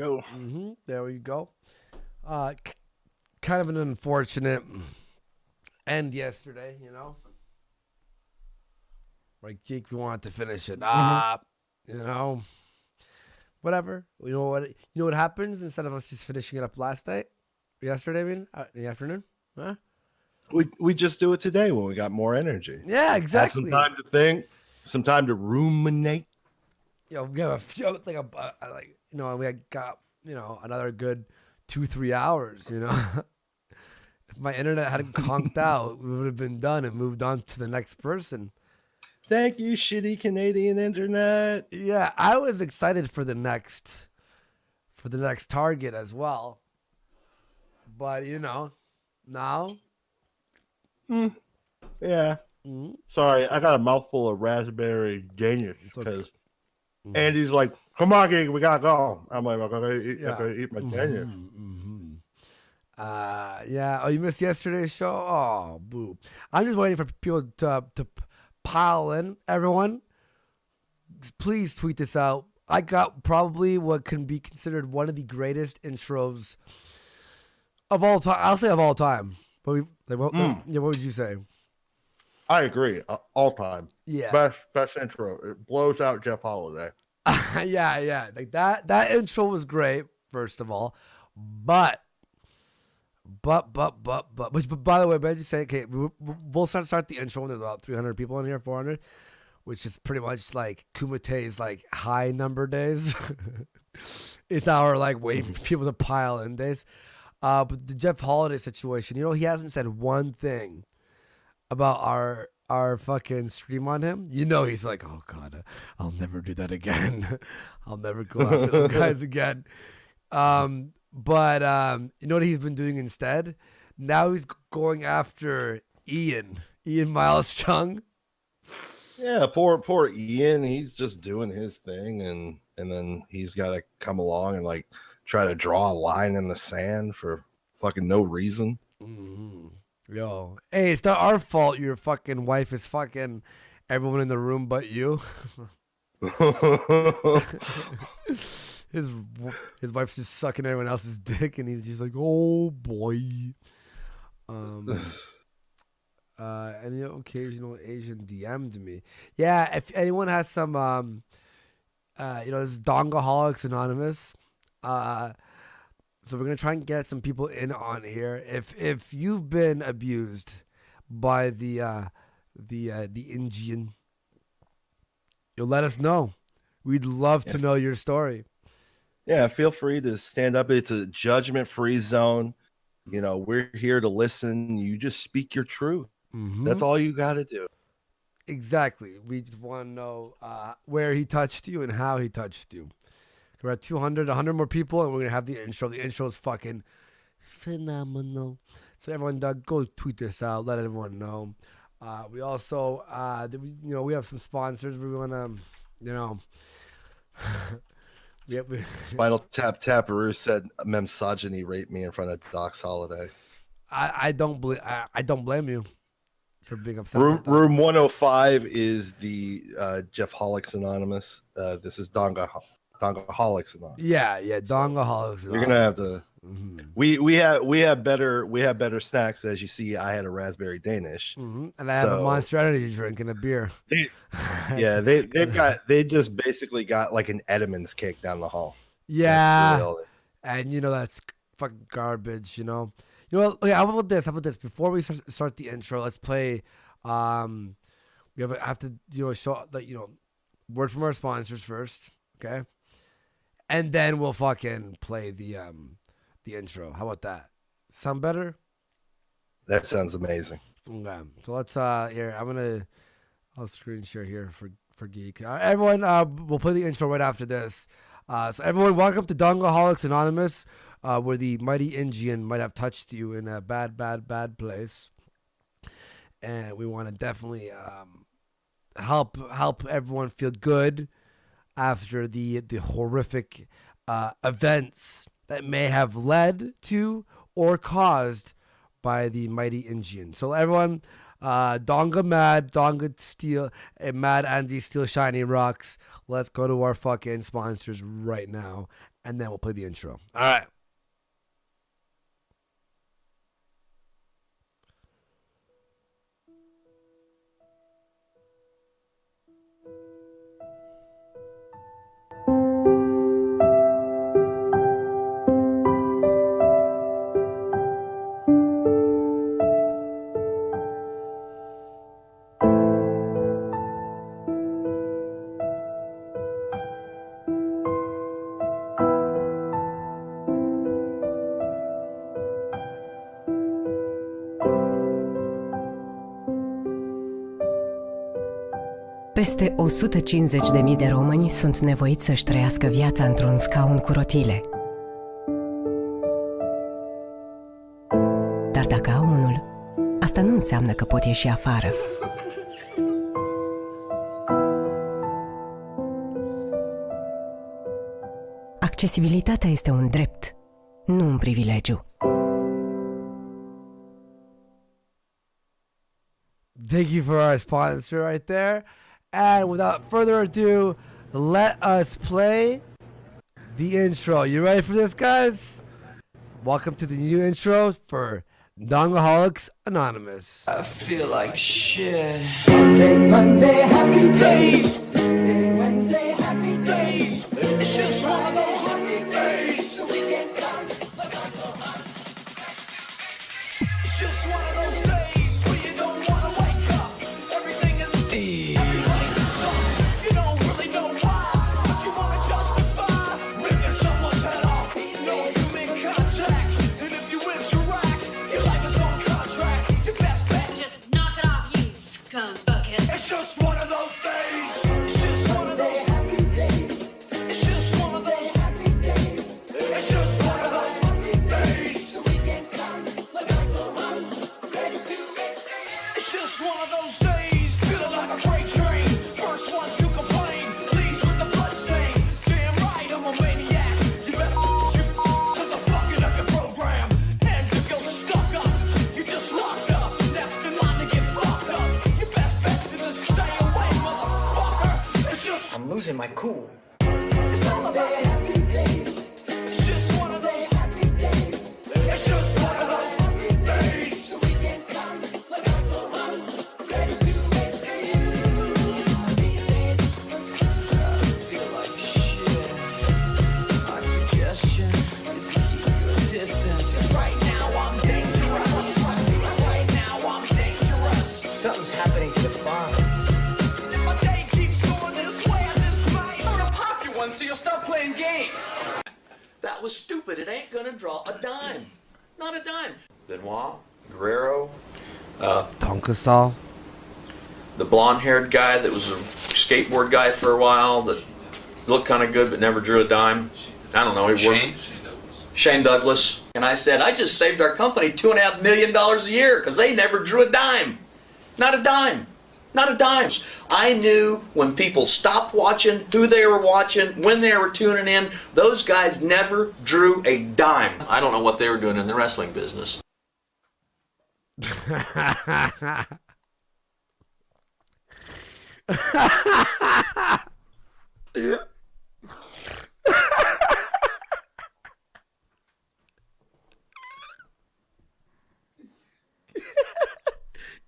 go. There we go. Kind of an unfortunate end yesterday, you know. Like Jake, we wanted to finish it up, you know. Whatever. You know what? You know what happens instead of us just finishing it up yesterday. I mean, in the afternoon. Huh? We just do it today when we got more energy. Yeah, exactly. Had some time to think, some time to ruminate. We have a few we got another good 2-3 hours. You know, if my internet hadn't conked out, we would have been done and moved on to the next person. Thank you, shitty Canadian internet. Yeah, I was excited for the next target as well, but now. Yeah. Sorry, I got a mouthful of raspberry Danish because Andy's like, "Come on, Gig, we gotta go." I'm like, "I gotta eat my Danish." Yeah. Oh, you missed yesterday's show? Oh, boo. I'm just waiting for people to pile in. Everyone, please tweet this out. I got probably what can be considered one of the greatest intros of all time. I'll say of all time. But what would you say? I agree. All time. Yeah. Best intro. It blows out Jeff Holiday. Yeah. Like that intro was great, first of all. But by the way, but just say, okay, we'll start the intro when there's about 300 people in here, 400, which is pretty much like Kumate's like high number days. It's our like waiting for people to pile in days. But the Jeff Holiday situation, he hasn't said one thing about our fucking stream on him. He's like, oh God, I'll never do that again. I'll never go after those guys again. But you know what he's been doing instead? Now he's going after Ian Miles Chung. Yeah, poor Ian. He's just doing his thing, and then he's got to come along and like try to draw a line in the sand for fucking no reason. Yo, hey, it's not our fault your fucking wife is fucking everyone in the room but you. His wife's just sucking everyone else's dick, and he's just like, oh boy. And occasional Asian DM'd me. Yeah, if anyone has some, this is Dongaholics Anonymous. So we're gonna try and get some people in on here. If you've been abused by the Indian, you'll let us know. We'd love to know your story. Yeah, feel free to stand up. It's a judgment-free zone. We're here to listen. You just speak your truth. That's all you got to do. Exactly. We just want to know where he touched you and how he touched you. We're at 200, 100 more people, and we're going to have the intro. The intro is fucking phenomenal. So everyone, go tweet this out. Let everyone know. We also, we have some sponsors. We want to, Spinal Tap Taparoo said misogyny raped me in front of Doc's Holiday. I don't blame you for being upset. Room 105 is the Jeff Holics Anonymous. This is Dongaholics Anonymous. Yeah, Dongaholics Anonymous. You're gonna have to. We have better snacks. As you see, I had a raspberry Danish, and I have a Monster Energy drink and a beer. They just basically got like an Edmonds cake down the hall. Yeah, and that's fucking garbage. Okay, how about this? Before we start the intro, let's play. We have to show word from our sponsors first, okay, and then we'll fucking play the intro. How about that? Sound better? That sounds amazing. Okay, so let's here. I'll screen share here for Geek. Everyone, we'll play the intro right after this. So everyone, welcome to Dongaholics Anonymous. Where the mighty Indian might have touched you in a bad place, and we want to definitely help everyone feel good after the horrific events that may have led to or caused by the mighty Indian. So everyone, Donga Mad, Donga Steel, Mad Andy Steel Shiny Rocks. Let's go to our fucking sponsors right now, and then we'll play the intro. All right. Peste 150.000 de români sunt nevoiți să-și trăiască viața într-un scaun cu rotile. Dar dacă au unul, asta nu înseamnă că pot ieși afară. Accesibilitatea este un drept, nu un privilegiu. Thank you for our sponsor right there. And without further ado, let us play the intro. You ready for this, guys? Welcome to the new intro for Dongaholics Anonymous. I feel like shit. Monday, happy days. Tuesday, Wednesday, happy days. It's just one of those happy days. The weekend comes, let's not go home. It's just one of those days where you don't want to wake up. Everything is everybody sucks. You don't really know why, but you want to justify ripping someone's head off. No human contact, and if you interact, your life is on contract. Your best bet. Just knock it off, you scum bucket. It's just one of those days. It's just one of those happy days. It's just one of those happy days. It's just one of those happy days. The weekend comes, let's not go home. Ready to make stays. It's just one of those days. Feeling like a freight train. First one to complain. Leaves with the bloodstain. Damn right, I'm a maniac. You better shoot, cause I'm fucking up your program. And if you're stuck up, you just locked up. Next in line to get fucked up. Your best bet is to stay away, motherfucker. It's just I'm losing my cool. it's all about happy days. It's just one of those happy days. It's just one of those happy days. The weekend comes, let's not go home. Ready to make stays. These days, I feel like shit. My suggestion is to keep your distance. right now I'm dangerous. Right now I'm dangerous. Something's happening to the bonds. If my day keeps going this way, I just might. I'm gonna pop you one so you'll stop playing games. That was stupid. It ain't gonna draw a dime. Not a dime. Benoit, Guerrero, Tonka Saw. the blonde-haired guy that was a skateboard guy for a while that looked kind of good but never drew a dime. I don't know. He worked. Shane Douglas. And I said, I just saved our company $2.5 million a year because they never drew a dime. Not a dime. Not a dime. I knew when people stopped watching, who they were watching, when they were tuning in. Those guys never drew a dime. I don't know what they were doing in the wrestling business.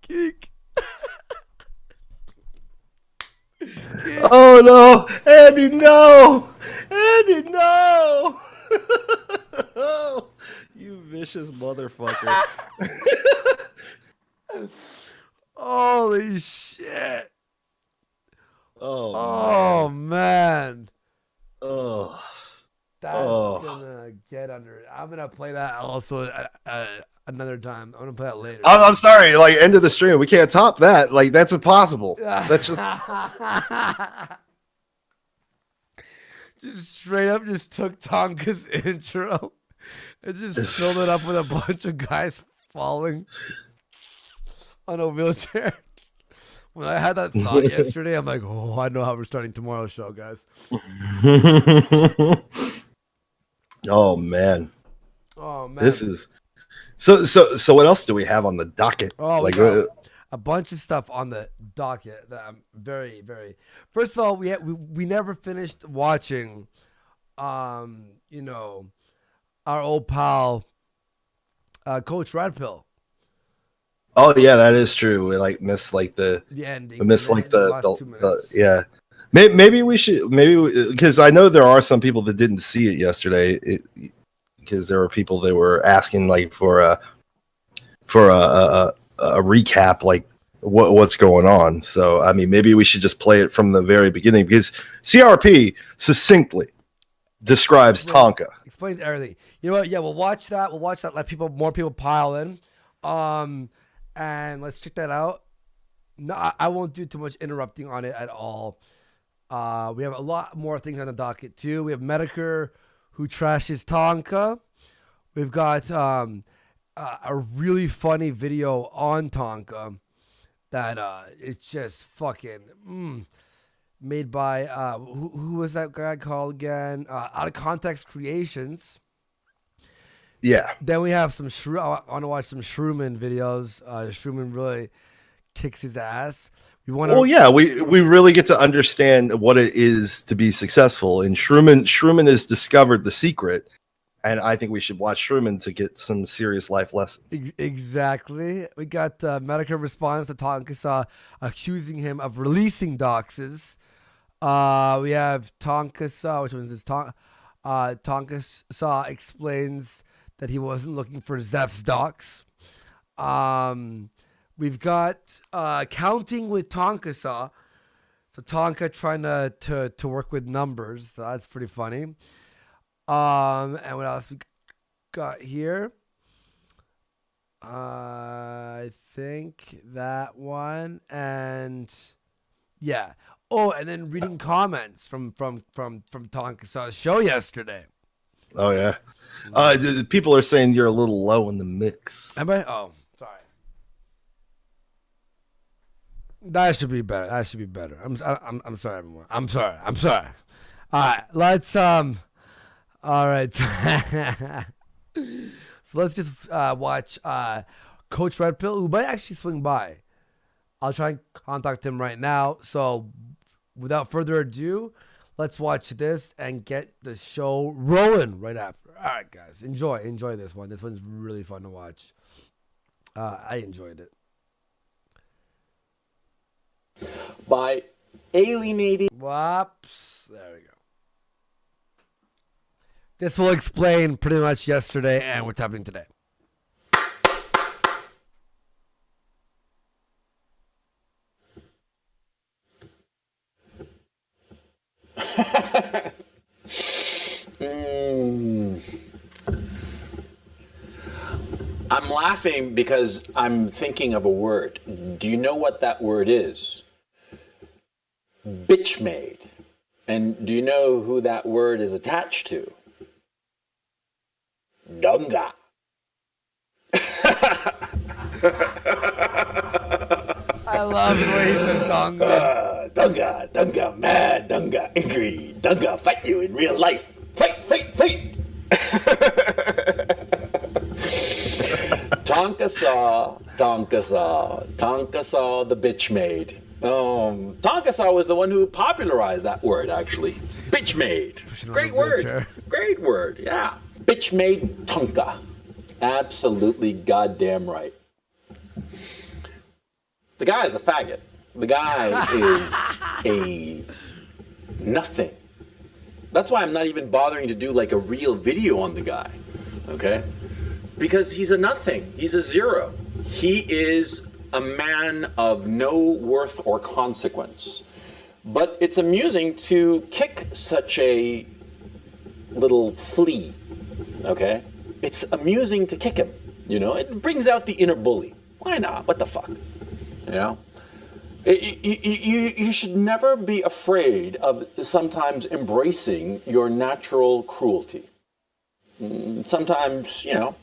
Geek. Oh no, Andy, no, Andy, no. You vicious motherfucker. Holy shit. Oh, Oh, man. oh. That's Oh. gonna get under it. I'm gonna play that also another time. I'm gonna play that later. I'm sorry. Like, end of the stream. We can't top that. Like, that's impossible. That's just. Just straight up just took Tonka's intro and just filled it up with a bunch of guys falling on a wheelchair. When I had that thought yesterday, I'm like, oh, I know how we're starting tomorrow's show, guys. Oh man, Oh man. this is so. What else do we have on the docket? Oh, like, we got a bunch of stuff on the docket that I'm very, very. First of all, we never finished watching you know, our old pal, Coach Red Pill. Oh yeah, that is true. We like missed like the The ending. we missed like the last 2 the minutes. yeah. Maybe we should because I know there are some people that didn't see it yesterday. Because there were people that were asking like for a recap, like what's going on. So I mean, maybe we should just play it from the very beginning because CRP succinctly describes Tonka. Explains everything. You know what? Yeah, we'll watch that. Let more people pile in. And let's check that out. No, I won't do too much interrupting on it at all. We have a lot more things on the docket too. We have Medicare who trashes Tonka. We've got a really funny video on Tonka that it's just fucking made by who was that guy called again? Out of Context Creations. Yeah. Then we have some I want to watch some Shrooman videos. Shrooman really kicks his ass. We want to. Well, yeah, we really get to understand what it is to be successful. And Shrooman has discovered the secret, and I think we should watch Shrooman to get some serious life lessons. Exactly. We got Medicare response to Tonka accusing him of releasing doxes. We have Tonka, which one is this? Tonka explains that he wasn't looking for Zeph's docs. We've got counting with Tonka. So Tonka trying to work with numbers. So that's pretty funny. And what else we got here? I think that one. And yeah. Oh, and then reading comments from Tonka's show yesterday. Oh yeah. People are saying you're a little low in the mix. Am I? Oh, sorry. That should be better. I'm sorry, everyone. I'm sorry. All right, let's All right. So let's just watch Coach Red Pill, who might actually swing by. I'll try and contact him right now. So without further ado, let's watch this and get the show rolling right after. All right, guys, enjoy this one. This one's really fun to watch. I enjoyed it. By alienating. Whoops. There we go. This will explain pretty much yesterday and what's happening today. I'm laughing because I'm thinking of a word. Do you know what that word is? Bitch made. And do you know who that word is attached to? DONGA. I love the way he says DONGA. DONGA, mad DONGA, angry DONGA, fight you in real life. Fight. Tonka saw the bitch made. Tonka was the one who popularized that word, actually. Bitch made. Great word, yeah. Bitch made Tonka. Absolutely goddamn right. The guy is a faggot. The guy is a nothing. That's why I'm not even bothering to do like a real video on the guy, okay? Because he's a nothing. He's a zero. He is a man of no worth or consequence. But it's amusing to kick such a little flea, okay? It's amusing to kick him, you know? It brings out the inner bully. Why not? What the fuck? You know? You should never be afraid of sometimes embracing your natural cruelty. Sometimes, you know,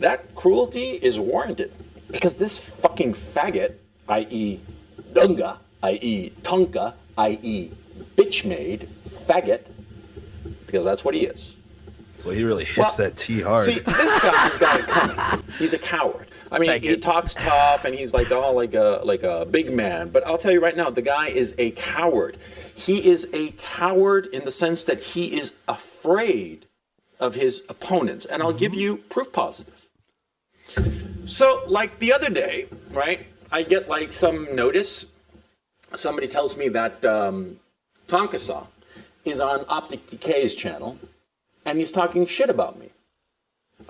that cruelty is warranted. Because this fucking faggot, i.e. DONGA, i.e. Tonka, i.e. bitch-made faggot, because that's what he is. Well, he really hits that T hard. See, this guy's got it coming. He's a coward. I mean, he talks tough and he's like like a big man. But I'll tell you right now, the guy is a coward. He is a coward in the sense that he is afraid of his opponents. And I'll give you proof positive. So, like the other day, right, I get like some notice. Somebody tells me that Tonka Saw is on Optic Decay's channel, and he's talking shit about me.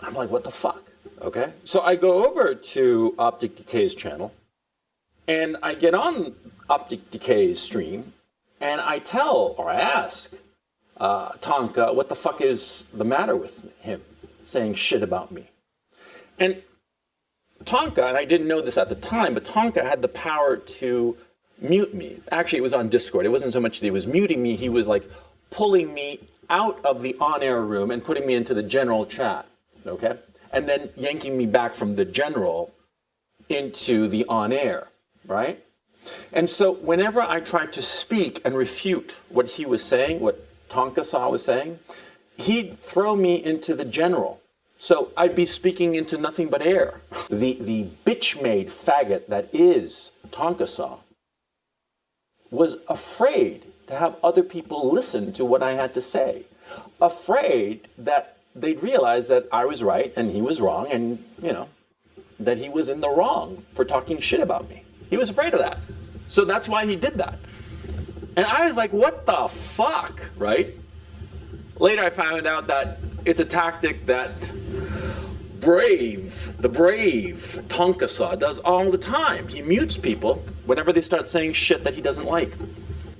I'm like, what the fuck? Okay. So I go over to Optic Decay's channel, and I get on Optic Decay's stream, and I tell, or I ask, Tonka, what the fuck is the matter with him saying shit about me? And Tonka, and I didn't know this at the time, but Tonka had the power to mute me. Actually, it was on Discord. It wasn't so much that he was muting me, he was like pulling me out of the on-air room and putting me into the general chat, okay? And then yanking me back from the general into the on-air, right? And so whenever I tried to speak and refute what he was saying, what Tonka Saw was saying, he'd throw me into the general. So I'd be speaking into nothing but air. The bitch-made faggot that is Tonka Saw was afraid to have other people listen to what I had to say. Afraid that they'd realize that I was right and he was wrong, and, you know, that he was in the wrong for talking shit about me. He was afraid of that. So that's why he did that. And I was like, what the fuck, right? Later I found out that it's a tactic that the brave Tonka Saw does all the time. He mutes people whenever they start saying shit that he doesn't like.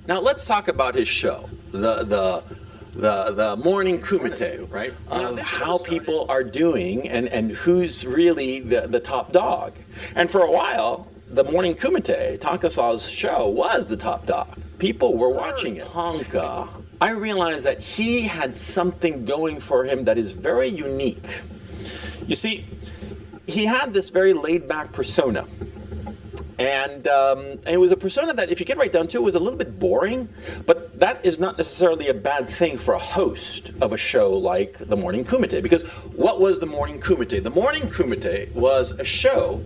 Now let's talk about his show, the morning kumite, right? Of how people are doing and who's really the top dog. And for a while, the morning kumite, Tonka Saw's show, was the top dog. People were watching it. Tonka, I realized that he had something going for him that is very unique. You see, he had this very laid-back persona. And it was a persona that, if you get right down to it, was a little bit boring, but that is not necessarily a bad thing for a host of a show like the Morning Kumite. Because what was the Morning Kumite? The Morning Kumite was a show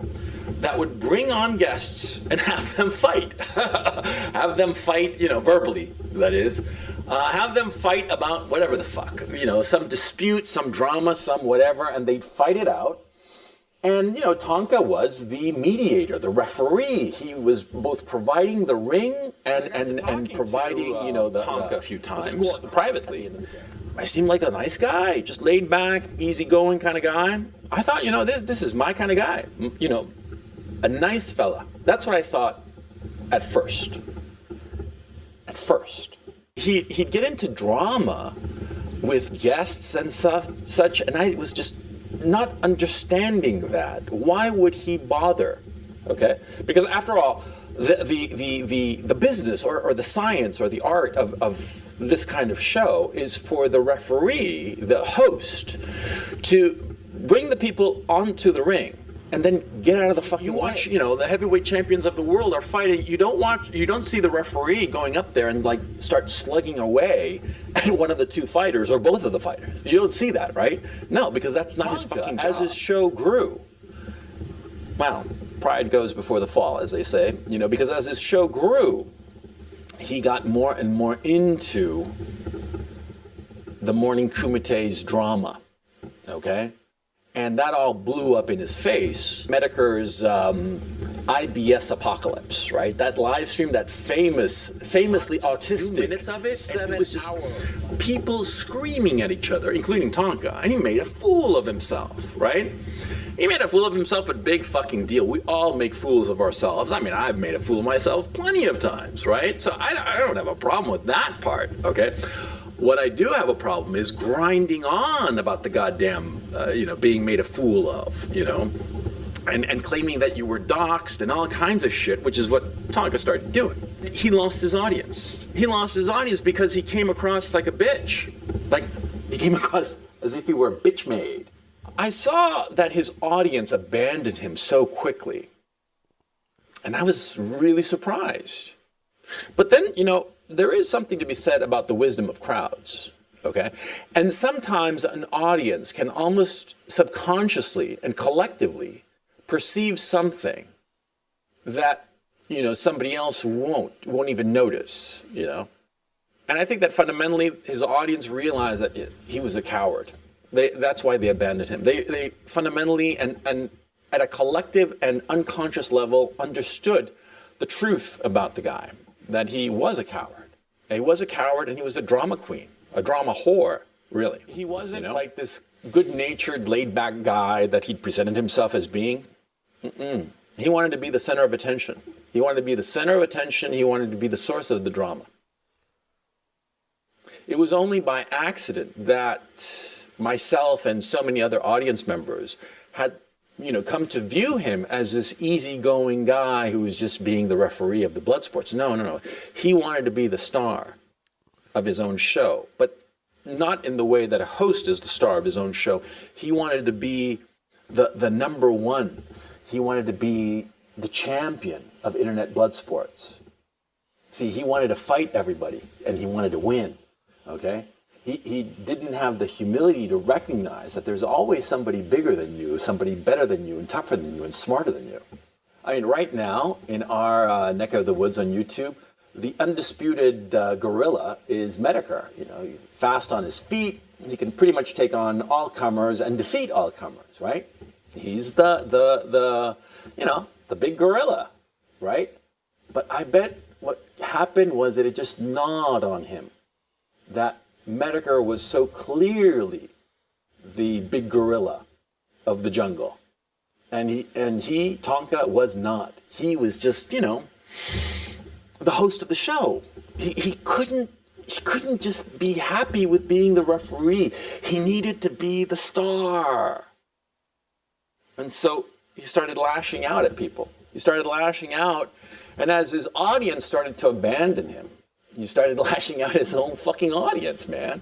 that would bring on guests and have them fight. Have them fight, you know, verbally, that is. Have them fight about whatever the fuck, you know, some dispute, some drama, some whatever, and they'd fight it out. And, you know, Tonka was the mediator, the referee. He was both providing the ring and providing, you know, the Tonka a few times privately. I seemed like a nice guy, just laid back, easygoing kind of guy. I thought, you know, this is my kind of guy, you know, a nice fella. That's what I thought at first. At first. He'd get into drama with guests and such, and I was just not understanding that. Why would he bother? Okay, because after all, the business or the science or the art of this kind of show is for the referee, the host, to bring the people onto the ring and then get out of the fucking way. You watch, you know, the heavyweight champions of the world are fighting. You don't see the referee going up there and like start slugging away at one of the two fighters or both of the fighters. You don't see that, right? No, because that's not his fucking job. As his show grew, well, pride goes before the fall, as they say, you know, because as his show grew, he got more and more into the Morning Kumite's drama, okay? And that all blew up in his face. Mediker's IBS apocalypse, right? That live stream, that famously autistic. 2 minutes of it, and it was just people screaming at each other, including Tonka. And he made a fool of himself, right? He made a fool of himself, but big fucking deal. We all make fools of ourselves. I mean, I've made a fool of myself plenty of times, right? So I don't have a problem with that part, okay? What I do have a problem is grinding on about the goddamn, you know, being made a fool of, you know, and claiming that you were doxxed and all kinds of shit, which is what Tonka started doing. He lost his audience. He lost his audience because he came across like a bitch. Like, he came across as if he were a bitch made. I saw that his audience abandoned him so quickly, and I was really surprised. But then, you know, there is something to be said about the wisdom of crowds. okay? And sometimes an audience can almost subconsciously and collectively perceive something that, you know, somebody else won't even notice, you know? And I think that fundamentally his audience realized that he was a coward. That's why they abandoned him. They fundamentally and at a collective and unconscious level understood the truth about the guy, that he was a coward. And he was a coward, and he was a drama queen, a drama whore, really. He wasn't like this good-natured, laid-back guy that he'd presented himself as being. He wanted to be the center of attention. He wanted to be the center of attention. He wanted to be the source of the drama. It was only by accident that myself and so many other audience members had, you know, come to view him as this easygoing guy who was just being the referee of the blood sports. No. He wanted to be the star of his own show, but not in the way that a host is the star of his own show. He wanted to be the number one. He wanted to be the champion of internet blood sports. See, he wanted to fight everybody, and he wanted to win, okay? He didn't have the humility to recognize that there's always somebody bigger than you, somebody better than you, and tougher than you, and smarter than you. I mean, right now, in our neck of the woods on YouTube, the undisputed gorilla is Medicare. You know, fast on his feet, he can pretty much take on all comers and defeat all comers, right? He's the big gorilla, right? But I bet what happened was that it just gnawed on him, that Medicare was so clearly the big gorilla of the jungle. And he, Tonka, was not. He was just, you know, the host of the show. He couldn't just be happy with being the referee. He needed to be the star. And so he started lashing out at people. He started lashing out, and as his audience started to abandon him, he started lashing out at his own fucking audience, man.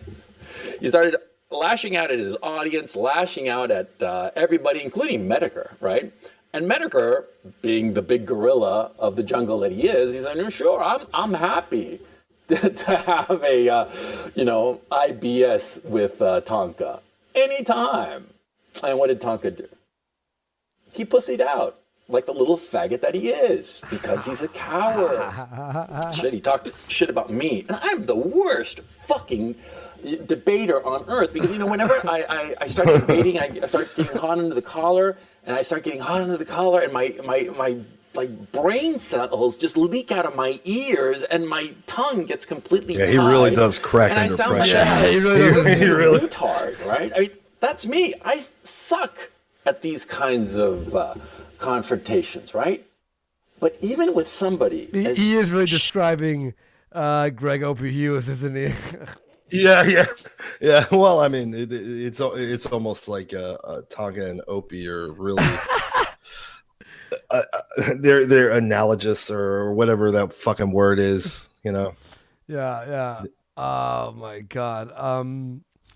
He started lashing out at his audience, lashing out at everybody, including Medicare, right? And Medicare, being the big gorilla of the jungle that he is, he's like, no, sure, I'm happy to have a, IBS with Tonka anytime. And what did Tonka do? He pussied out like the little faggot that he is, because he's a coward. Shit, he talked shit about me, and I'm the worst fucking debater on earth, because, you know, whenever I start debating, I start getting hot under the collar, and my brain cells just leak out of my ears, and my tongue gets completely tied. He really does crack and under I sound pressure. like He really retard, right? I mean, that's me. I suck at these kinds of confrontations, right? But even with somebody, he is really describing Greg Opie Hughes, isn't he? Yeah. Well, I mean, it's almost like Tonga and Opie are really they're analogous, or whatever that fucking word is, you know. Yeah. Oh my God.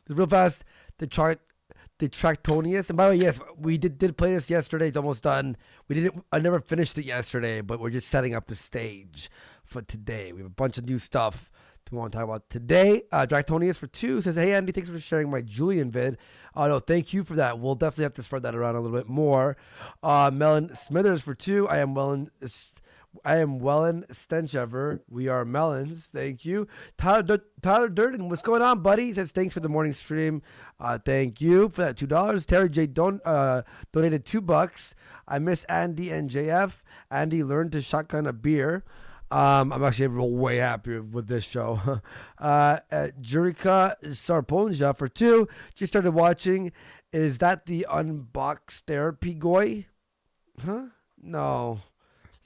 Real fast, the Tractonius. And by the way, yes, we did play this yesterday. It's almost done. I never finished it yesterday, but we're just setting up the stage for today. We have a bunch of new stuff we want to talk about today. Tractonius for 2 says, "Hey Andy, thanks for sharing my Julian vid." No, thank you for that. We'll definitely have to spread that around a little bit more. Melon Smithers for 2. I am Wellen Stenchever. We are Melons. Thank you. Tyler Durden, what's going on, buddy? He says, thanks for the morning stream. Thank you for that $2. Terry J donated $2. I miss Andy and JF. Andy learned to shotgun a beer. I'm actually way happy with this show. Jurika Sarponja for 2. Just started watching. Is that the Unbox Therapy Goy? Huh? No.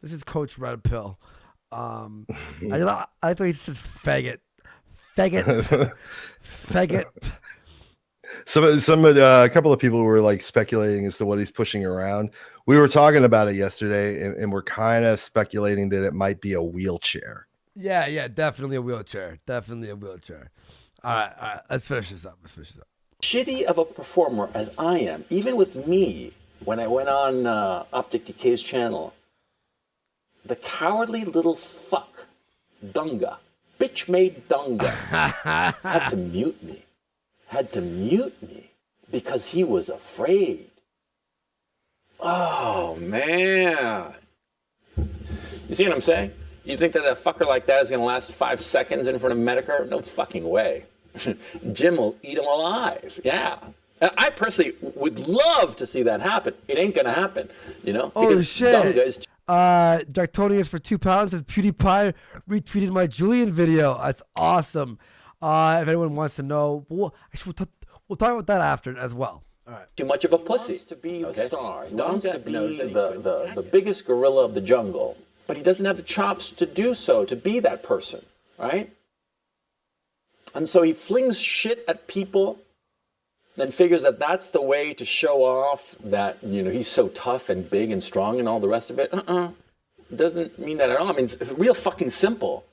This is Coach Red Pill. I thought he says faggot. Faggot. A couple of people were like speculating as to what he's pushing around. We were talking about it yesterday, and we're kind of speculating that it might be a wheelchair. Yeah, definitely a wheelchair. All right. Let's finish this up. Shitty of a performer as I am, even with me, when I went on Optic Decay's channel, the cowardly little fuck, DONGA, bitch made DONGA, had to mute me. had to mute me because he was afraid. Oh, man. You see what I'm saying? You think that a fucker like that is going to last 5 seconds in front of Medicare? No fucking way. Jim will eat him alive. Yeah. I personally would love to see that happen. It ain't going to happen, you know? Oh, because shit. DONGA is Darktonius for £2 says PewDiePie retweeted my Julian video. That's awesome. If anyone wants to know, we'll talk about that after as well. All right. too much of a pussy. He wants to be the star. He wants to be the biggest gorilla of the jungle, but he doesn't have the chops to do so, to be that person, right? And so he flings shit at people, then figures that that's the way to show off that, you know, he's so tough and big and strong and all the rest of it. Doesn't mean that at all. I mean, it's real fucking simple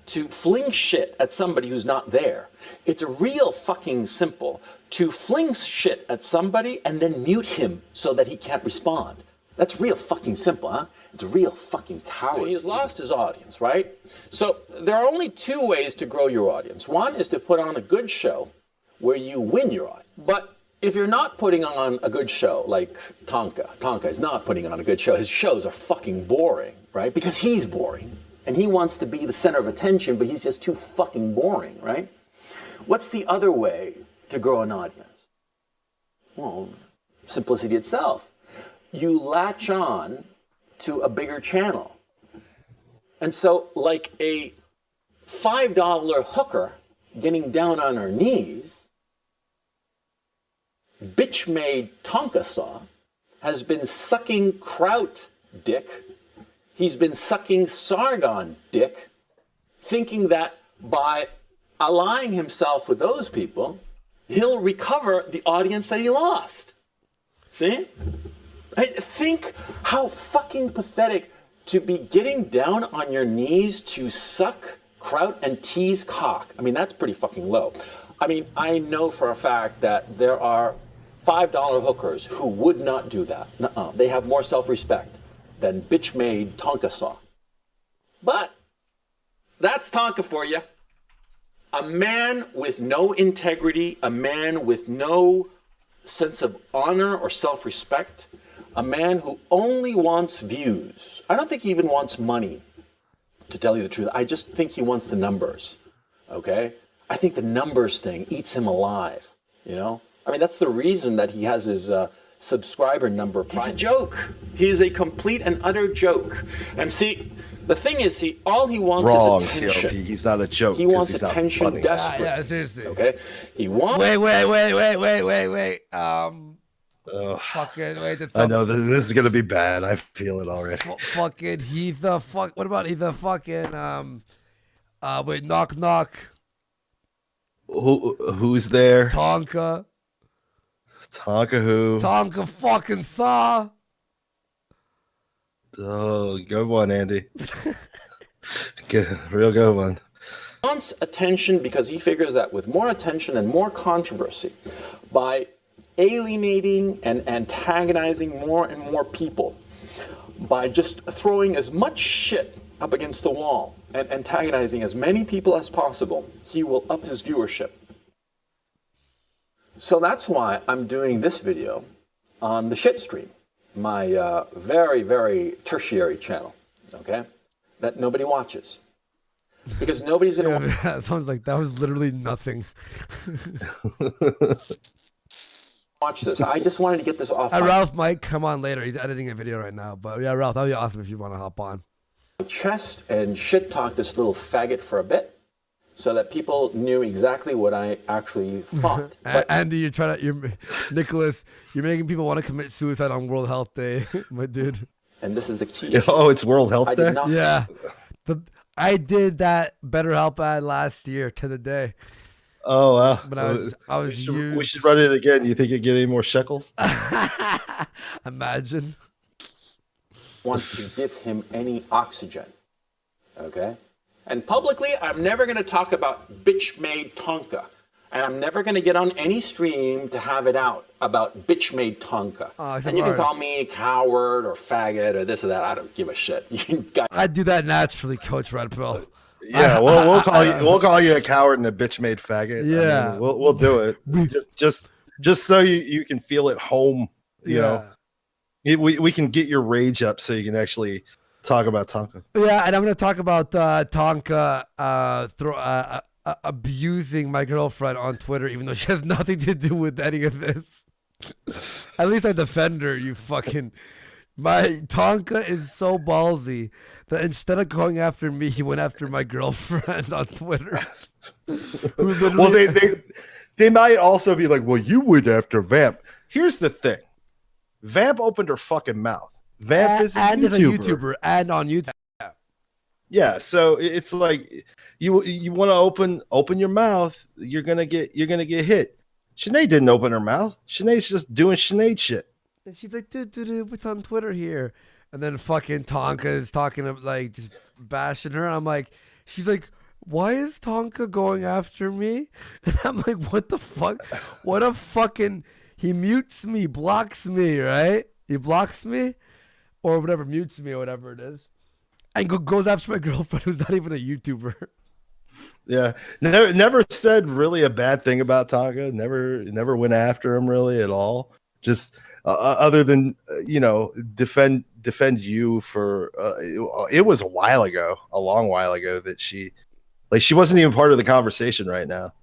to fling shit at somebody who's not there. It's real fucking simple to fling shit at somebody and then mute him so that he can't respond. That's real fucking simple, huh? It's a real fucking coward. I mean, he's lost his audience, right? So there are only two ways to grow your audience. One is to put on a good show where you win your audience. But if you're not putting on a good show, like Tonka is not putting on a good show. His shows are fucking boring, right? Because he's boring. And he wants to be the center of attention, but he's just too fucking boring, right? What's the other way to grow an audience? Well, simplicity itself. You latch on to a bigger channel. And so, like a $5 hooker getting down on her knees, bitch-made Tonka Saw has been sucking kraut dick. He's been sucking Sargon dick, thinking that by allying himself with those people, he'll recover the audience that he lost. See? Think how fucking pathetic to be getting down on your knees to suck kraut and tease cock. I mean, that's pretty fucking low. I mean, I know for a fact that there are $5 hookers who would not do that. Nuh-uh. They have more self-respect than bitch-made Tonka Saw. But that's Tonka for you. A man with no integrity, a man with no sense of honor or self-respect, a man who only wants views. I don't think he even wants money, to tell you the truth. I just think he wants the numbers, okay? I think the numbers thing eats him alive, you know? I mean, that's the reason that he has his subscriber number private. He's a joke. He is a complete and utter joke. And see, the thing is, all he wants is attention. CLP. He's not a joke. He wants attention desperately. Yeah, seriously. Okay? He wants... Wait. Fucking wait. I know this is gonna be bad. I feel it already. Fucking what about he the fucking wait, knock. Who's there? Tonka who? Tonka fucking Saw. Oh, good one, Andy. Real good one. Wants attention because he figures that with more attention and more controversy, by alienating and antagonizing more and more people, by just throwing as much shit up against the wall and antagonizing as many people as possible, he will up his viewership. So that's why I'm doing this video on the shit stream, my very, very tertiary channel, okay, that nobody watches. Because nobody's going to... Yeah, it sounds like that was literally nothing. watch this. I just wanted to get this off Ralph might come on later. He's editing a video right now. But yeah, Ralph, that would be awesome if you want to hop on. my chest and shit talk this little faggot for a bit, so that people knew exactly what I actually thought. But Andy, Nicholas, you're making people want to commit suicide on World Health Day, my dude. And this is the key. Oh, it's World Health Day? Yeah. I did that BetterHelp ad last year to the day. Oh, wow. But I was used. We should run it again. You think you get any more shekels? Imagine. Want to give him any oxygen, okay? And publicly, I'm never going to talk about bitch-made Tonka. And I'm never going to get on any stream to have it out about bitch-made Tonka. And you can call me a coward or faggot or this or that. I don't give a shit. I do that naturally, Coach Red Pill. Yeah, we'll call you a coward and a bitch made faggot. Yeah. I mean, we'll do it. Just so you can feel at home. You know, we can get your rage up so you can actually talk about Tonka. Yeah, and I'm gonna talk about Tonka abusing my girlfriend on Twitter, even though she has nothing to do with any of this. At least I defend her. You fucking. My Tonka is so ballsy that instead of going after me, he went after my girlfriend on Twitter. Well, they might also be like, well, you went after Vamp. Here's the thing. Vamp opened her fucking mouth. Vamp is a YouTuber. And on YouTube. Yeah, so it's like you want to open your mouth, you're gonna get hit. Sinead didn't open her mouth. Sinead's just doing Sinead shit. And she's like, dude, what's on Twitter here? And then fucking Tonka is talking like just bashing her. I'm like, she's like, why is Tonka going after me? And I'm like, what the fuck? What a fucking, he mutes me, blocks me, right? He blocks me or whatever, mutes me or whatever it is. And goes after my girlfriend who's not even a YouTuber. Yeah, never said really a bad thing about Tonka. Never went after him really at all. Just other than defend you for it was a while ago, a long while ago that she wasn't even part of the conversation right now.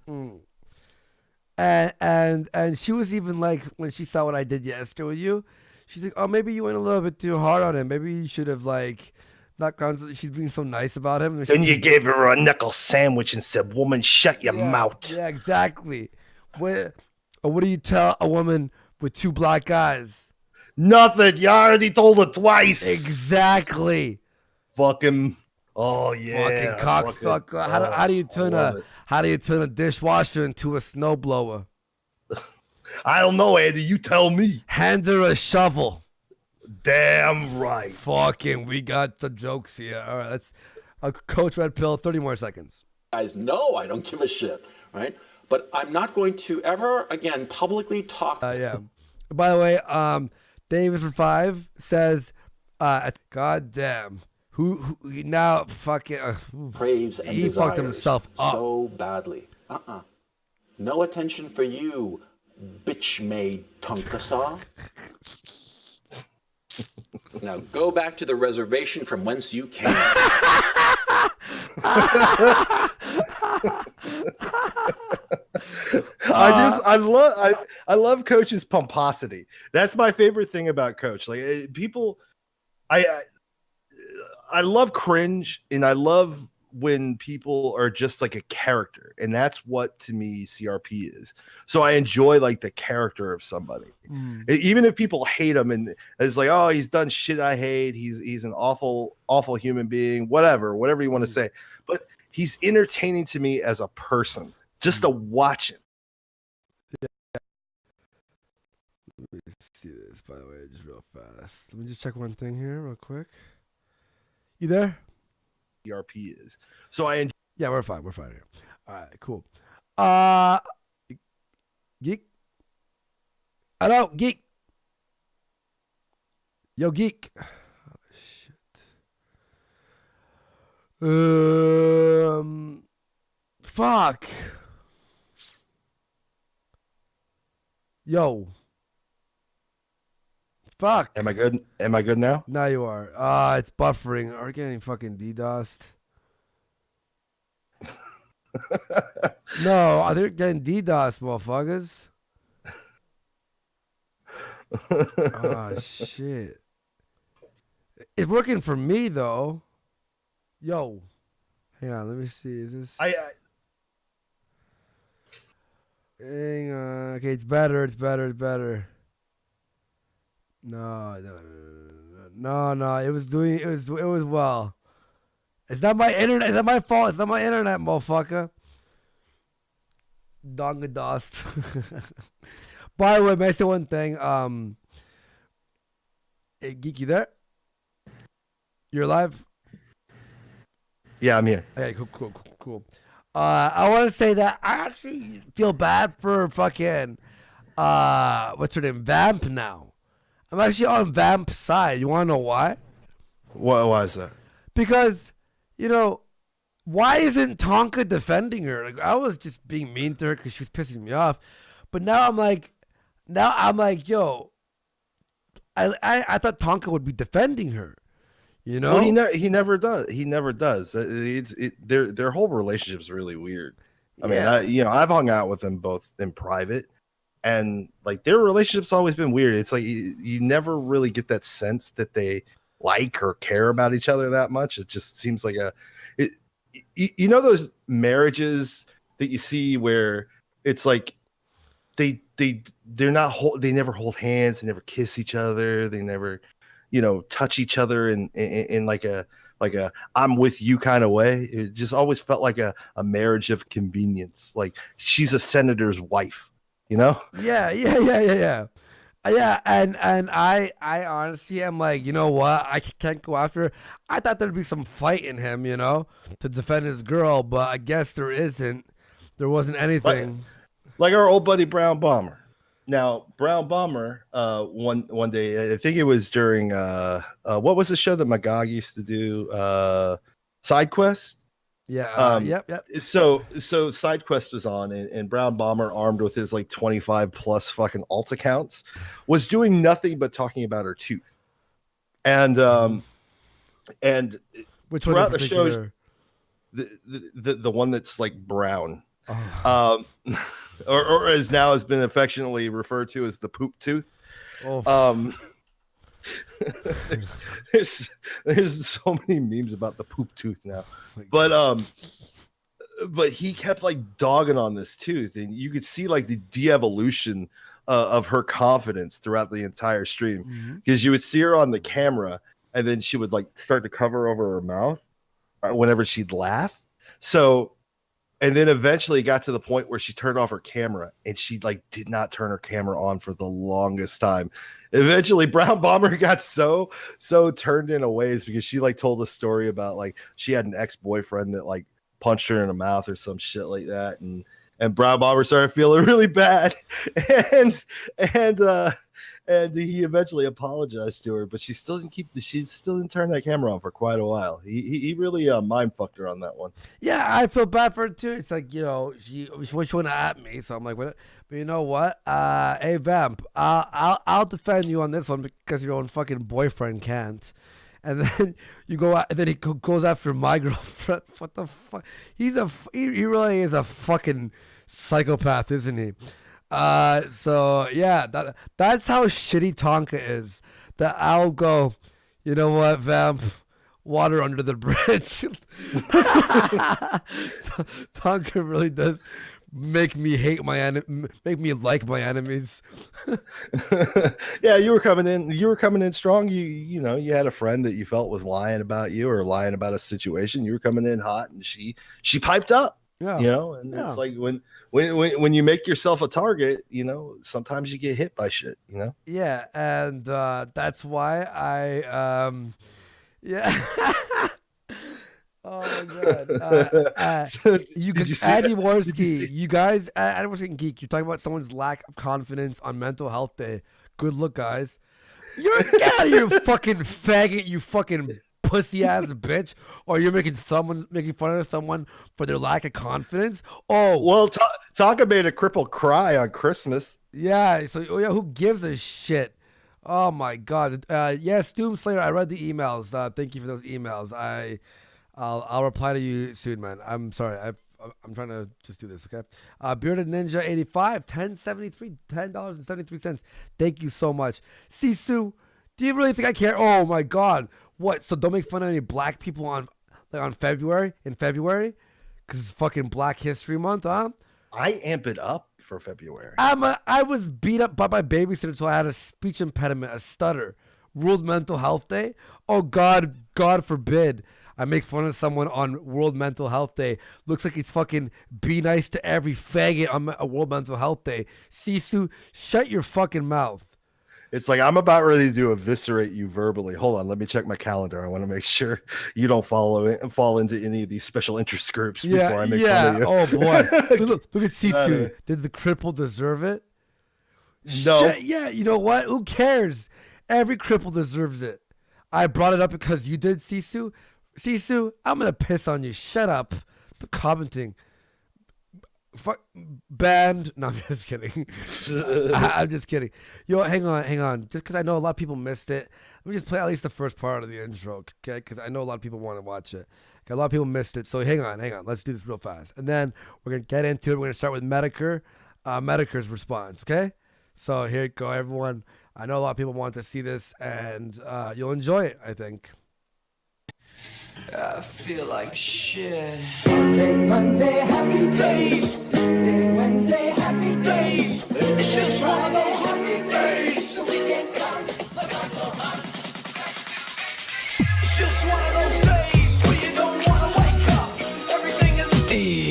And she was even like, when she saw what I did yesterday with you, she's like, oh, maybe you went a little bit too hard on him. Maybe you should have like not gone. She's being so nice about him. Then you gave her a knuckle sandwich and said, "Woman, shut your mouth." Yeah, exactly. What do you tell a woman with two black eyes? Nothing. You already told her twice. Exactly. Fucking. Oh yeah. Fucking cockfucker. How do you turn a dishwasher into a snowblower? I don't know, Andy. You tell me. Hand her a shovel. Damn right. Fucking, we got the jokes here. All right, let's. Coach Red Pill. 30 more seconds. Guys know I don't give a shit, right? But I'm not going to ever again publicly talk. Yeah. By the way, David for 5 says, "God damn, who now fucking craves and he fucked himself up so badly. No attention for you, bitch made Tonkasa. Now go back to the reservation from whence you came." I love Coach's pomposity. That's my favorite thing about Coach. Like people, I love cringe, and I love when people are just like a character, and that's what to me CRP is. So I enjoy like the character of somebody, even if people hate him and it's like, oh, he's done shit I hate. He's an awful human being. Whatever you want to say, but he's entertaining to me as a person, just to watch him. Yeah. Let me see this, by the way, just real fast. Let me just check one thing here real quick. You there? CRP is. So I enjoy. Yeah, we're fine here. All right, cool. Geek. Hello, Geek. Yo, Geek. Oh, shit. Fuck. Yo. Fuck. Am I good? Am I good now? Now you are. It's buffering. Are we getting fucking DDoSed? No, I think we're getting DDoS, motherfuckers. Oh, shit. It's working for me, though. Yo. Hang on, let me see. Is this... Hang on. Okay, it's better. No. It was well. It's not my internet. It's not my fault. It's not my internet, motherfucker. Donga dust. By the way, may I say one thing? Hey, Geek, you there? You're alive? Yeah, I'm here. Okay, cool. I want to say that I actually feel bad for fucking what's her name, Vamp now. I'm actually on Vamp's side. You want to know why? Why is that? Because, why isn't Tonka defending her? Like, I was just being mean to her because she was pissing me off, but now I'm like, yo, I thought Tonka would be defending her. You know, Well, he never does. He never does. Their whole relationship is really weird. I mean, I've hung out with them both in private, and like their relationship's always been weird. It's like you never really get that sense that they like or care about each other that much. It just seems like those marriages that you see where it's like they never hold hands, they never kiss each other, they never touch each other in like a I'm with you kind of way. It just always felt like a marriage of convenience. Like she's a senator's wife, Yeah. Yeah, and I honestly am like, you know what? I can't go after her. I thought there'd be some fight in him, to defend his girl, but I guess there isn't. There wasn't anything. Like our old buddy Brown Bomber. Now, Brown Bomber, one day, I think it was during what was the show that Magog used to do? Side Quest. Yeah. Yep. So Side Quest was on, and Brown Bomber, armed with his like 25 plus fucking alt accounts, was doing nothing but talking about her tooth. And which one throughout in the show, particular? the one that's like brown. Oh. Or as now has been affectionately referred to as the poop tooth. Oh. There's so many memes about the poop tooth now, but he kept like dogging on this tooth, and you could see like the de-evolution of her confidence throughout the entire stream, because you would see her on the camera, and then she would like start to cover over her mouth whenever she'd laugh. And then eventually it got to the point where she turned off her camera, and she like did not turn her camera on for the longest time. Eventually Brown Bomber got so turned in a ways, because she like told a story about like she had an ex-boyfriend that like punched her in the mouth or some shit like that. And Brown Bomber started feeling really bad. And he eventually apologized to her, but she still didn't turn that camera on for quite a while. He really mind fucked her on that one. Yeah, I feel bad for her too. It's like, she went at me, so I'm like, what? But you know what? Hey Vamp, I'll defend you on this one because your own fucking boyfriend can't. And then you go out, and then he goes after my girlfriend. What the fuck? He really is a fucking psychopath, isn't he? So yeah, that's how shitty Tonka is. That I'll go, you know what, Vamp? Water under the bridge. Tonka really does make me hate make me like my enemies. Yeah, you were coming in strong. You had a friend that you felt was lying about you or lying about a situation. You were coming in hot, and she piped up. Yeah. It's like when you make yourself a target, sometimes you get hit by shit, Yeah, and that's why I yeah. Oh my god. You Did you see Andy that? Warski, you guys, Andy Warski Geek, you're talking about someone's lack of confidence on Mental Health Day. Good look, guys. Get out of here, you fucking faggot, you fucking pussy ass bitch. Or you're making fun of someone for their lack of confidence. Oh well, Tonka made a cripple cry on Christmas. Yeah, so who gives a shit? Oh my god. Yes, Doom Slayer, I read the emails. Thank you for those emails. I'll reply to you soon, man. I'm sorry. I'm trying to just do this, okay? Bearded Ninja 85, $10.73. Thank you so much. Sisu, do you really think I care? Oh my god. What? So don't make fun of any black people in February? Because it's fucking Black History Month, huh? I amp it up for February. I was beat up by my babysitter until I had a speech impediment, a stutter. World Mental Health Day? Oh God forbid I make fun of someone on World Mental Health Day. Looks like it's fucking be nice to every faggot on a World Mental Health Day. Sisu, shut your fucking mouth. It's like I'm about ready to eviscerate you verbally. Hold on, let me check my calendar. I want to make sure you don't fall into any of these special interest groups before I make fun of you. Oh boy, look at Sisu. Did the cripple deserve it? No. Yeah, you know what? Who cares? Every cripple deserves it. I brought it up because you did, Sisu. Sisu, I'm gonna piss on you. Shut up. Stop commenting. Fuck, banned. No, I'm just kidding. I'm just kidding. Yo, hang on. Just because I know a lot of people missed it, let me just play at least the first part of the intro, okay? Because I know a lot of people want to watch it. Okay, a lot of people missed it, so hang on. Let's do this real fast, and then we're gonna get into it. We're gonna start with Medicare's response. Okay, so here you go, everyone. I know a lot of people want to see this, and you'll enjoy it, I think. I feel like shit. Monday, happy days. Tuesday, Wednesday, happy days. It's just one of those happy days. The weekend comes, but I go home. It's just one of those days where you don't wanna wake up. Everything is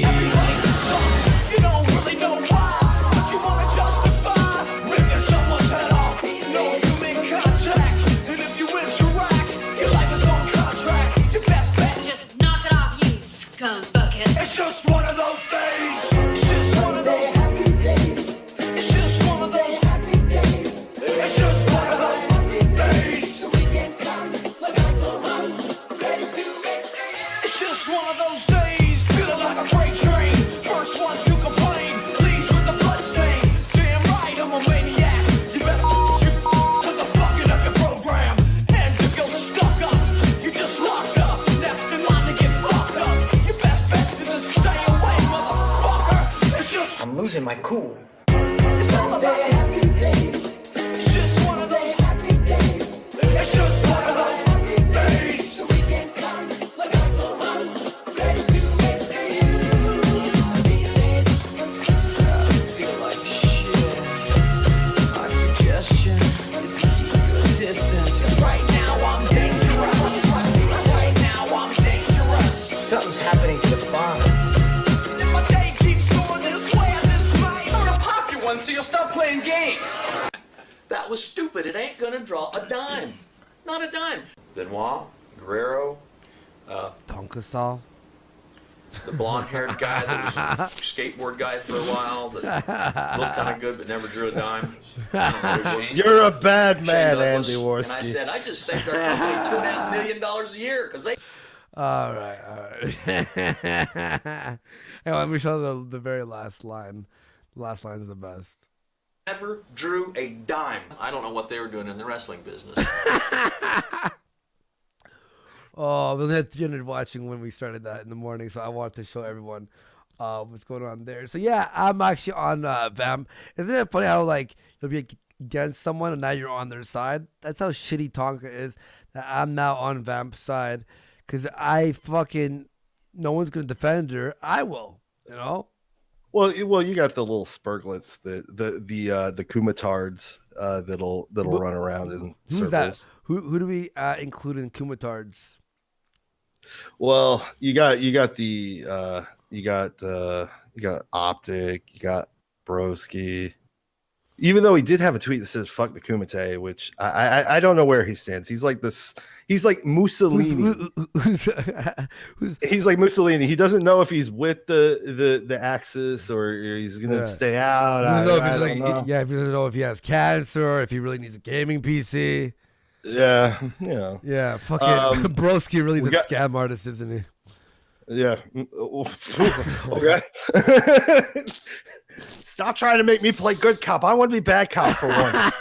everybody sucks. You don't really know why, but you wanna justify ripping someone's head off. No human contact, and if you interact, your life is on contract. Your best bet, Just knock it off, you scum bucket. it's just one of those days. It's just one of those. Happy days. It's just one of those. Happy days. It's just one of those days. The weekend comes, but I go home. Ready to make It's just one of those days, feeling like a freight train. First ones to complain, leaves with the blood stain. Damn right, I'm a maniac. You better shoot, cause I'm fucking up your program. And if you're stuck up, you just locked up. Next in line to get fucked up. Your best bet is to stay away, motherfucker. It's just, I'm losing my cool. it's all about happy days. It's just one of those, Happy days. it's just one of those days. The weekend comes, but I go home. Ready to make I feel like shit. My suggestion is to keep your distance. 'Cause right now I'm dangerous. Right now I'm dangerous. Something's happening to the bonds. And my day keeps going this way and this way. I'm gonna pop you one so you'll stop playing games. That was stupid. It ain't gonna draw a dime. Not a dime. Benoit, Guerrero, Donga Saul. the blonde-haired guy that was a skateboard guy for a while that looked kind of good but never drew a dime. I don't know who it was. You're a bad Shane man, Douglas. Andy And I Worski. said, I just saved our company $2.5 million a year because they All right. Hey, let me show the very last line. The last line is the best. never drew a dime. I don't know what they were doing in the wrestling business. Oh, we only had 300 watching when we started that in the morning, so I wanted to show everyone what's going on there. So yeah, I'm actually on Vamp. Isn't it funny how like you'll be against someone and now you're on their side? That's how shitty Tonka is. That I'm now on Vamp's side because no one's gonna defend her. I will, you know. Well, you got the little spurglets, the kumatards that'll run around in Who's circles. that? Who do we include in kumatards? Well, you got Optic, you got Broski. Even though he did have a tweet that says "fuck the Kumite," which I don't know where he stands. He's like this. He's like Mussolini. He's like Mussolini. He doesn't know if he's with the Axis or he's gonna stay out. I don't know. Yeah, if he doesn't know if he has cancer, or if he really needs a gaming PC. Yeah, yeah. Yeah, fucking Broski really the got- scam artist, isn't he? Yeah. Okay. Stop trying to make me play good cop. I want to be bad cop for once.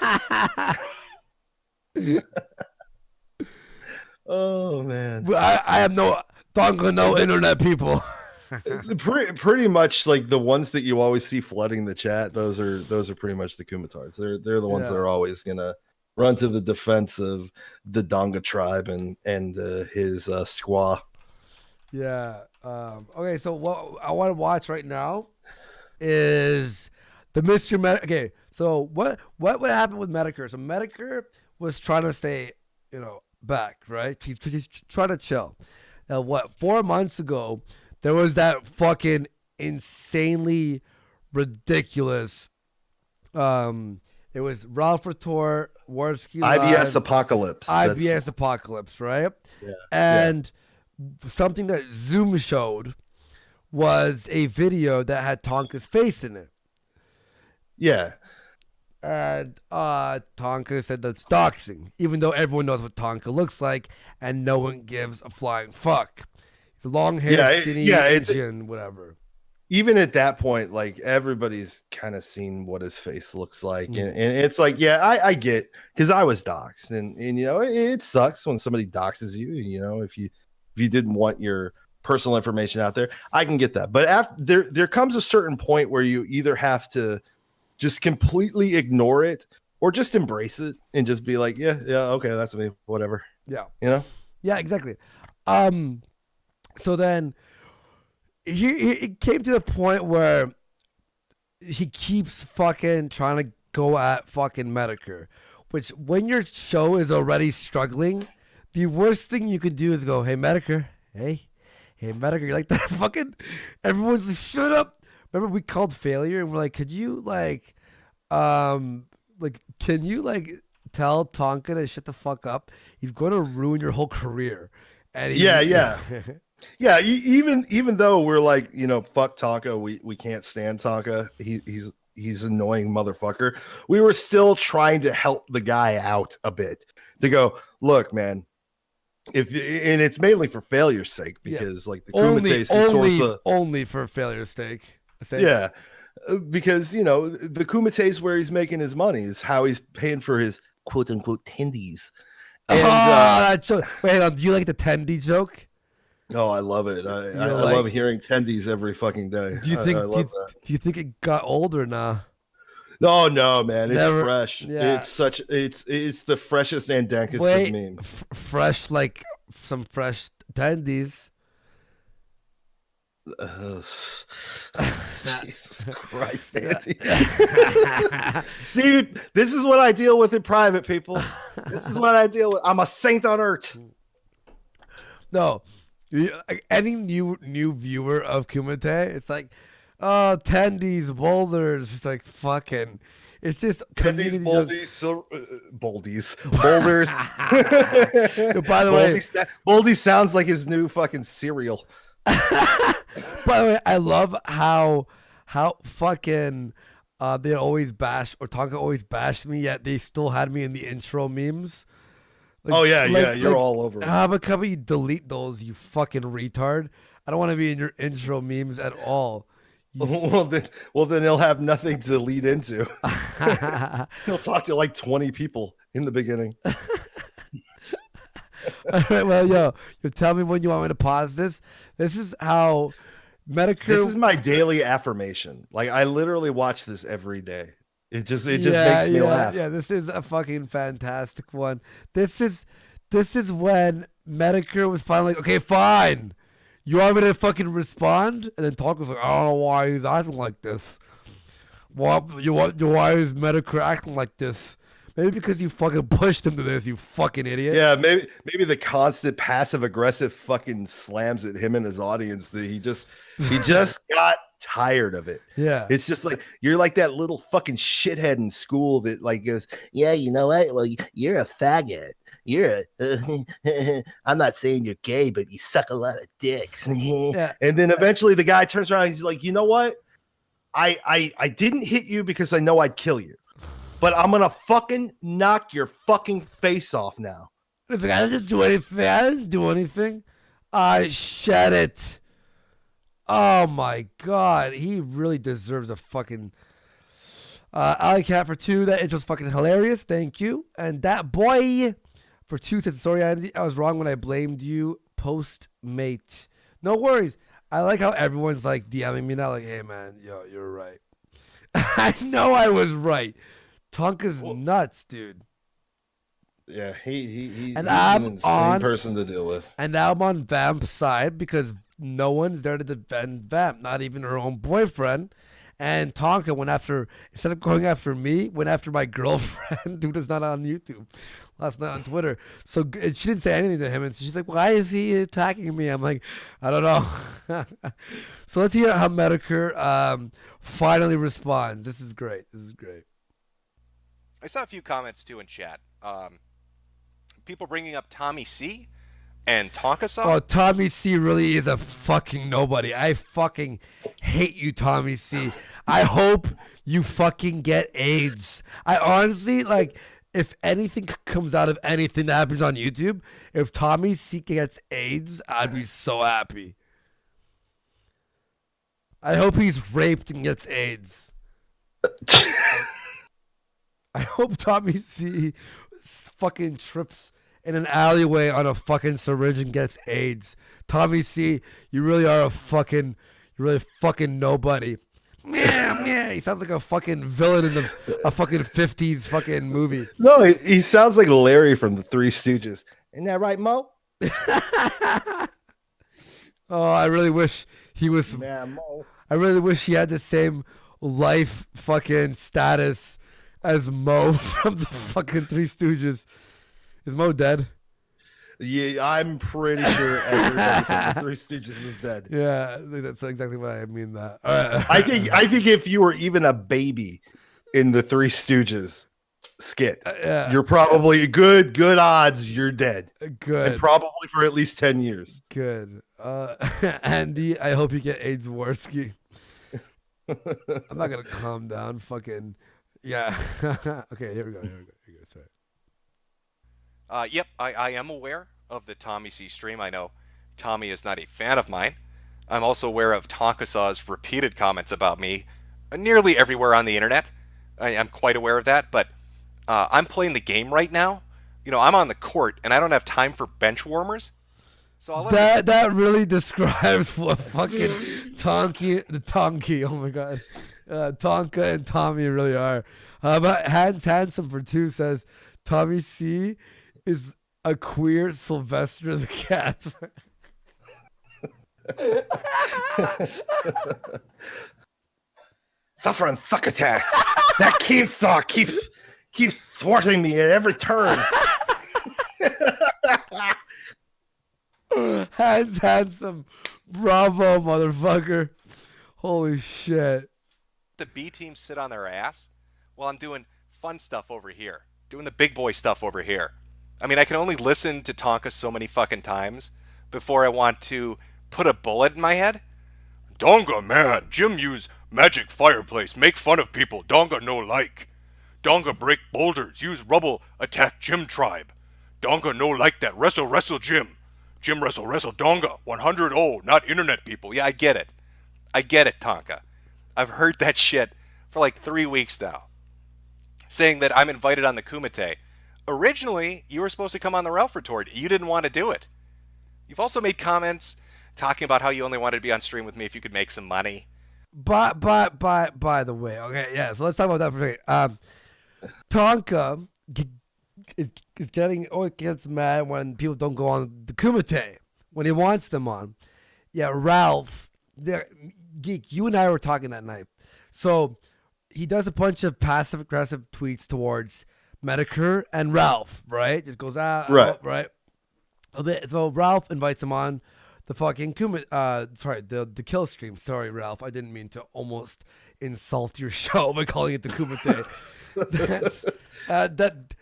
Oh man. I have no internet people. Pretty much like the ones that you always see flooding the chat. Those are pretty much the Kumatards. They're the ones that are always gonna run to the defense of the Donga tribe and his squaw. Yeah. Okay. So what I want to watch right now is the Mr. Okay. So what would happen with Medicare? So Medicare was trying to stay, back, right? He's trying to chill. Now, 4 months ago, there was that fucking insanely ridiculous. It was Ralph Rator, Warski IBS Apocalypse. IBS Apocalypse, right? Yeah. And something that Zoom showed was a video that had Tonka's face in it. Yeah. And Tonka said that's doxing, even though everyone knows what Tonka looks like, and no one gives a flying fuck. The long hair, skinny Asian, whatever. Even at that point, like everybody's kind of seen what his face looks like, and it's like, yeah, I get, because I was doxxed, and you know it sucks when somebody doxes you. You know, if you didn't want your personal information out there, I can get that. But after there comes a certain point where you either have to just completely ignore it or just embrace it and just be like, yeah, okay, that's me, whatever. Yeah, you know. Yeah, exactly. So then it came to the point where he keeps fucking trying to go at fucking Medicare, which when your show is already struggling, the worst thing you could do is go, hey, Medicare, hey, Medicare, you like that fucking, everyone's like, shut up. Remember we called failure and we're like, could you can you tell Tonka to shut the fuck up? He's going to ruin your whole career. And yeah. Even though we're like, you know, fuck Tonka, we can't stand Tonka. He's an annoying motherfucker. We were still trying to help the guy out a bit to go, look, man. And it's mainly for failure's sake, because like the Kumites only for failure's sake. Yeah, because you know the Kumites where he's making his money is how he's paying for his quote unquote tendies. And, that's so, wait, do you like the tendy joke? Oh, I love it. I love hearing tendies every fucking day. Do you think do you think it got old or nah? No, man, it's fresh. Yeah. It's the freshest and dankest of memes. Fresh, like some fresh tendies. Jesus Christ, Nancy. See, this is what I deal with in private, people. This is what I deal with. I'm a saint on earth. No, any new viewer of Kumite, it's like, oh, tendies, boulders. It's like fucking. It's just tendies, boulders. By the way, Boldy sounds like his new fucking cereal. By the way, I love how fucking they always bash, or Tonka always bashed me, yet they still had me in the intro memes. Like, you're all over it. But come you delete those, you fucking retard. I don't want to be in your intro memes at all. Well, then he'll have nothing to lead into. He'll talk to like 20 people in the beginning. All right, well, yo, tell me when you want me to pause this. This is how Medicare. This is my daily affirmation. Like I literally watch this every day. It just makes me laugh. Yeah, this is a fucking fantastic one. This is when Medicare was finally like, okay, fine. You want me to fucking respond? And then Talk was like, I don't know why he's acting like this. Why is Medicare acting like this? Maybe because you fucking pushed him to this, you fucking idiot. Yeah, maybe the constant passive aggressive fucking slams at him and his audience that he just got tired of it. Yeah. It's just like you're like that little fucking shithead in school that like goes, yeah, you know what? Well, you're a faggot. You're I'm not saying you're gay, but you suck a lot of dicks. Yeah. And then eventually the guy turns around and he's like, you know what? I didn't hit you because I know I'd kill you. But I'm gonna fucking knock your fucking face off now. It's like, I didn't do anything. I shed it. Oh my god, he really deserves a fucking. Alley Cat for 2. That intro's fucking hilarious. Thank you. And that boy for 2 said, sorry, I was wrong when I blamed you. Postmate. No worries. I like how everyone's like DMing me now, like, hey man, yo, you're right. I know I was right. Tonka's nuts, dude. Yeah, he's an insane person to deal with. And now I'm on Vamp's side because no one's there to defend Vamp, not even her own boyfriend. And Tonka went after, instead of going after me, went after my girlfriend, who was not on YouTube last night on Twitter. So and she didn't say anything to him. And so she's like, why is he attacking me? I'm like, I don't know. So let's hear how Medicare finally responds. This is great. I saw a few comments too in chat. People bringing up Tommy C and Tonka song. Oh, Tommy C really is a fucking nobody. I fucking hate you, Tommy C. I hope you fucking get AIDS. I honestly, like, if anything comes out of anything that happens on YouTube, if Tommy C gets AIDS, I'd be so happy. I hope he's raped and gets AIDS. I hope Tommy C fucking trips in an alleyway on a fucking syringe and gets AIDS. Tommy C, you really are you're really fucking nobody. Yeah, he sounds like a fucking villain in a fucking 50s fucking movie. No, he sounds like Larry from the Three Stooges. Isn't that right, Mo? Oh, I really wish he was. Yeah, Mo. I really wish he had the same life fucking status as Mo from the fucking Three Stooges. Is Mo dead? Yeah, I'm pretty sure everybody from the Three Stooges is dead. Yeah, that's exactly what I mean. That right. I think if you were even a baby in the Three Stooges skit, you're probably good odds you're dead. Good, and probably for at least 10 years. Good. Andy, I hope you get AIDS, Worski. I'm not gonna calm down. Fucking yeah. Okay, here we go. Sorry. Yep, I am aware of the Tommy C stream. I know Tommy is not a fan of mine. I'm also aware of Tonka repeated comments about me nearly everywhere on the internet. I am quite aware of that, but I'm playing the game right now. You know, I'm on the court, and I don't have time for bench warmers. So that really describes what fucking Tonky, oh my god, Tonka and Tommy really are. But Handsome for 2 says Tommy C is a queer Sylvester the Cat. Suffer and succotash. That keepsaw keeps thwarting me at every turn. Handsome. Bravo, motherfucker. Holy shit. The B team sit on their ass while I'm doing fun stuff over here. Doing the big boy stuff over here. I mean, I can only listen to Tonka so many fucking times before I want to put a bullet in my head. Donga, man. Jim use magic fireplace. Make fun of people. Donga no like. Donga break boulders. Use rubble. Attack Jim tribe. Donga no like that. Wrestle Jim. Jim wrestle Donga. 100 not internet people. Yeah, I get it. Tonka. I've heard that shit for like 3 weeks now. Saying that I'm invited on the Kumite. Originally, you were supposed to come on the Ralph Retort. You didn't want to do it. You've also made comments talking about how you only wanted to be on stream with me if you could make some money. By the way, okay, yeah. So let's talk about that for a second. Tonka gets mad when people don't go on the Kumite when he wants them on. Yeah, Ralph, Geek, you and I were talking that night. So he does a bunch of passive aggressive tweets towards Medicare and Ralph, right? Just goes out, right? So Ralph invites him on the fucking the kill stream. Sorry, Ralph, I didn't mean to almost insult your show by calling it the Kumite.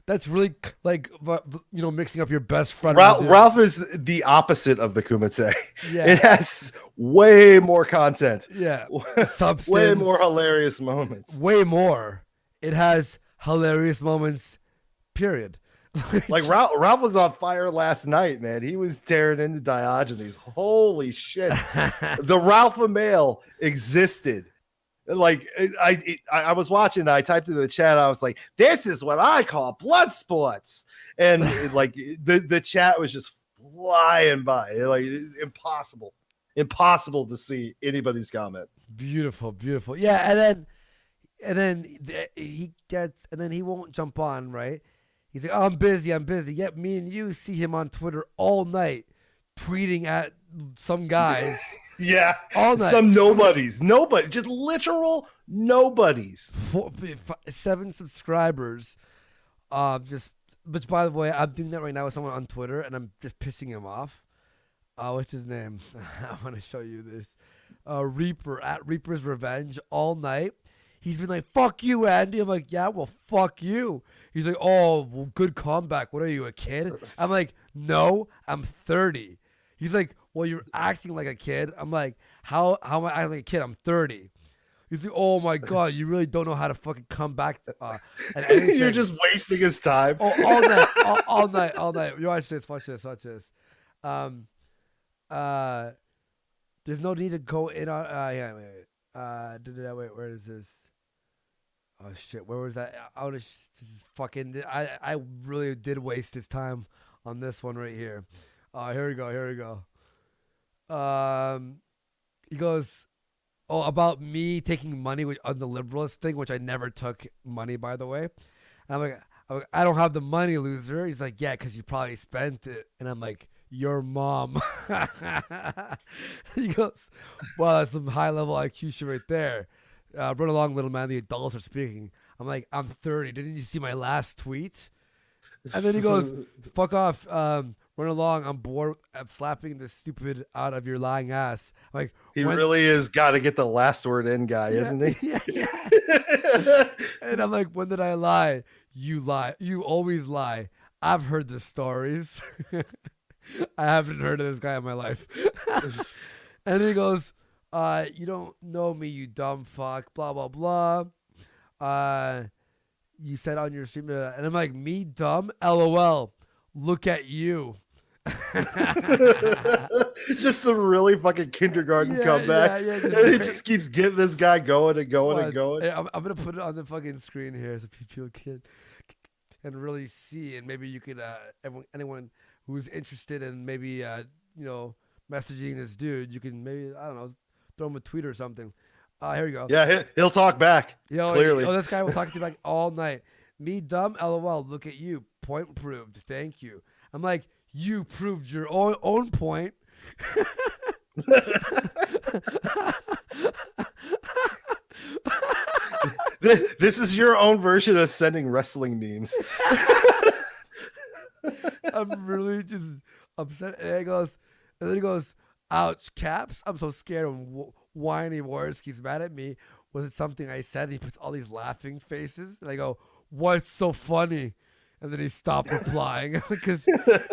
That's really like, you know, mixing up your best friend. Ralph is the opposite of the Kumite. Yeah. It has way more content. Yeah, substance. Way more hilarious moments. Way more. It has hilarious moments. Period. Like Ralph was on fire last night, man. He was tearing into Diogenes. Holy shit! The Ralpha male existed. Like I was watching. I typed into the chat. I was like, "This is what I call blood sports," and like the chat was just flying by. Like impossible to see anybody's comment. Beautiful. Yeah, and then he won't jump on, right? He's like, oh, I'm busy. Yet me and you see him on Twitter all night tweeting at some guys. Yeah, all night. Some nobody, just literal nobodies. 7 subscribers. Which by the way, I'm doing that right now with someone on Twitter, and I'm just pissing him off. What's his name? I want to show you this. Reaper at Reaper's Revenge all night. He's been like, fuck you, Andy. I'm like, yeah, well, fuck you. He's like, oh, well, good comeback. What are you, a kid? I'm like, no, I'm 30. He's like, well, you're acting like a kid. I'm like, how am I acting like a kid? I'm 30. He's like, oh my god, you really don't know how to fucking come back. And anything. You're just wasting his time. Oh, all night, all night, all night. You watch this. There's no need to go in on. Wait, where is this? Oh shit, where was that? This is fucking. I really did waste his time on this one right here. Here we go. He goes, oh, about me taking money on the liberalist thing, which I never took money, by the way. And I'm like, I don't have the money, loser. He's like, yeah, because you probably spent it. And I'm like, your mom. He goes, well, that's some high-level IQ shit right there. Run along, little man. The adults are speaking. I'm like, I'm 30. Didn't you see my last tweet? And then he goes, fuck off. Run along. I'm bored of slapping the stupid out of your lying ass. I'm like, he really is got to get the last word in guy, isn't he? Yeah. And I'm like, when did I lie? You lie. You always lie. I've heard the stories. I haven't heard of this guy in my life. And he goes, you don't know me, you dumb fuck, blah, blah, blah. You said on your stream, and I'm like, me dumb? LOL. Look at you. Just some really fucking kindergarten comebacks. Yeah, and it just keeps getting this guy going and going and going. I'm going to put it on the fucking screen here so people can really see, and maybe you could, anyone who's interested in maybe, messaging this dude, you can maybe, I don't know, throw him a tweet or something. Here we go. Yeah, he'll talk back. Clearly. This guy will talk to you back all night. Me dumb? LOL. Look at you. Point proved. Thank you. I'm like, you proved your own point. This is your own version of sending wrestling memes. I'm really just upset. And then he goes, ouch, caps. I'm so scared of whiny words. He's mad at me. Was it something I said? He puts all these laughing faces. And I go, what's so funny? And then he stopped replying because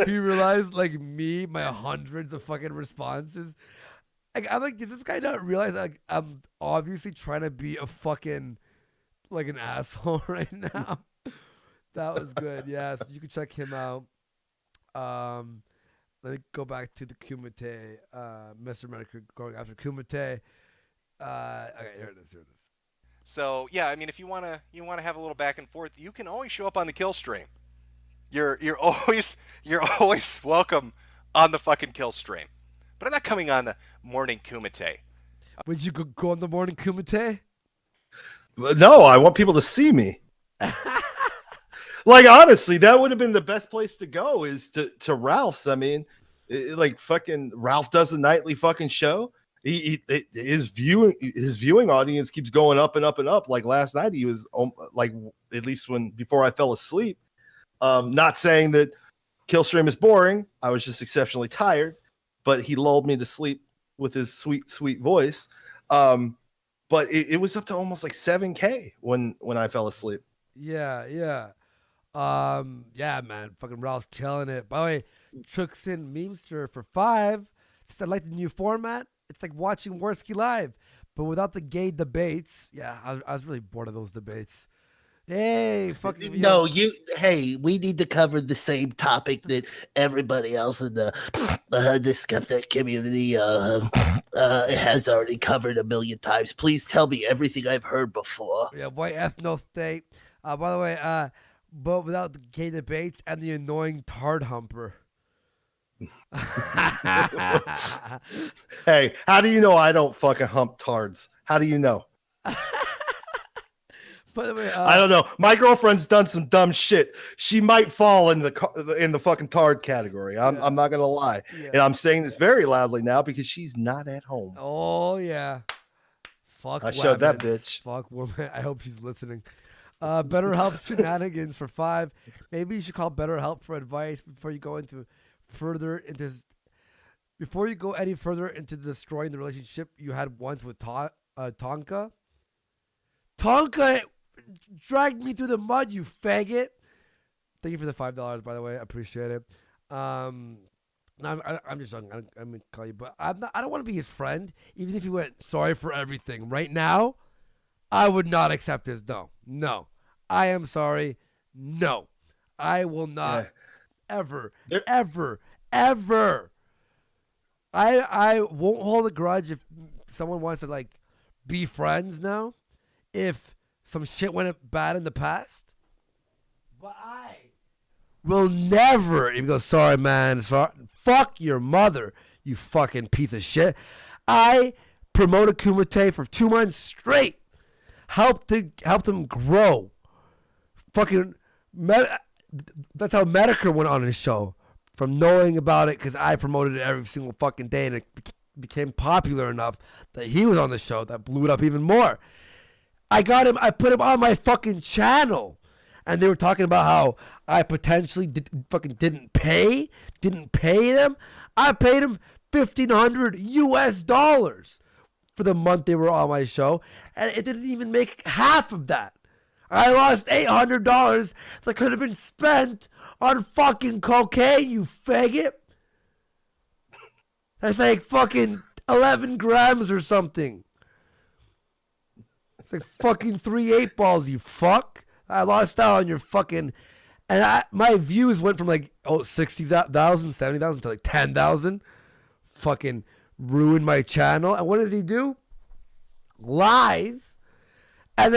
he realized, like me, my hundreds of fucking responses. Like, I'm like, does this guy not realize like I'm obviously trying to be a fucking like an asshole right now? That was good. Yeah, so you can check him out. Let me go back to the Kumite, Mr. America going after Kumite. Okay, here it is. So yeah, I mean, if you wanna have a little back and forth, you can always show up on the kill stream. You're always welcome on the fucking kill stream. But I'm not coming on the morning Kumite. Would you go on the morning Kumite? No, I want people to see me. Like, honestly, that would have been the best place to go is to Ralph's. I mean, like fucking Ralph does a nightly fucking show. His viewing audience keeps going up and up and up. Like last night, he was like, at least before I fell asleep. Not saying that Killstream is boring. I was just exceptionally tired, but he lulled me to sleep with his sweet, sweet voice. But it was up to almost like 7K when I fell asleep. Yeah. Yeah, man. Fucking Ralph's killing it. By the way, Truxin Memester for 5. Says I like the new format. It's like watching Worski live, but without the gay debates. Yeah, I was really bored of those debats. Hey, fucking no, hey, we need to cover the same topic that everybody else in the skeptic community has already covered a million times. Please tell me everything I've heard before. Yeah, white ethno state. By the way, but without the gay debates and the annoying tard humper. Hey, how do you know I don't fucking hump tards? How do you know? By the way, I don't know. My girlfriend's done some dumb shit. She might fall in the fucking tard category. I'm not gonna lie, and I'm saying this very loudly now because she's not at home. Oh yeah, fuck. I showed that bitch. Fuck woman. I hope she's listening. BetterHelp shenanigans for 5. Maybe you should call BetterHelp for advice before you go any further into destroying the relationship you had once with Tonka. Tonka dragged me through the mud, you faggot. Thank you for the $5, by the way. I appreciate it. No, I'm just young. I'm gonna call you, but I'm not, I don't want to be his friend. Even if he went sorry for everything right now, I would not accept this. No, I am sorry. No, I will not ever. I won't hold a grudge if someone wants to like be friends now. If some shit went bad in the past, but I will never even go, sorry, man. Sorry. Fuck your mother, you fucking piece of shit. I promoted Kumite for 2 months straight. Helped him grow. That's how Medicare went on his show. From knowing about it, because I promoted it every single fucking day, and it became popular enough that he was on the show. That blew it up even more. I put him on my fucking channel. And they were talking about how I potentially didn't pay them. I paid them $1,500 for the month they were on my show, and it didn't even make half of that. I lost $800 that could have been spent on fucking cocaine, you faggot. That's like fucking 11 grams or something. It's like fucking 3 8-balls, you fuck. I lost out on your fucking, and my views went from like 60,000, 70,000 to like 10,000. Fucking ruined my channel. And what does he do? Lies. And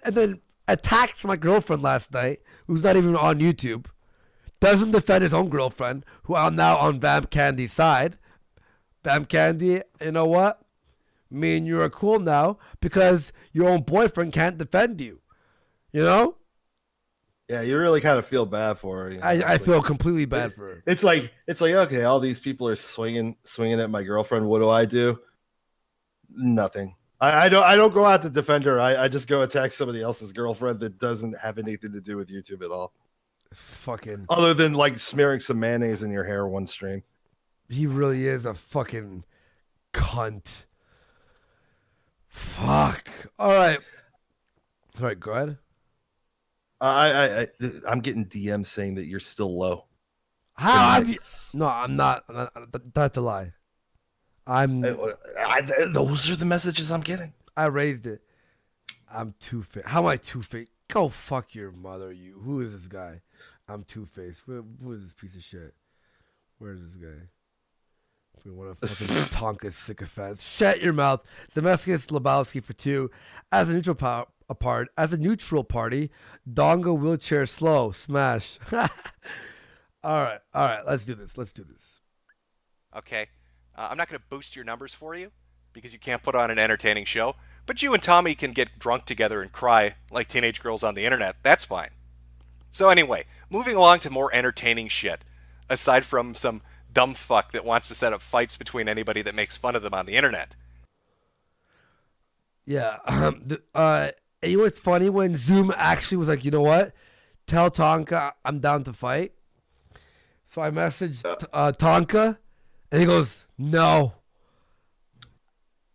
then attacks my girlfriend last night, who's not even on YouTube. Doesn't defend his own girlfriend, who I'm now on Vamp Candy's side. Vamp Candy, you know what? Me and you are cool now because your own boyfriend can't defend you. You know? Yeah, you really kind of feel bad for her. You know? I feel completely bad for her. It's like okay, all these people are swinging at my girlfriend. What do? Nothing. I don't go out to defend her. I just go attack somebody else's girlfriend that doesn't have anything to do with YouTube at all. Fucking. Other than like smearing some mayonnaise in your hair one stream. He really is a fucking cunt. Fuck. All right. Go ahead. I'm getting DMs saying that you're still low. How? No, I'm not. That's a lie. Those are the messages I'm getting. I raised it. I'm two-faced. How am I two-faced? Go fuck your mother, you. Who is this guy? I'm two-faced. Who is this piece of shit? Where is this guy? We want to fucking Tonka sycophants. Shut your mouth. Zemeckis Lebowski for 2. As a neutral party, Donga wheelchair slow. Smash. All right. Let's do this. Okay. I'm not going to boost your numbers for you because you can't put on an entertaining show. But you and Tommy can get drunk together and cry like teenage girls on the internet. That's fine. So anyway, moving along to more entertaining shit. Aside from some dumb fuck that wants to set up fights between anybody that makes fun of them on the internet. Yeah. You know what's funny? When Zoom actually was like, you know what? Tell Tonka I'm down to fight. So I messaged Tonka, and he goes, no.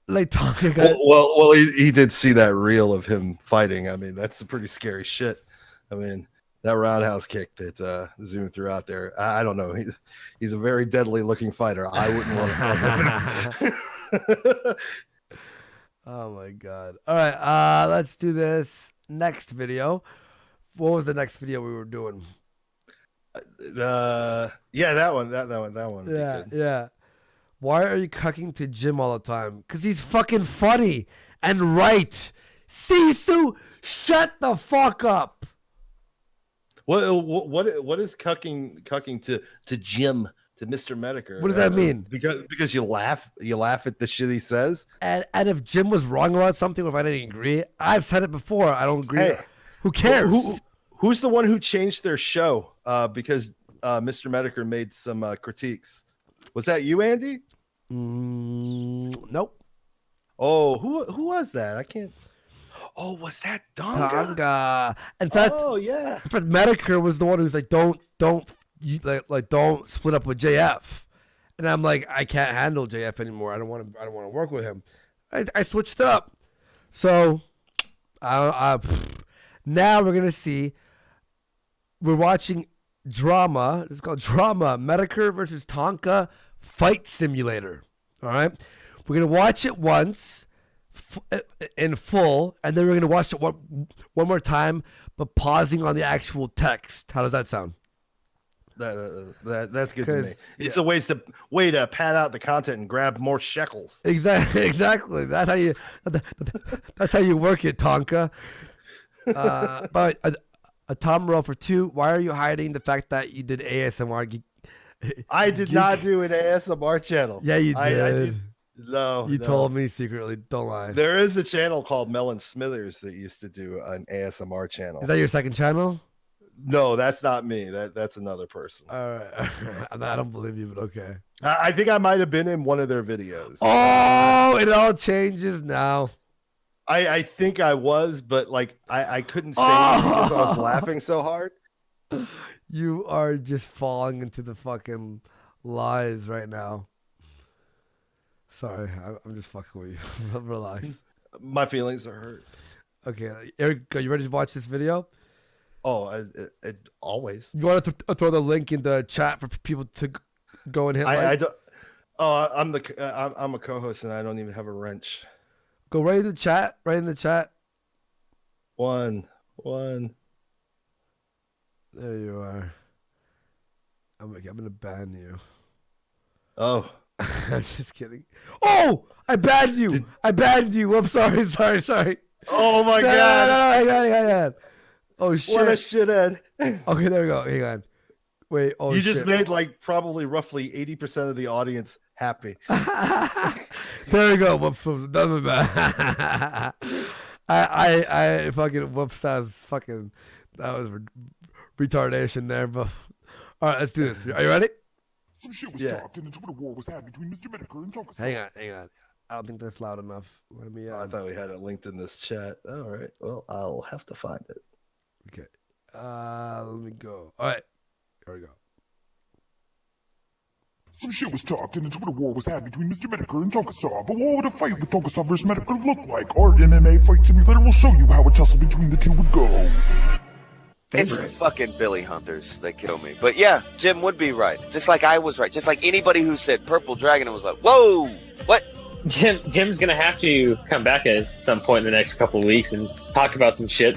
Like Tonka got... Well, he did see that reel of him fighting. I mean, that's some pretty scary shit. I mean, that roundhouse kick that Zoom threw out there. I don't know. He's a very deadly looking fighter. I wouldn't want to fight him. Oh my god. All right, let's do this next video. What was the next video we were doing? That one. Yeah. Why are you cucking to Jim all the time? Because he's fucking funny and right. Sisu, shut the fuck up. What is cucking to Jim, to Mr. Medicare? What does that mean? Because you laugh at the shit he says. And if Jim was wrong about something, if I didn't agree, I've said it before. I don't agree. Hey, who cares? Who's the one who changed their show because Mr. Medicare made some critiques? Was that you, Andy? Nope. Oh, who was that? I can't. Oh, was that Donga? In fact, yeah. In fact, Medicare was the one who's like, don't split up with JF, and I'm like, I can't handle JF anymore. I don't want to work with him. I switched it up. So, now we're gonna see. We're watching drama. It's called Drama Medicare versus Tonka Fight Simulator. All right, we're gonna watch it once in full, and then we're gonna watch it one more time, but pausing on the actual text. How does that sound? That's good to me. It's a way to pad out the content and grab more shekels. Exactly. That's how you work it, Tonka. But a Tom roll for 2. Why are you hiding the fact that you did ASMR? I did not do an ASMR channel. Yeah, you did. No, you told me secretly. Don't lie. There is a channel called Melon Smithers that used to do an ASMR channel. Is that your second channel? No, that's not me. That's another person. All right. I don't believe you, but okay. I think I might have been in one of their videos. Oh, it all changes now. I think I was, but like I couldn't say it because I was laughing so hard. You are just falling into the fucking lies right now. Sorry, I'm just fucking with you. Relax. My feelings are hurt. Okay, Eric, are you ready to watch this video? Oh, always. You want to throw the link in the chat for people to go and hit like? I don't. Oh, I'm a co-host and I don't even have a wrench. Go right in the chat. Right in the chat. One. There you are. I'm gonna ban you. Oh. I'm just kidding. Oh, I banned you. I'm sorry. Oh my god. No, hang on. Oh shit. What a shithead. Okay, there we go. Hang on. Wait. Oh, you just made like probably roughly 80% of the audience happy. There we go. Whoops. Doesn't matter. I fucking whoops. That was retardation there. But all right, let's do this. Are you ready? Some shit was talked and a Twitter war was had between Mr. Medicare and Tonka. Hang on. I don't think that's loud enough. Let me. I thought we had it linked in this chat. All right. Well, I'll have to find it. Okay. Let me go. All right. Here we go. Some shit was talked and a Twitter war was had between Mr. Medicare and Tonka. But what would a fight with Tonka versus Medicare look like? Our MMA fight simulator will show you how a tussle between the two would go. It's fucking Billy Hunters that kill me. But yeah, Jim would be right. Just like I was right. Just like anybody who said Purple Dragon and was like, whoa, what? Jim's gonna have to come back at some point in the next couple of weeks and talk about some shit.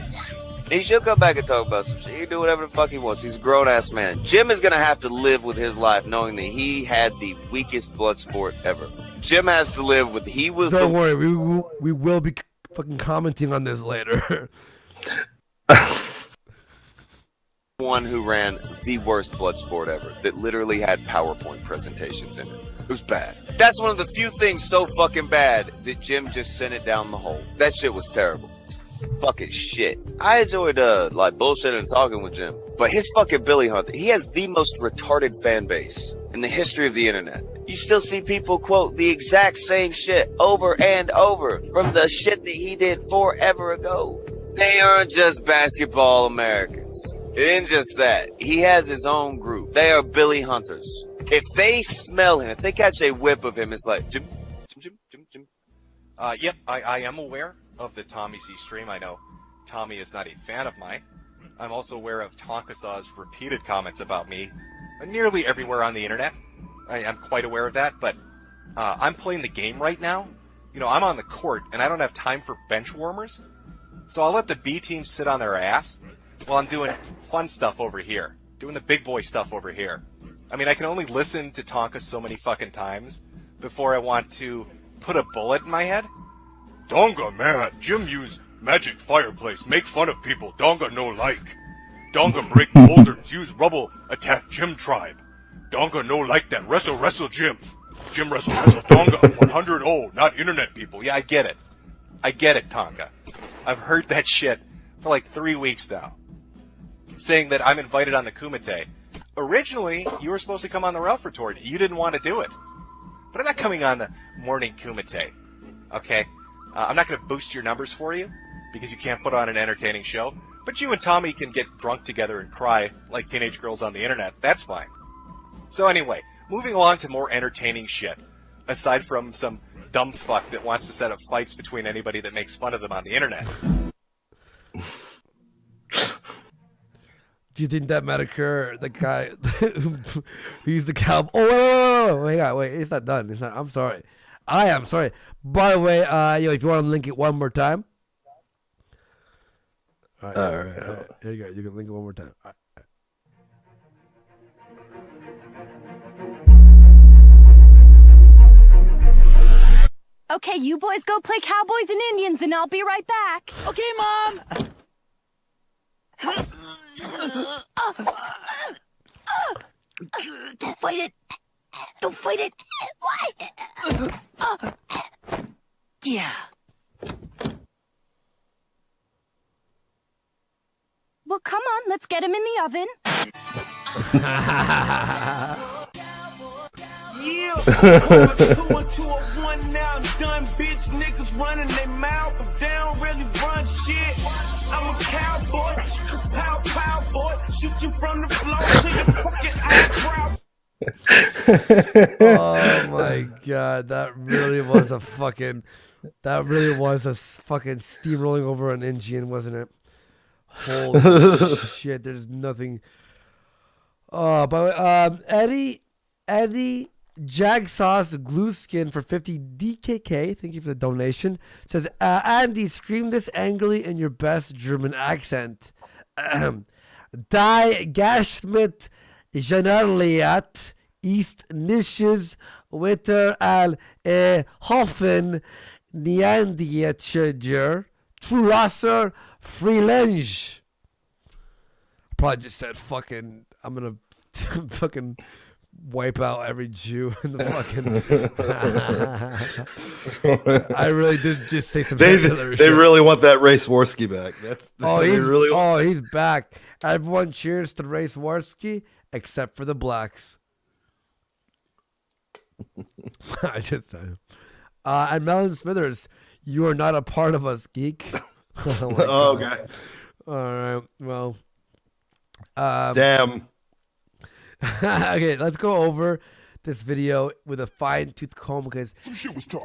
He should come back and talk about some shit. He can do whatever the fuck he wants. He's a grown-ass man. Jim is gonna have to live with his life knowing that he had the weakest blood sport ever. Jim has to live with, he was... Don't worry, we will be fucking commenting on this later. One who ran the worst blood sport ever, that literally had PowerPoint presentations in it. It was bad. That's one of the few things so fucking bad that Jim just sent it down the hole. That shit was terrible. It's fucking shit. I enjoyed like bullshitting and talking with Jim, but his fucking Billy Hunter, he has the most retarded fan base in the history of the internet. You still see people quote the exact same shit over and over from the shit that he did forever ago. They aren't just basketball Americans. It ain't just that. He has his own group. They are Billy Hunters. If they smell him, if they catch a whiff of him, it's like, Jim. Yep, I am aware of the Tommy C stream. I know Tommy is not a fan of mine. I'm also aware of Tonkasaw's repeated comments about me nearly everywhere on the internet. I'm quite aware of that, but I'm playing the game right now. You know, I'm on the court, and I don't have time for bench warmers. So I'll let the B team sit on their ass while I'm doing fun stuff over here. Doing the big boy stuff over here. I mean, I can only listen to Tonka so many fucking times before I want to put a bullet in my head. Donga, Matt. Jim use magic fireplace. Make fun of people. Donga no like. Donga break boulders. Use rubble. Attack Jim tribe. Donga no like that. Wrestle Jim. Jim wrestle Donga. 100-0. Not internet people. Yeah, I get it. I get it, Tonka. I've heard that shit for like 3 weeks now. Saying that I'm invited on the Kumite. Originally, you were supposed to come on the Ralph Retort. You didn't want to do it. But I'm not coming on the morning Kumite. Okay? I'm not going to boost your numbers for you because you can't put on an entertaining show. But you and Tommy can get drunk together and cry like teenage girls on the internet. That's fine. So anyway, moving along to more entertaining shit. Aside from some dumb fuck that wants to set up fights between anybody that makes fun of them on the internet. Do you think that Medicare, the guy who used the cow? Oh, wait, it's not done. It's not. I'm sorry. I am sorry. By the way, if you want to link it one more time. All right. Here you go. You can link it one more time. All right. Okay, you boys go play cowboys and Indians, and I'll be right back. Okay, Mom. Don't fight it. Don't fight it. Why? Yeah. Well, come on, let's get him in the oven. Yeah. 2-1 now, I'm done, bitch. Niggas running their mouth, but they don't really run shit. I'm a cowboy, pow pow boy. Shoot you from the floor to your fucking eyebrow. Oh my god, that really was a fucking steamrolling over an Indian, wasn't it? Holy shit, there's nothing. Oh, but Eddie Jagsauce Glue Skin for 50 DKK. Thank you for the donation. Says, Andy, scream this angrily in your best German accent. Die Gashmit Generaliat East Nisches Witter al Hoffen Niandietcher Trurasser Freelange. Probably just said fucking, I'm gonna fucking wipe out every Jew in the fucking. I really did just say some. They really want that Race Warski back. He's back. Everyone cheers to Race Warski except for the blacks. I just said. And Melon Smithers, you are not a part of us, geek. Okay. All right. Well. Damn. Okay, let's go over this video with a fine-tooth comb because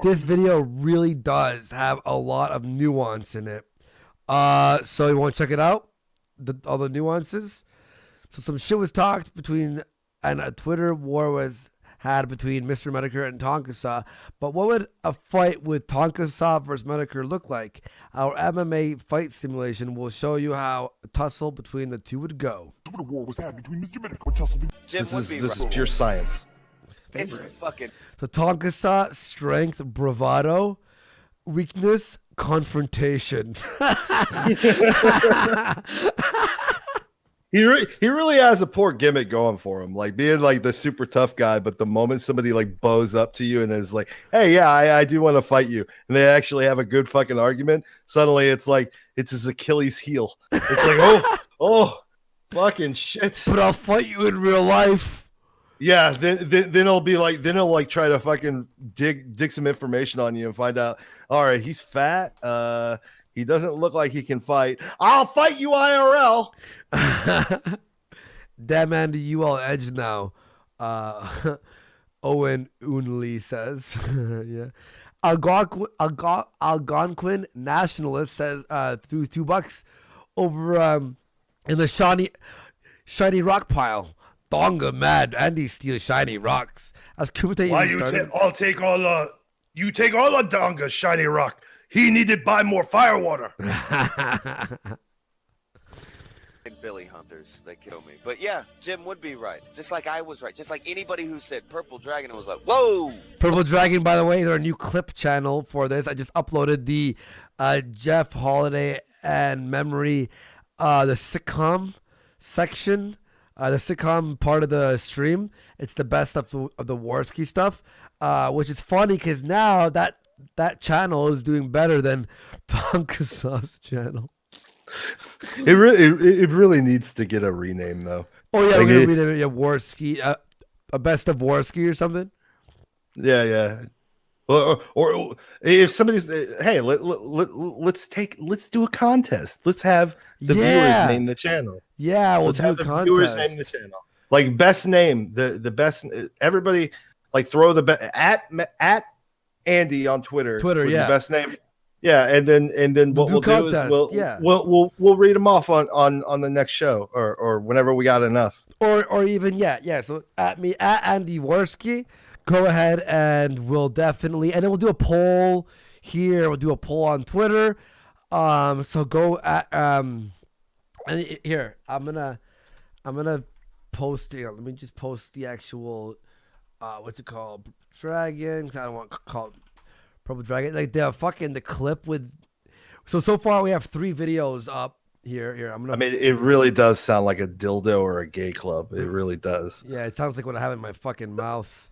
this video really does have a lot of nuance in it. So you want to check it out? All the nuances? So some shit was talked between, and a Twitter war was had between Mr. Medicare and Tonkasaw. But what would a fight with Tonkasaw versus Medicare look like? Our MMA fight simulation will show you how a tussle between the two would go. The war was had between Mr. Medicare and Tussle. This is pure science. It's fucking. So Tonkasaw, strength, bravado, weakness, confrontation. He really has a poor gimmick going for him, like being like the super tough guy, but the moment somebody like bows up to you and is like, hey, yeah, I do want to fight you, and they actually have a good fucking argument, suddenly it's like it's his Achilles heel. It's like, oh fucking shit. But I'll fight you in real life. Yeah, then he'll be like, then he'll like try to fucking dig some information on you and find out, all right, he's fat, he doesn't look like he can fight. I'll fight you IRL. Damn, Andy, you all edge now. Owen Unley says. Yeah. Algonquin Nationalist says through $2 over in the shiny rock pile. Donga mad. Andy steals shiny rocks. As Kumite Why even you started. I'll take all you take all the Donga shiny rock. He needed buy more firewater. Billy hunters that kill me. But yeah, Jim would be right. Just like I was right. Just like anybody who said Purple Dragon was like, whoa. Purple Dragon, by the way, they're a new clip channel for this. I just uploaded the Jeff Holiday and Memory, the sitcom section, the sitcom part of the stream. It's the best of the Warski stuff, which is funny because now that channel is doing better than Tonkasaw's channel. It really needs to get a rename though. Oh yeah, like we're gonna rename it Warski, a best of Warski or something. Yeah. Or if somebody's hey, let's do a contest. Let's have the viewers name the channel. Yeah, let's have the viewers name the channel. Like best name, the best. Everybody like throw the at Andy on Twitter. Yeah, the best name Yeah, and then what do we'll do is contest, we'll read them off on the next show or whenever we got enough. Or even so at me at Andy Worski, go ahead and we'll definitely, and then we'll do a poll here, we'll do a poll on Twitter, so go at and here I'm gonna post here, let me just post the actual what's it called, dragon, 'cause I don't want to call it Purple Dragon, like the clip with, so far we have 3 videos up. Here, I'm gonna. I mean, it really does sound like a dildo or a gay club. It really does. Yeah, it sounds like what I have in my fucking mouth.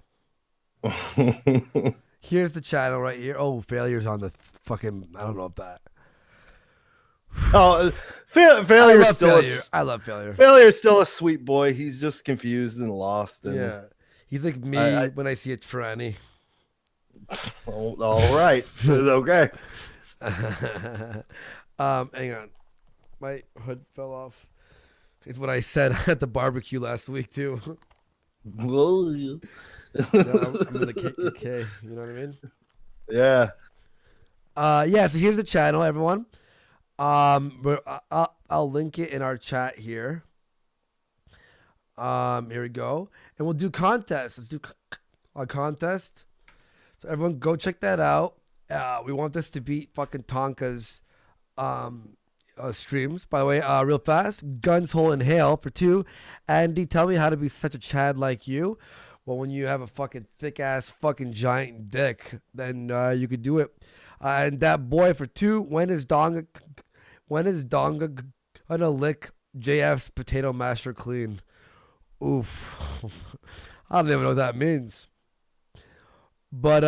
Here's the channel right here. Oh, Failure's on the fucking. I don't know if that. Oh, Failure is still Failure. I love Failure. Failure is still a sweet boy. He's just confused and lost. And yeah, he's like me when I see a tranny. Oh, all right, okay. Hang on. My hood fell off. It's what I said at the barbecue last week too. I'm gonna KKK. You know what I mean? Yeah. Yeah. So here's the channel, everyone. I'll link it in our chat here. Here we go, and we'll do contests. Let's do a contest. So everyone, go check that out. We want this to beat fucking Tonka's streams. By the way, real fast, Guns Hole in Hail for 2. Andy, tell me how to be such a Chad like you. Well, when you have a fucking thick ass fucking giant dick, then you could do it. And that boy for 2. When is Donga gonna lick JF's potato masher clean? Oof. I don't even know what that means. But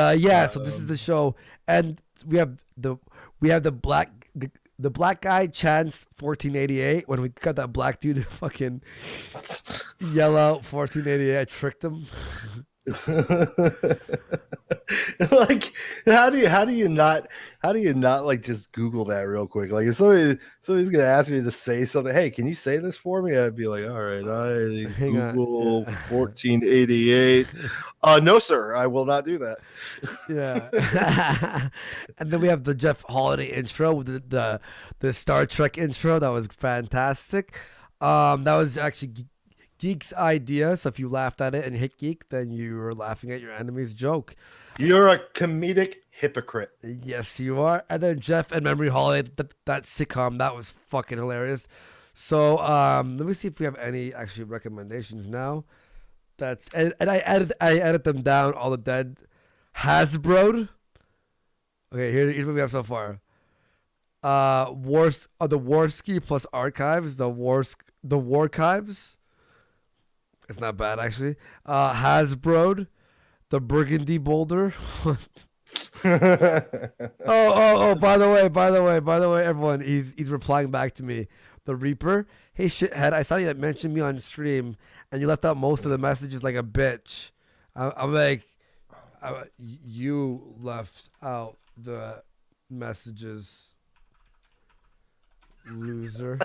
so this is the show, and we have the black guy Chance 1488. When we got that black dude fucking yell out 1488, I tricked him. Like, how do you not like just Google that real quick? Like, if somebody's gonna ask me to say something, hey, can you say this for me? I'd be like, all right, I Google 1488. No, sir, I will not do that. Yeah. And then we have the Jeff Holiday intro with the Star Trek intro. That was fantastic. That was actually Geek's idea, so if you laughed at it and hit Geek, then you were laughing at your enemy's joke. You're a comedic hypocrite. Yes, you are. And then Jeff and Memory Holiday, that sitcom, that was fucking hilarious. So let me see if we have any actually recommendations now. And I edit them down, all the dead. Hasbro. Okay, here's what we have so far. The Warski plus Archives, the Warchives. It's not bad, actually. Hasbro, the Burgundy Boulder. oh! By the way, everyone, he's replying back to me. The Reaper. Hey, shithead! I saw you mention me on stream, and you left out most of the messages like a bitch. I'm like, you left out the messages, loser.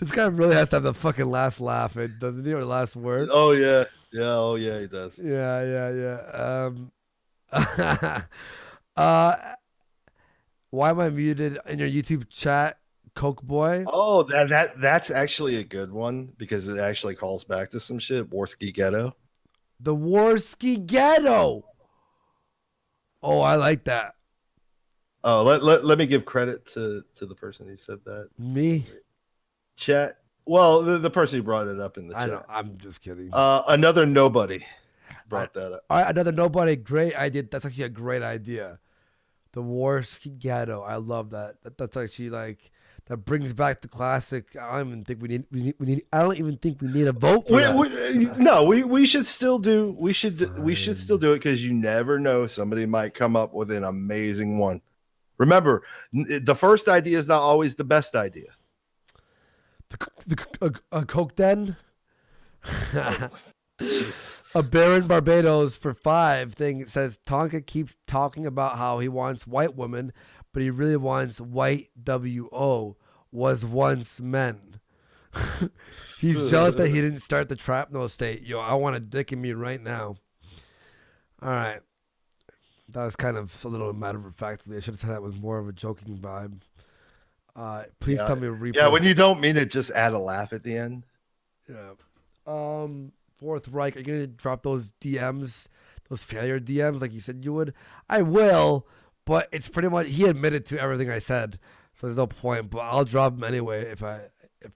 This guy really has to have the fucking last laugh, doesn't he? Or last word? Oh yeah, he does. Yeah. Why am I muted in your YouTube chat, Coke Boy? Oh, that's actually a good one because it actually calls back to some shit. Warski Ghetto. The Warski Ghetto. Oh, I like that. Oh, let me give credit to the person who said that. Me? Chat. Well, the person who brought it up in the chat. I know. I'm just kidding. Another nobody brought that up. All right, another nobody. Great idea. That's actually a great idea. The Warski Ghetto. I love that. That's actually like that brings back the classic. I don't even think we need. I don't even think we need a vote for that. We should still do. We should still do it because you never know. Somebody might come up with an amazing one. Remember, the first idea is not always the best idea. A Coke Den? A Baron Barbados for 5 thing. It says Tonka keeps talking about how he wants white women, but he really wants white WO, was once men. He's jealous that he didn't start the trap no state. Yo, I want a dick in me right now. All right. That was kind of a little matter of fact. I should have said that was more of a joking vibe. Please tell me a replay. Yeah, when you don't mean it, just add a laugh at the end. Yeah. Fourth Reich, are you gonna drop those DMs, those failure DMs like you said you would? I will, but it's pretty much he admitted to everything I said, so there's no point. But I'll drop them anyway if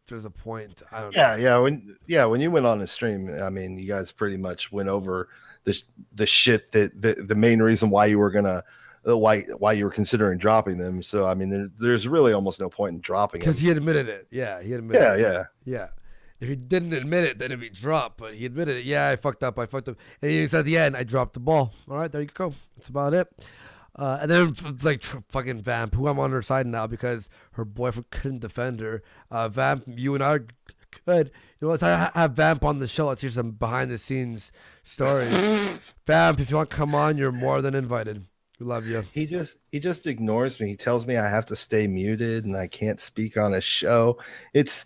there's a point. I don't know. When you went on the stream, I mean, you guys pretty much went over the shit that the main reason why you were gonna why you were considering dropping them. So I mean, there's really almost no point in dropping it because he admitted it. Yeah, he admitted. Yeah. If he didn't admit it, then it'd be dropped. But he admitted it. Yeah, I fucked up. And he said at the end, I dropped the ball. All right, there you go. That's about it. And then like fucking Vamp, who I'm on her side now because her boyfriend couldn't defend her. Vamp, you and I are good. You know, let's have Vamp on the show. Let's hear some behind the scenes stories. Vamp, if you want to come on, you're more than invited. We love you. He just ignores me. He tells me I have to stay muted and I can't speak on a show. It's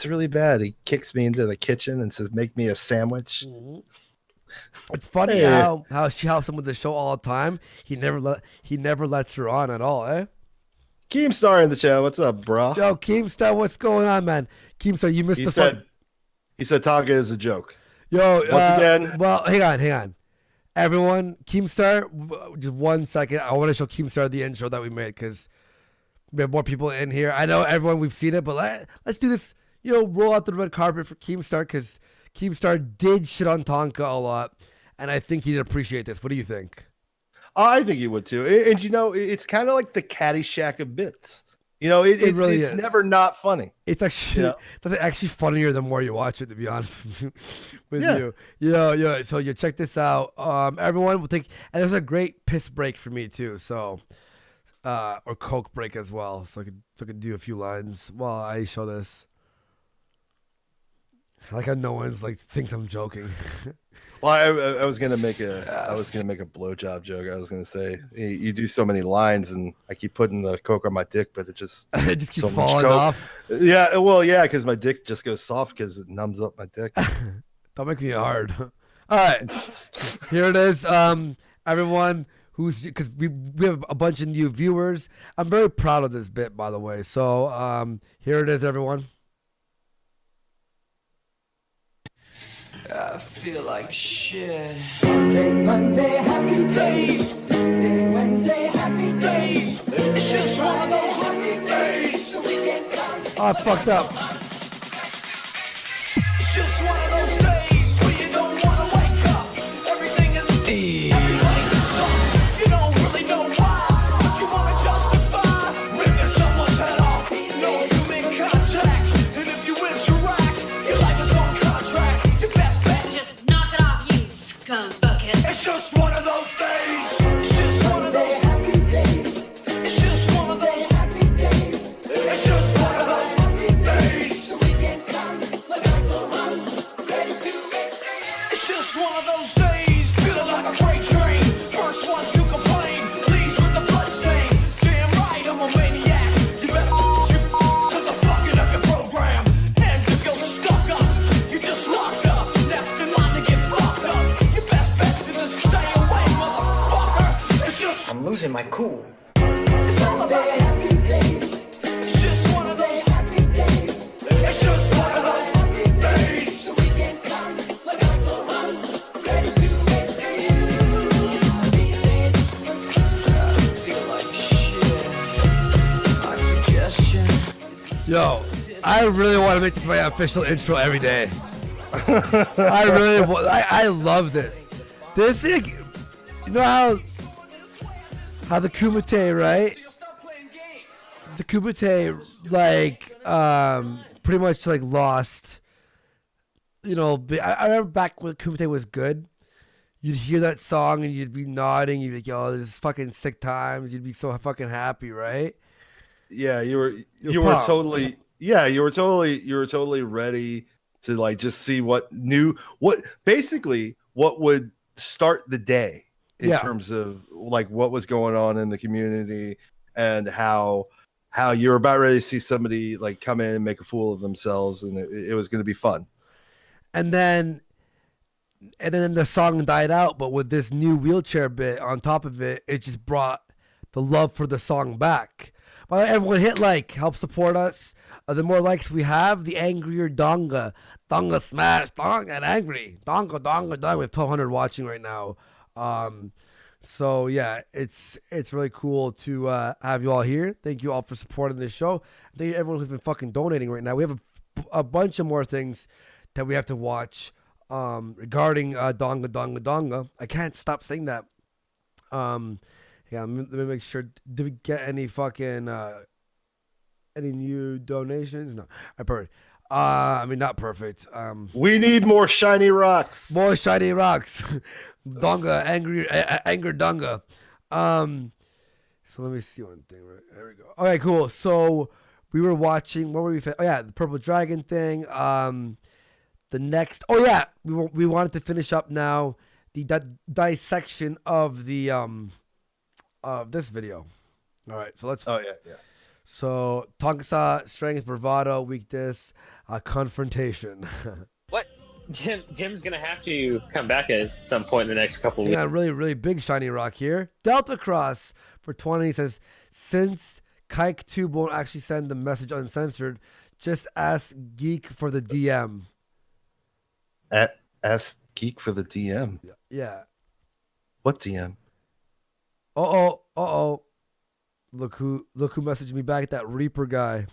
really bad. He kicks me into the kitchen and says, "Make me a sandwich." Mm-hmm. It's funny how she helps him with the show all the time. He never lets her on at all, eh? Keemstar in the chat. What's up, bro? Yo, Keemstar, what's going on, man? Keemstar, you missed He said Tonga is a joke. Yo, once again. Well, hang on. Everyone, Keemstar, just 1 second. I want to show Keemstar the intro that we made because we have more people in here. I know everyone, we've seen it, but let's do this. Roll out the red carpet for Keemstar because Keemstar did shit on Tonka a lot, and I think he'd appreciate this. What do you think? I think he would too. And it's kind of like the Caddyshack of bits. It really it's never not funny. It's actually actually funnier the more you watch it, to be honest with you. Yeah. So you check this out. Everyone will think, and there's a great piss break for me too. So, or Coke break as well. So I could do a few lines while I show this. I like how no one's thinks I'm joking. Well, I was gonna make a blowjob joke. I was gonna say you do so many lines, and I keep putting the Coke on my dick, but it just keeps so falling off. Yeah, well, yeah, because my dick just goes soft because it numbs up my dick. Don't make me hard. All right, here it is. Everyone because we have a bunch of new viewers. I'm very proud of this bit, by the way. So here it is, everyone. I feel like shit. Monday, happy days. Tuesday, Wednesday, happy days. It's just one of those happy days. The weekend comes. Oh, I fucked up. It's just one of those days where you don't want to wake up. Everything is everything sucks. You don't really know why, but you want to justify ripping someone's head off. No human contact, and if you interact, your life is on contract. Your best bet, Just knock it off, you scum bucket. it's just one of those days. It's just one of those happy days. It's just one of those happy days. It's just one of those happy days. The weekend comes, my cycle runs, ready to make stays. It's just one of those days, feeling like a freight train. First one to complain, leaves with the blood stain. Damn right, I'm a maniac. You better shoot, cause I'm fucking up your program. And if you're stuck up, you just locked up. Next in line to get fucked up. Your best bet is to stay away, motherfucker. It's just I'm losing my cool. it's all about happy days. It's just one of those happy days. It's just one of those happy days. The weekend comes, my cycle runs, ready to make stays. I feel like shit. My suggestion. Yo, I really want to make this my official intro every day. I really want. I love this. This thing, you know how the Kumite, right? The Kumite pretty much lost. I remember back when Kumite was good. You'd hear that song and you'd be nodding. You'd be like, "Yo, this is fucking sick times." You'd be so fucking happy, right? Yeah, you were pumped. totally ready to just see what would start the day in terms of what was going on in the community and how how you were about ready to see somebody like come in and make a fool of themselves, and it was going to be fun. And then the song died out, but with this new wheelchair bit on top of it, it just brought the love for the song back. By the way, everyone hit like, help support us. The more likes we have, the angrier Donga. Donga smash, Donga and angry. Donga. We have 1,200 watching right now. So yeah, it's really cool to have you all here. Thank you all for supporting this show. Thank you everyone who's been fucking donating right now. We have a bunch of more things that we have to watch regarding Donga. I can't stop saying that. Yeah, let me make sure. Did we get any fucking any new donations? No, perfect. I mean, not perfect. We need more shiny rocks. More shiny rocks. Donga, anger Donga. So let me see one thing. Right, there we go. Okay, cool. So we were watching. What were we? Oh yeah, the Purple Dragon thing. The next. Oh yeah, we wanted to finish up now the dissection of the of this video. All right, so let's. Oh yeah. So Tonga strength, bravado, weakness, confrontation. What? Jim's gonna have to come back at some point in the next couple of weeks. Yeah, really big shiny rock here. Delta Cross for 20 says, since Kike Tube won't actually send the message uncensored, just ask Geek for the DM. Ask Geek for the DM. Yeah. What DM? Uh-oh. Look who messaged me back, that Reaper guy.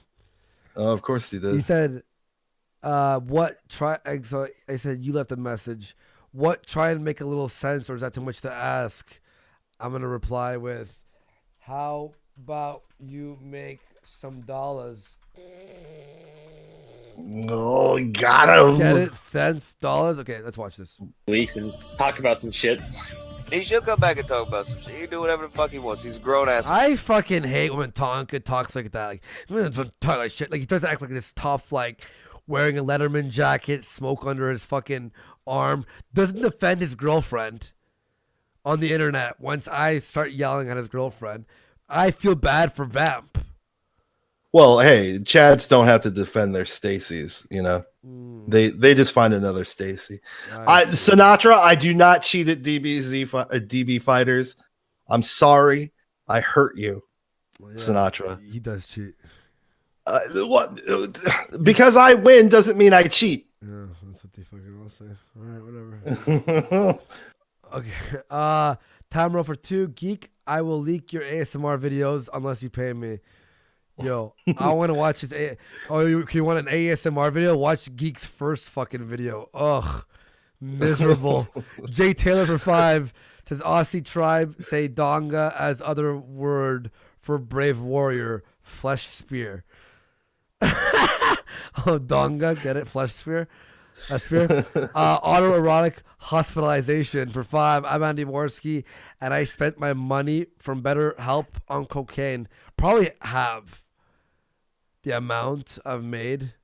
Oh, of course he did. He said, so I said, you left a message. What, try and make a little sense, or is that too much to ask? I'm going to reply with, how about you make some dollars? Oh, got him. Get it? Cents, dollars? Okay, let's watch this. We can talk about some shit. He should come back and talk about some shit. He can do whatever the fuck he wants. He's a grown ass. I fucking hate when Tonka talks like that. Like, he doesn't talk like shit. Like, he tries to act like this tough, like, wearing a Letterman jacket, smoke under his fucking arm. Doesn't defend his girlfriend on the internet. Once I start yelling at his girlfriend, I feel bad for Vamp. Well, hey, Chads don't have to defend their Stacys, you know. They just find another Stacy. Sinatra, I do not cheat at DB fighters. I'm sorry, I hurt you, Sinatra. He does cheat. What? Because I win doesn't mean I cheat. Yeah, that's what they fucking all say. All right, whatever. Okay. Time roll for 2. Geek, I will leak your ASMR videos unless you pay me. Yo, I want to watch his. You want an ASMR video? Watch Geek's first fucking video. Ugh, miserable. Jay Taylor for 5 says Aussie tribe say Donga as other word for brave warrior. Flesh spear. Oh, Donga, get it? Flesh spear. Spear. Autoerotic hospitalization for 5. I'm Andy Worski, and I spent my money from BetterHelp on cocaine. Probably have the amount I've made.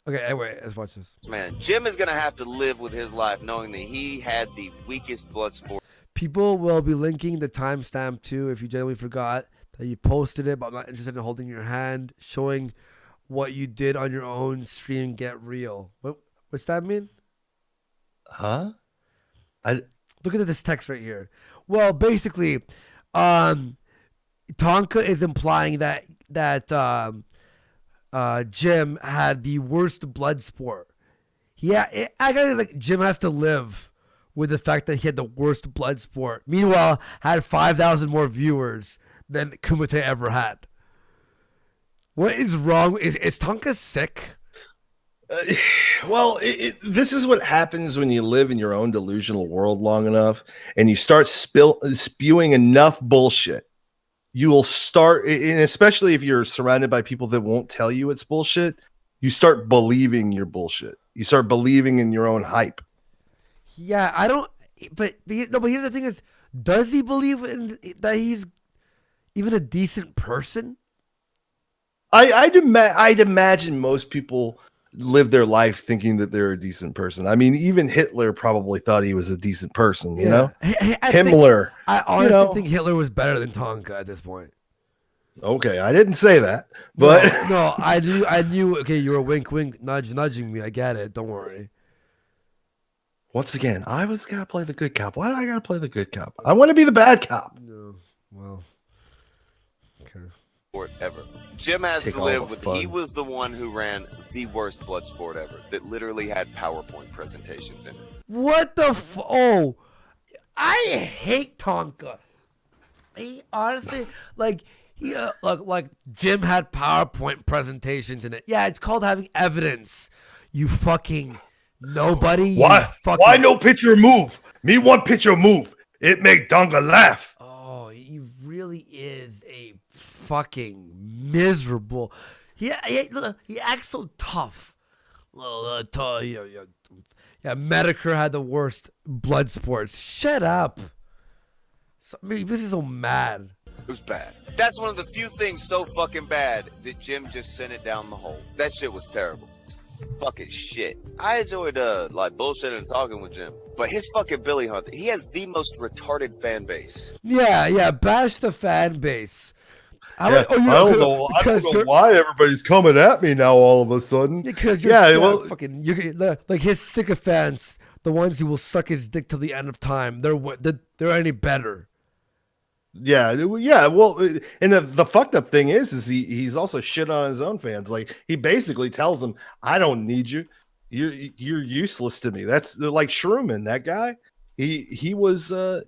Okay, anyway, let's watch this. Man, Jim is gonna have to live with his life knowing that he had the weakest blood sport. People will be linking the timestamp too if you genuinely forgot that you posted it, but I'm not interested in holding your hand, showing what you did on your own stream. Get real. What's that mean? Huh? Look at this text right here. Well, basically, Tonka is implying that Jim had the worst blood sport. Yeah, I guess like Jim has to live with the fact that he had the worst blood sport. Meanwhile, had 5,000 more viewers than Kumite ever had. What is wrong? Is Tonka sick? Well, this is what happens when you live in your own delusional world long enough and you start spewing enough bullshit. You will start, and especially if you're surrounded by people that won't tell you it's bullshit, you start believing your bullshit. You start believing in your own hype. Yeah, I don't. But here's the thing: is does he believe that he's even a decent person? I'd imagine most people live their life thinking that they're a decent person. I mean, even Hitler probably thought he was a decent person, you know? I Himmler. I honestly think Hitler was better than Tonka at this point. Okay, I didn't say that, but no, I knew. Okay, you were wink, nudging me. I get it. Don't worry. Once again, I was gotta play the good cop. Why do I gotta play the good cop? I want to be the bad cop. No, well, okay. Sport ever. Jim has Take to all live the with. fun. He was the one who ran the worst blood sport ever. That literally had PowerPoint presentations in it. What the oh, I hate Tonka. He honestly like like Jim had PowerPoint presentations in it. Yeah, it's called having evidence. You fucking nobody. you Why? fucking- Why no picture move? Me one picture move. It make Donga laugh. Oh, he really is a fucking miserable. He acts so tough. Well, yeah, Medicare had the worst blood sports. Shut up. So, I mean, this is so mad. It was bad. That's one of the few things so fucking bad that Jim just sent it down the hole. That shit was terrible. It's fucking shit. I enjoyed like bullshitting and talking with Jim, but his fucking Billy Hunter, he has the most retarded fan base. Yeah, bash the fan base. Yeah, I don't know why everybody's coming at me now all of a sudden. Because you're fucking like his sycophants, the ones who will suck his dick till the end of time. They're any better. Yeah. Well, and the fucked up thing is he's also shit on his own fans. Like he basically tells them, "I don't need you. You're useless to me." That's like Shrooman, that guy. He was a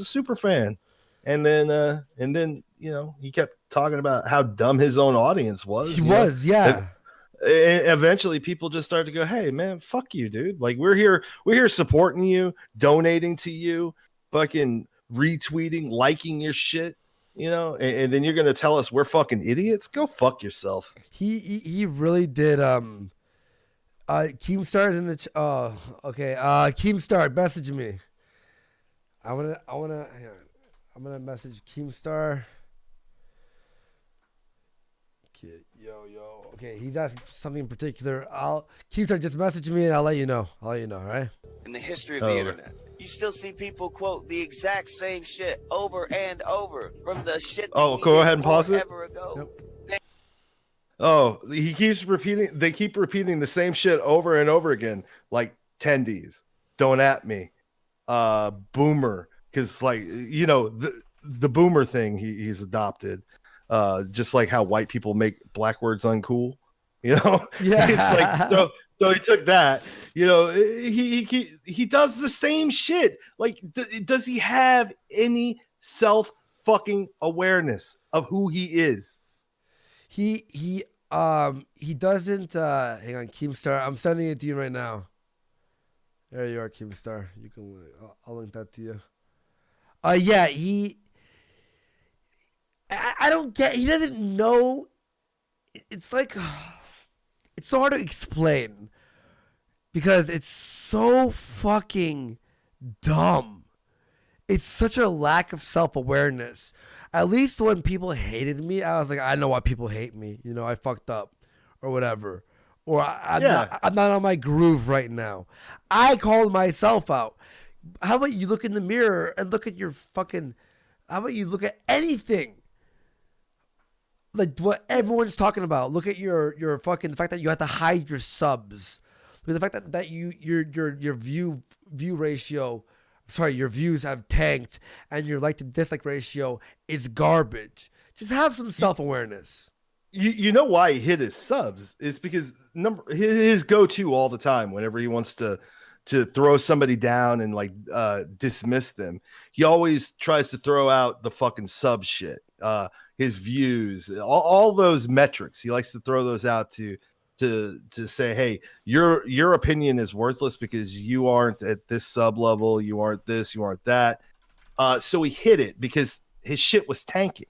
super fan, and then he kept talking about how dumb his own audience was. He was, yeah. And eventually people just started to go, "Hey man, fuck you, dude. Like we're here supporting you, donating to you, fucking retweeting, liking your shit, and then you're gonna tell us we're fucking idiots? Go fuck yourself." He really did. Keemstar's in the okay. Keemstar, message me. I wanna hang on. I'm gonna message Keemstar. Okay, yo. Okay, he's asking for something in particular. Keemstar, just message me and I'll let you know. All right. In the history of the internet, you still see people quote the exact same shit over and over from the shit. Oh, go ahead and pause it. Ago. Oh, they keep repeating the same shit over and over again, like tendies, don't at me, boomer, because like the boomer thing he's adopted, just like how white people make black words uncool, Yeah. It's like so he took that, he does the same shit. Like, does he have any self fucking awareness of who he is? He doesn't hang on, Keemstar. I'm sending it to you right now. There you are, Keemstar. You can I'll link that to you. Yeah, I don't get, he doesn't know. It's like it's so hard to explain because it's so fucking dumb. It's such a lack of self-awareness. At least when people hated me, I was like, I know why people hate me. I fucked up or whatever. Or I'm not on my groove right now. I called myself out. How about you look in the mirror and look at your fucking, how about you look at anything? Like what everyone's talking about. Look at your fucking, the fact that you have to hide your subs. Look at the fact that your view ratio, your views have tanked and your like to dislike ratio is garbage. Just have some self-awareness. You know why he hit his subs? It's because his go-to all the time whenever he wants to throw somebody down and like dismiss them, he always tries to throw out the fucking sub shit, his views, all those metrics. He likes to throw those out to say, hey, your opinion is worthless because you aren't at this sub level, you aren't this, you aren't that. So he hit it because his shit was tanking.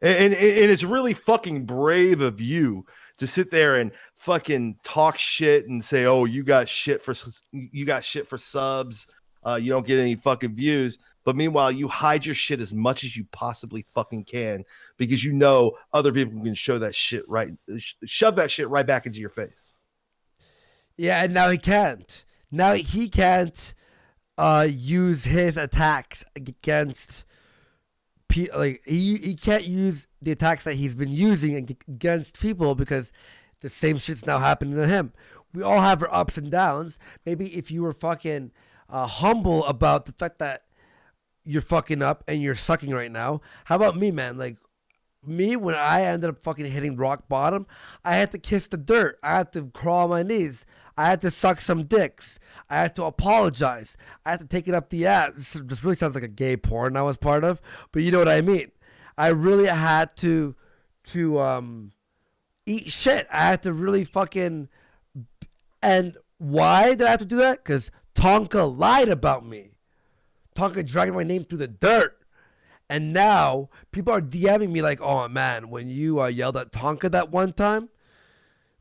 And it's really fucking brave of you to sit there and fucking talk shit and say, oh, you got shit for subs. You don't get any fucking views. But meanwhile, you hide your shit as much as you possibly fucking can because other people can shove that shit right back into your face. Yeah, and now he can't. Now he can't use his attacks against he can't use the attacks that he's been using against people because the same shit's now happening to him. We all have our ups and downs. Maybe if you were fucking humble about the fact that you're fucking up and you're sucking right now. How about me, man? Like me, when I ended up fucking hitting rock bottom, I had to kiss the dirt. I had to crawl on my knees. I had to suck some dicks. I had to apologize. I had to take it up the ass. This really sounds like a gay porn I was part of, but you know what I mean. I really had to eat shit. I had to really fucking. And why did I have to do that? Because Tonka lied about me. Tonka dragged my name through the dirt. And now people are DMing me like, oh, man, when you yelled at Tonka that one time,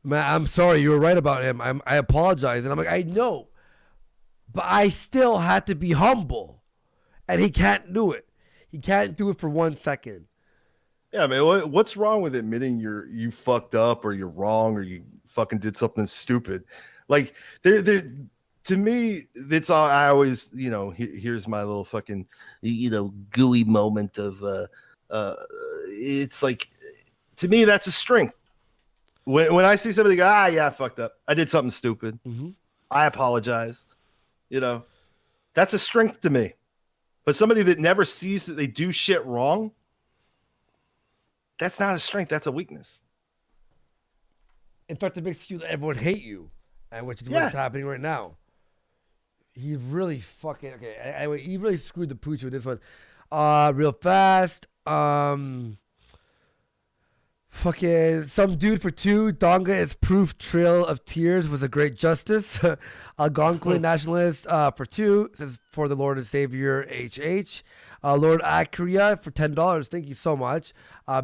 man, I'm sorry. You were right about him. I apologize. And I'm like, I know. But I still had to be humble. And he can't do it. He can't do it for 1 second. Yeah, man, what's wrong with admitting you fucked up or you're wrong or you fucking did something stupid? Like, there to me, it's all I always, here's my little fucking, gooey moment of, it's like, to me, that's a strength. When I see somebody go, yeah, I fucked up. I did something stupid. Mm-hmm. I apologize. That's a strength to me. But somebody that never sees that they do shit wrong, that's not a strength. That's a weakness. In fact, it makes everyone hate you, and which is what's happening right now. He really fucking okay. Anyway, he really screwed the pooch with this one. Real fast. Fucking some dude for 2. Donga is proof. Trail of Tears was a great justice. Algonquin nationalist for 2 says for the Lord and Savior HH. Lord Akria for $10. Thank you so much.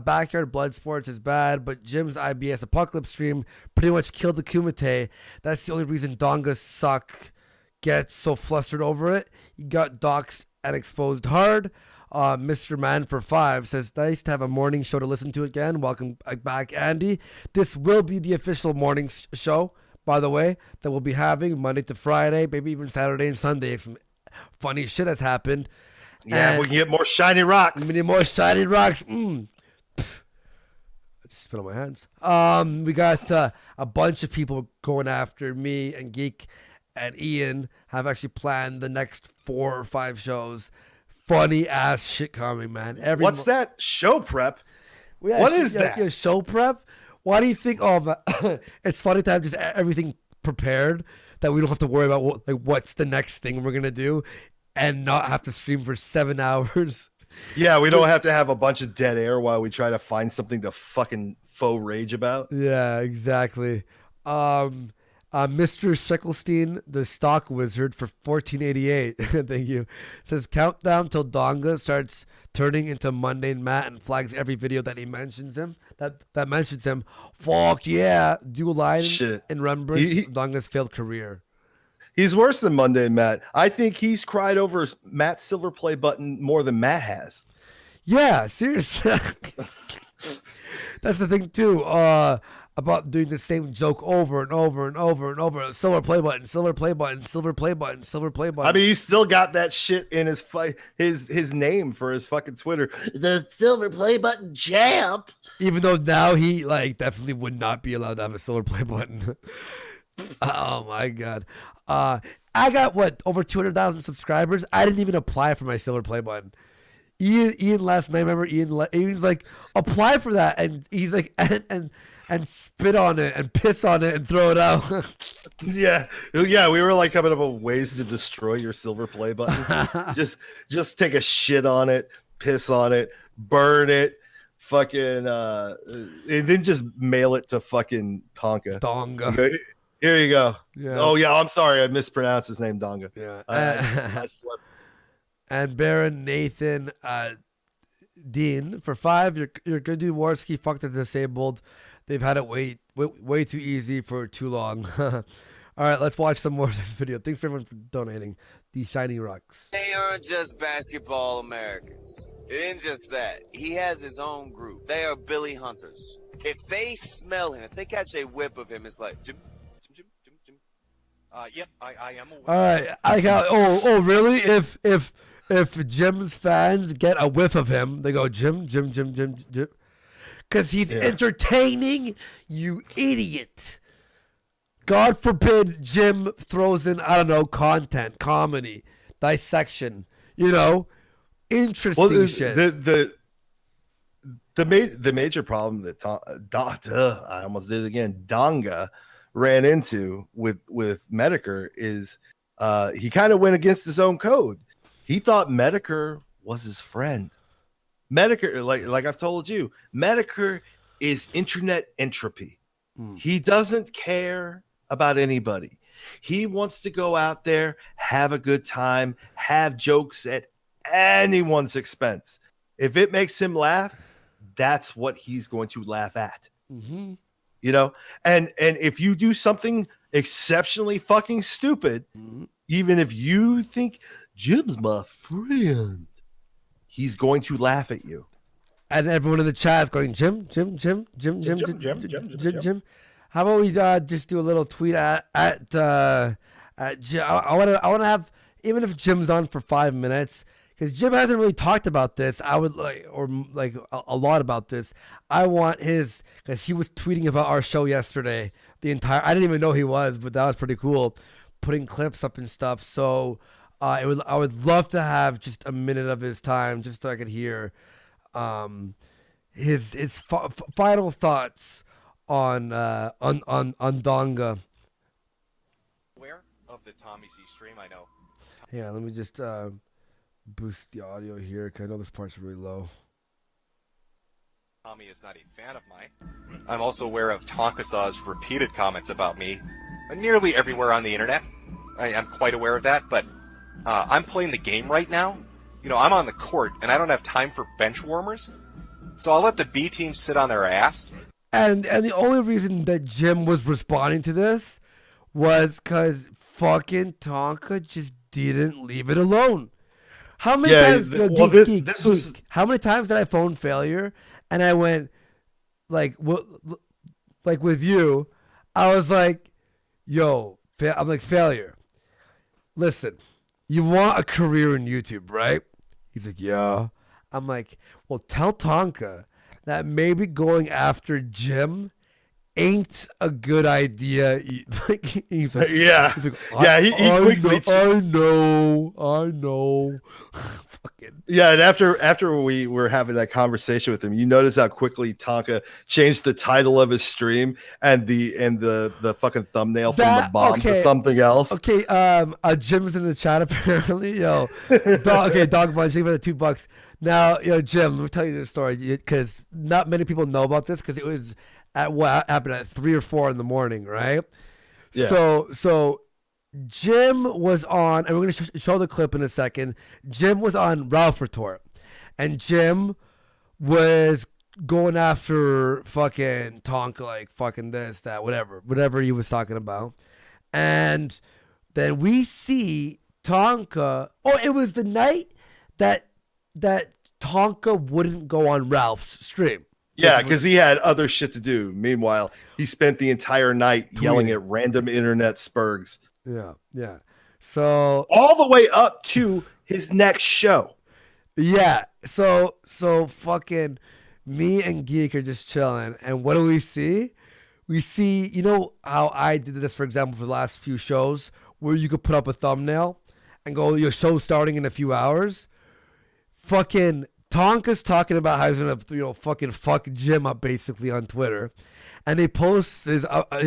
Backyard Blood Sports is bad, but Jim's IBS Apocalypse stream pretty much killed the Kumite. That's the only reason Donga suck gets so flustered over it. He got doxxed and exposed hard. Mr. Man for 5 says, nice to have a morning show to listen to again. Welcome back, Andy. This will be the official morning show, by the way, that we'll be having Monday to Friday, maybe even Saturday and Sunday if some funny shit has happened. Yeah, and we can get more shiny rocks. We need more shiny rocks. I just spit on my hands. We got a bunch of people going after me, and Geek and Ian have actually planned the next 4 or 5 shows. Funny ass shit coming, man. What's that? Show prep? Yeah, what is that? Yeah, show prep? Why do you think? Oh, it's funny to have just everything prepared that we don't have to worry about what's the next thing we're gonna do, and not have to stream for 7 hours. Yeah, we don't have to have a bunch of dead air while we try to find something to fucking faux rage about. Yeah, exactly. Mr. Sheckelstein, the stock wizard for $14.88. Thank you. Says countdown till Donga starts turning into Mundane Matt and flags every video that he mentions him. That mentions him. Fuck yeah! Do a line in remembrance of Donga's failed career. He's worse than Mundane Matt. I think he's cried over Matt's silver play button more than Matt has. Yeah, seriously. That's the thing too. About doing the same joke over and over and over and over. Silver play button, silver play button, silver play button, silver play button. I mean, he's still got that shit in his name for his fucking Twitter. The silver play button champ. Even though now he definitely would not be allowed to have a silver play button. Oh my god. I got over 200,000 subscribers. I didn't even apply for my silver play button. Ian last night, remember Ian's like, apply for that, and he's like, and spit on it and piss on it and throw it out. yeah, we were like coming up with ways to destroy your silver play button. just take a shit on it, piss on it, burn it, fucking, and then just mail it to fucking Tonka. Donga. Here you go. Yeah. Oh yeah, I'm sorry, I mispronounced his name, Donga. Yeah. I slept. And Baron Nathan Dean for 5. You're good, dude. Warski fucked the disabled. They've had it way too easy for too long. All right, let's watch some more of this video. Thanks for everyone for donating these shiny rocks. They aren't just basketball Americans. It ain't just that. He has his own group. They are Billy Hunters. If they smell him, if they catch a whip of him, it's like, Jim. Yep, I am aware. All right, I got. Oh, really? If if Jim's fans get a whiff of him, they go, Jim. Because he's entertaining, you idiot. God forbid Jim throws in, I don't know, content, comedy, dissection, interesting shit. The major problem that I almost did it again, Donga ran into with Medicare is he kind of went against his own code. He thought Medicare was his friend. Medicare, like I've told you, Medicare is internet entropy. He doesn't care about anybody. He wants to go out there, have a good time, have jokes at anyone's expense. If it makes him laugh, that's what he's going to laugh at. Mm-hmm. And if you do something exceptionally fucking stupid, even if you think Jim's my friend, he's going to laugh at you. And everyone in the chat is going, Jim. How about we just do a little tweet at Jim? I want to have, even if Jim's on for 5 minutes, because Jim hasn't really talked about this. I would like a lot about this. I want his, because he was tweeting about our show yesterday. I didn't even know he was, but that was pretty cool, putting clips up and stuff. So I would love to have just a minute of his time, just so I could hear his final thoughts on Donga. Aware of the Tommy C stream, I know. Yeah, let me just boost the audio here, because I know this part's really low. Tommy is not a fan of mine. I'm also aware of Tonkasaw's repeated comments about me nearly everywhere on the internet. I'm quite aware of that, but I'm playing the game right now. I'm on the court, and I don't have time for bench warmers, so I'll let the B team sit on their ass. And the only reason that Jim was responding to this was because fucking Tonka just didn't leave it alone. How many times? How many times did I phone failure and I went like with you? I was like, "Yo, I'm like failure. Listen, you want a career in YouTube, right?" He's like, "Yeah." I'm like, "Well, tell Tonka that maybe going after Jim ain't a good idea." He's like, yeah. He's like, I know. Fucking. Yeah, and after we were having that conversation with him, you notice how quickly Tonka changed the title of his stream and the fucking thumbnail from the bomb to something else. Okay, Jim's in the chat apparently. Yo, Dog Bunch, leave it at $2. Now, Jim, let me tell you this story because not many people know about this because it was at what happened at 3 or 4 in the morning, right? Yeah. So Jim was on, and we're going to show the clip in a second. Jim was on Ralph Retort, and Jim was going after fucking Tonka, like fucking this, that, whatever he was talking about. And then we see Tonka. Oh, it was the night that Tonka wouldn't go on Ralph's stream. Yeah, because he had other shit to do. Meanwhile, he spent the entire night yelling at random internet spurgs. Yeah. So all the way up to his next show. Yeah. So fucking me and Geek are just chilling. And what do we see? We see, how I did this, for example, for the last few shows, where you could put up a thumbnail and go, your show's starting in a few hours. Fucking Tonka's talking about how he's gonna, fucking fuck Jim up basically on Twitter, and they post his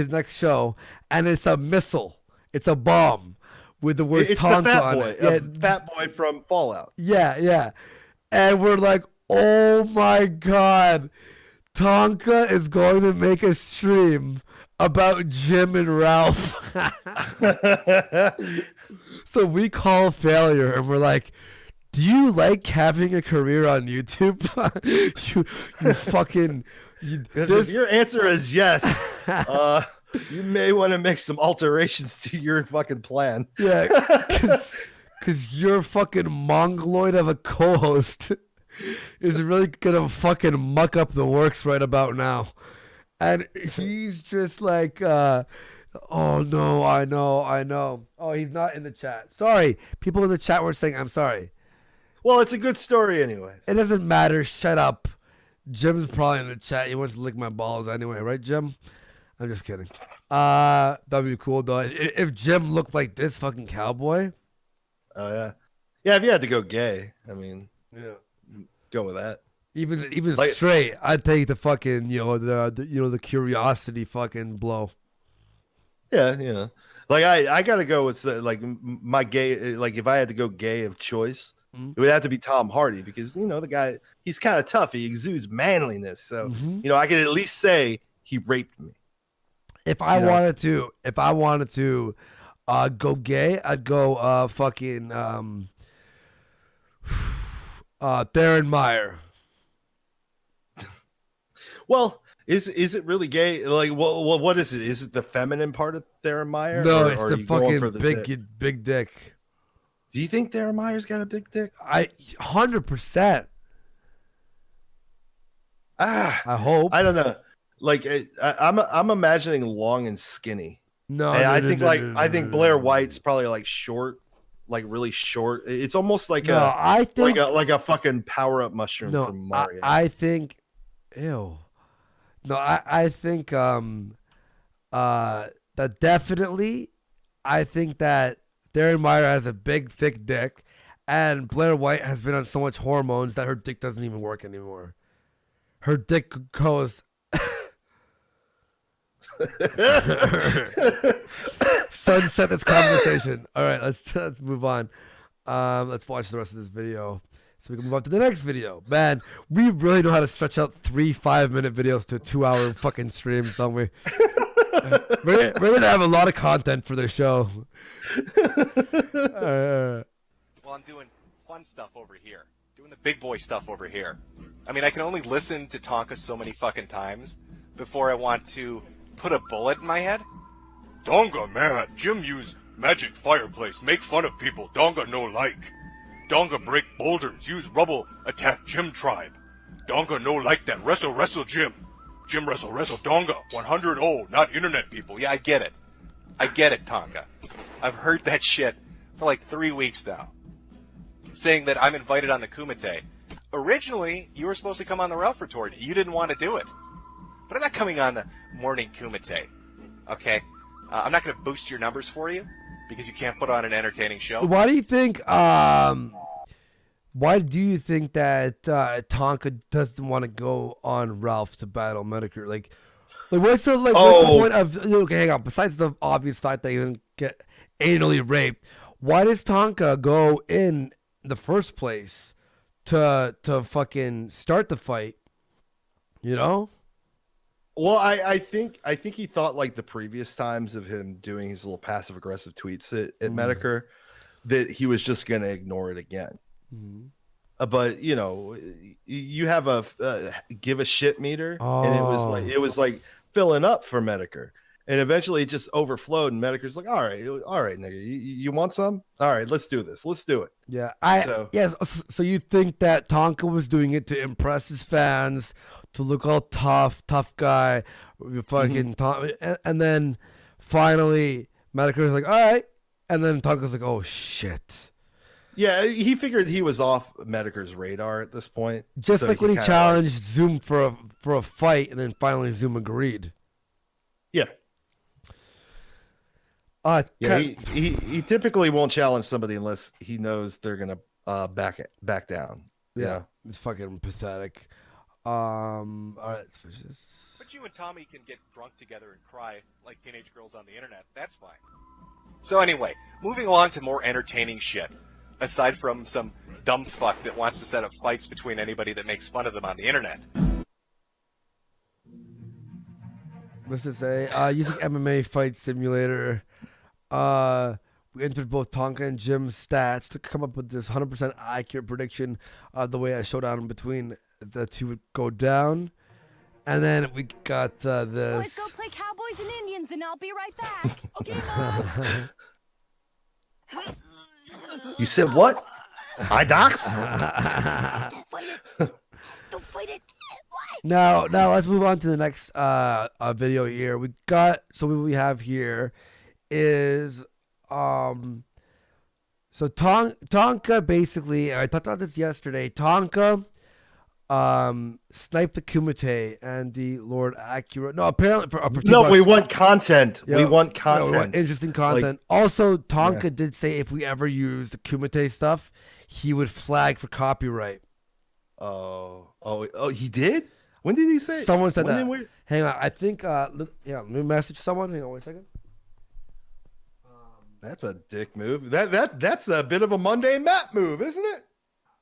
next show, and it's a missile, it's a bomb with the word Tonka on it. Fat Boy from Fallout. Yeah, and we're like, oh my god, Tonka is going to make a stream about Jim and Ralph. So we call failure, and we're like, do you like having a career on YouTube? you fucking... Because if your answer is yes, you may want to make some alterations to your fucking plan. Yeah, because your fucking mongoloid of a co-host is really gonna fucking muck up the works right about now. And he's just like, oh no, I know. Oh, he's not in the chat. Sorry. People in the chat were saying, I'm sorry. Well, it's a good story anyways. It doesn't matter. Shut up. Jim's probably in the chat. He wants to lick my balls anyway, right, Jim? I'm just kidding. That'd be cool though. If Jim looked like this fucking cowboy. Oh yeah, yeah. If you had to go gay, I mean, yeah, go with that. Even Like- straight, I'd take the fucking the curiosity fucking blow. Yeah, yeah. Like I gotta go with like my gay. Like if I had to go gay of choice, it would have to be Tom Hardy because the guy, he's kind of tough. He exudes manliness. So I could at least say he raped me. If I wanted to go gay, I'd go fucking Darren Meyer. Well, is it really gay? Like, what is it? Is it the feminine part of Darren Meyer? No, or it's are the you going for fucking big dick. Do you think Darren Meyer's got a big dick? 100%. I hope. I don't know. Like I'm imagining long and skinny. No, and no, I no, think no, like no, no, I think no, Blair no. White's probably like short, like really short. It's almost like I think like a fucking power up mushroom from Mario. I think, ew. No, I think that definitely. I think that Darren Meyer has a big, thick dick, and Blair White has been on so much hormones that her dick doesn't even work anymore. Her dick goes. Sunset this conversation. All right, let's move on. Let's watch the rest of this video so we can move on to the next video. Man, we really know how to stretch out 3 5-minute videos to 2-hour fucking streams, don't we? We're gonna have a lot of content for this show. Well, I'm doing fun stuff over here. Doing the big boy stuff over here. I mean, I can only listen to Tonka so many fucking times before I want to put a bullet in my head. Donga Matt, Jim use magic fireplace, make fun of people Donga no like. Donga break boulders, use rubble, attack Jim tribe. Donga no like that, wrestle Jim. Jim wrestle Donga, 100-0, not internet people. Yeah, I get it. I get it, Tonka. I've heard that shit for like 3 weeks now. Saying that I'm invited on the Kumite. Originally, you were supposed to come on the Ralph Retort. You didn't want to do it. But I'm not coming on the morning Kumite. Okay? I'm not going to boost your numbers for you because you can't put on an entertaining show. Why do you think? Why do you think that Tonka doesn't want to go on Ralph to battle Medicare? Like what's the point of? Okay, hang on. Besides the obvious fact that he didn't get anally raped, why does Tonka go in the first place to fucking start the fight? You know. Well, I think he thought like the previous times of him doing his little passive aggressive tweets at Medicare that he was just gonna ignore it again. But you have a give a shit meter, and it was like filling up for Medicare, and eventually it just overflowed, and Medicare's like, all right, nigga, you want some? All right, let's do this. Let's do it. Yeah, So you think that Tonka was doing it to impress his fans, to look all tough guy, fucking and then finally Medicare's like, all right, and then Tonka's like, oh shit. Yeah, he figured he was off Medicare's radar at this point. Just so like when he kinda challenged Zoom for a fight, and then finally Zoom agreed. Yeah. He typically won't challenge somebody unless he knows they're gonna back down. Yeah, it's fucking pathetic. All right, let's finish this. But you and Tommy can get drunk together and cry like teenage girls on the internet. That's fine. So anyway, moving along to more entertaining shit. Aside from some dumb fuck that wants to set up fights between anybody that makes fun of them on the internet. What's it say? Using MMA fight simulator. We entered both Tonka and Jim's stats to come up with this 100% accurate prediction of the way a showdown between the two would go down. And then we got this. Boys, go play Cowboys and Indians, and I'll be right back. Okay, Mom. You said what? Hi, docs. Don't fight it. Now let's move on to the next video here. What we have here is So Tonka basically, I talked about this yesterday. Tonka sniped the Kumite and the Lord Acura. No, apparently for No, $2. we want content. Yeah, we want no, content. we want interesting content. Also, Tonka did say if we ever use the Kumite stuff, he would flag for copyright. Oh, he did? When did he say? Someone said When that. did we- Hang on, I think. Let me message someone. Hang on, wait a second. That's a dick move. That's a bit of a Mundane Matt move, isn't it?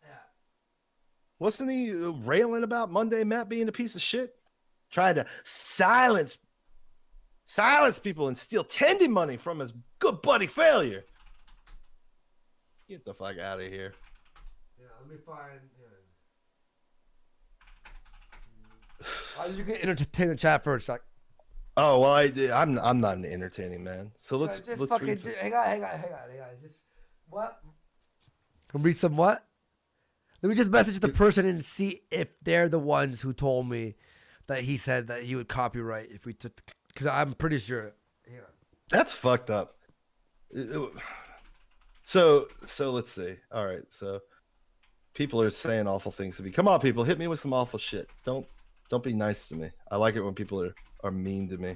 Yeah. Wasn't he railing about Mundane Matt being a piece of shit? Trying to silence people and steal tending money from his good buddy Failure. Get the fuck out of here. Yeah, let me find. You can entertain the chat first. Like, Oh well, I'm not an entertaining man. So let's just let's fucking read some- hang on. Just what? Can read some what? Let me just message the person and see if they're the ones who told me that he said that he would copyright if we took. Because I'm pretty sure. Hang on. That's fucked up. So let's see. All right, so people are saying awful things to me. Come on, people, hit me with some awful shit. Don't be nice to me. I like it when people are mean to me.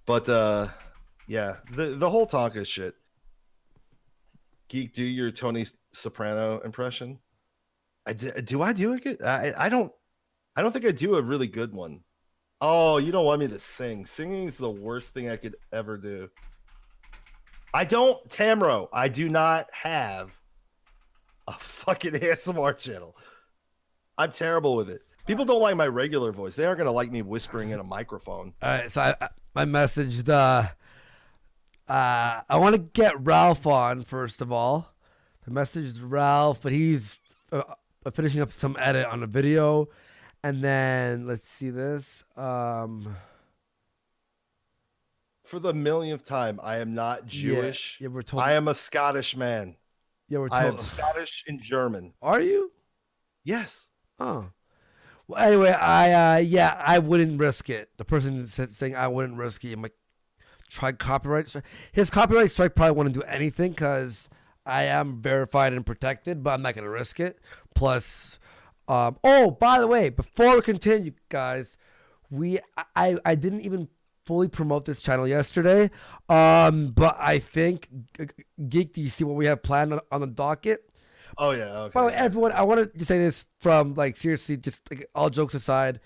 But yeah, the whole Tonka shit. Geek, do your Tony Soprano impression. Do I do it? I don't think I do a really good one. Oh, you don't want me to sing. Singing is the worst thing I could ever do. I do not have a fucking ASMR channel. I'm terrible with it. People don't like my regular voice. They aren't going to like me whispering in a microphone. All right, so I messaged. I want to get Ralph on first of all. I messaged Ralph, but he's finishing up some edit on a video, and then let's see this. For the millionth time, I am not Jewish. Yeah, we're told. I am a Scottish man. Yeah, we're told. I am Scottish and German. Are you? Yes. Oh. Well, anyway, I wouldn't risk it. The person saying I wouldn't risk it. I'm like, try copyright strike. His copyright strike probably wouldn't do anything because I am verified and protected, but I'm not gonna risk it. Plus, oh, by the way, before we continue, guys, I didn't even fully promote this channel yesterday, but I think Geek, do you see what we have planned on the docket? Oh yeah. Okay. By the way, everyone, I wanted to say this from like seriously, just like, all jokes aside.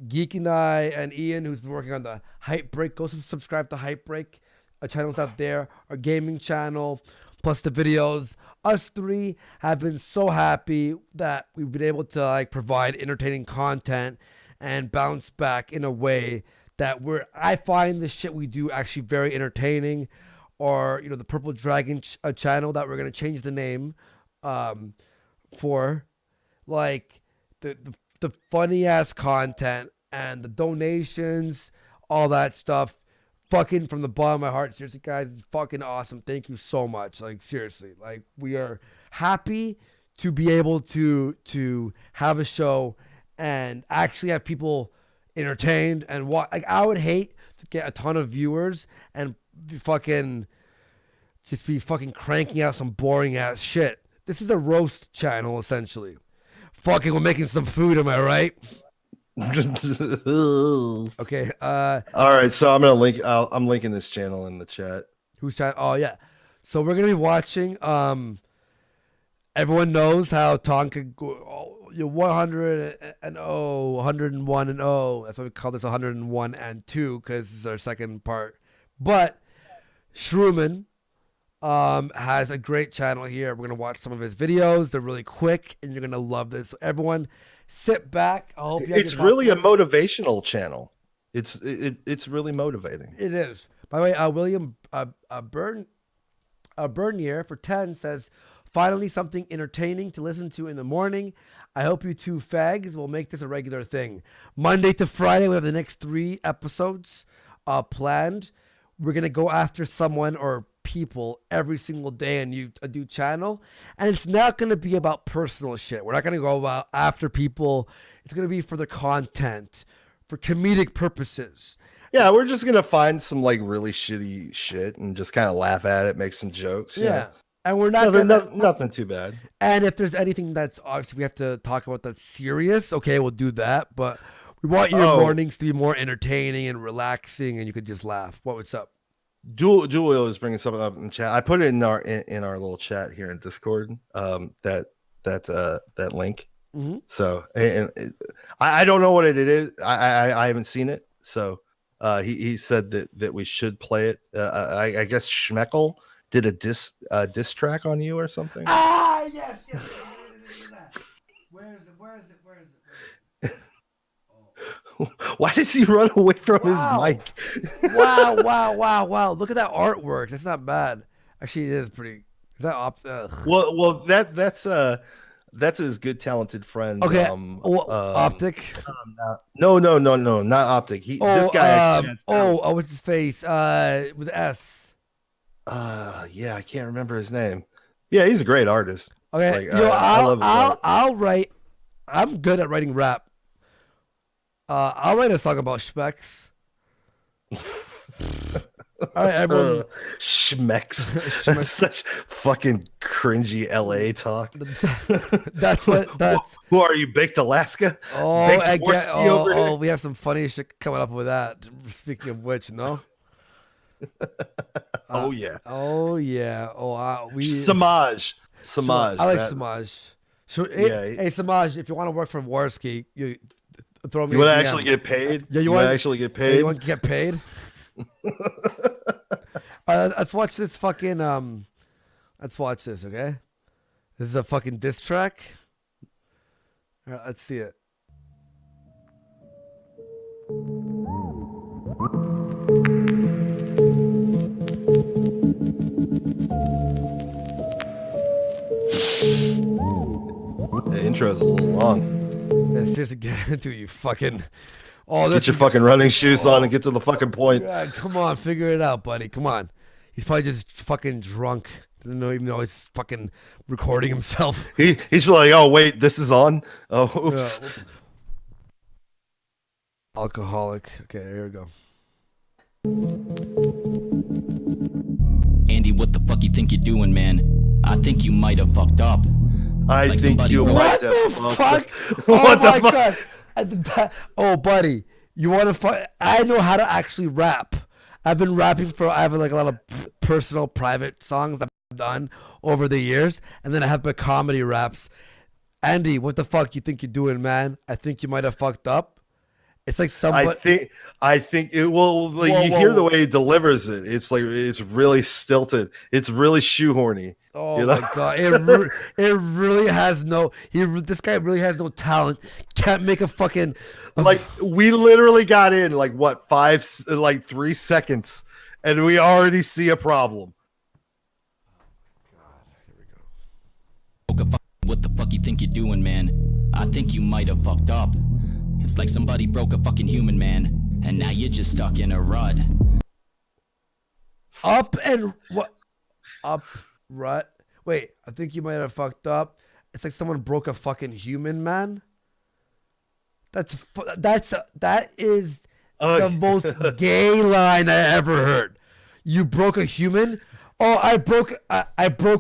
Geek and I and Ian, who's been working on the Hype Break, go subscribe to Hype Break. Our channel's out there, our gaming channel, plus the videos. Us three have been so happy that we've been able to like provide entertaining content and bounce back in a way that I find the shit we do actually very entertaining. Or, the Purple Dragon channel that we're going to change the name for, like, the funny-ass content and the donations, all that stuff, fucking from the bottom of my heart. Seriously, guys, it's fucking awesome. Thank you so much. Like, seriously. Like, we are happy to be able to have a show and actually have people entertained and watch. Like, I would hate to get a ton of viewers and be fucking cranking out some boring ass shit. This is a roast channel essentially. Fucking, we're making some food, am I right? Okay. All right, so I'm gonna link. I'm linking this channel in the chat. Who's trying? Oh yeah. So we're gonna be watching. Everyone knows how Tonka 100 and 101 and 0. That's why we call this 101 and 2 because this is our second part. But Shrooman has a great channel here. We're gonna watch some of his videos. They're really quick, and you're gonna love this. So everyone, sit back. I hope you. It's really a motivational channel. It's really motivating. It is. By the way, William Bernier for 10 says, finally something entertaining to listen to in the morning. I hope you two fags will make this a regular thing. Monday to Friday, we have the next 3 episodes planned. We're going to go after someone or people every single day and a new channel. And it's not going to be about personal shit. We're not going to go after people. It's going to be for the content, for comedic purposes. Yeah, we're just going to find some like really shitty shit and just kind of laugh at it, make some jokes. Yeah. And we're not nothing too bad. And if there's anything that's obviously we have to talk about that's serious, okay, we'll do that. But we want your mornings to be more entertaining and relaxing, and you could just laugh. What's up? Dual is bringing something up in chat. I put it in our little chat here in Discord. That link. Mm-hmm. So I don't know what it is. I haven't seen it. So he said that we should play it. I guess Schmeckel did a diss track on you or something. Ah, yes. Where is it? Why does he run away from his mic? Wow. Look at that artwork. That's not bad. Actually, it is pretty. Is that Well, that's his good talented friend. Okay. Optic. No, not Optic. This guy. What's his face? With S. Yeah, I can't remember his name. Yeah, he's a great artist. Okay, I'll write. I'm good at writing rap. I'll write a song about Schmecks. All right, everyone. Schmecks. That's such fucking cringy LA talk. That's. Who are you, Baked Alaska? We have some funny shit coming up with that. Speaking of which, no. Oh yeah. Samaj. Samaj. I like Samaj. So, hey, Samaj, if you want to work for Warski, you throw me. You want to actually get paid? Yeah, you want to actually get paid? You want to get paid? Let's watch this fucking. Let's watch this, okay? This is a fucking diss track. All right, let's see it. The intro's a little long. Yeah, seriously, get into it, you fucking. Get your fucking running shoes on and get to the fucking point. God, come on, figure it out, buddy. Come on. He's probably just fucking drunk. Doesn't know, even though he's fucking recording himself. He's like, oh wait, this is on. Oh, oops. Yeah. Alcoholic. Okay, here we go. Andy, what the fuck you think you're doing, man? I think you might have fucked up. I think you might have fucked up. Oh my god. Oh, buddy, you want to fuck? I know how to actually rap. I've been rapping I have like a lot of personal, private songs that I've done over the years, and then I have my comedy raps. Andy, what the fuck you think you're doing, man? I think you might have fucked up. It's like somebody. I think it will. Like, you hear the way he delivers it. It's like it's really stilted. It's really shoehorny. Oh my god! It really has no. This guy really has no talent. Can't make a fucking. Like we literally got in like what 3 seconds, and we already see a problem. What the fuck you think you're doing, man? I think you might have fucked up. It's like somebody broke a fucking human, man, and now you're just stuck in a rut. Rut. Wait, I think you might have fucked up. It's like someone broke a fucking human, man. That is the most gay line I ever heard. You broke a human? Oh, I broke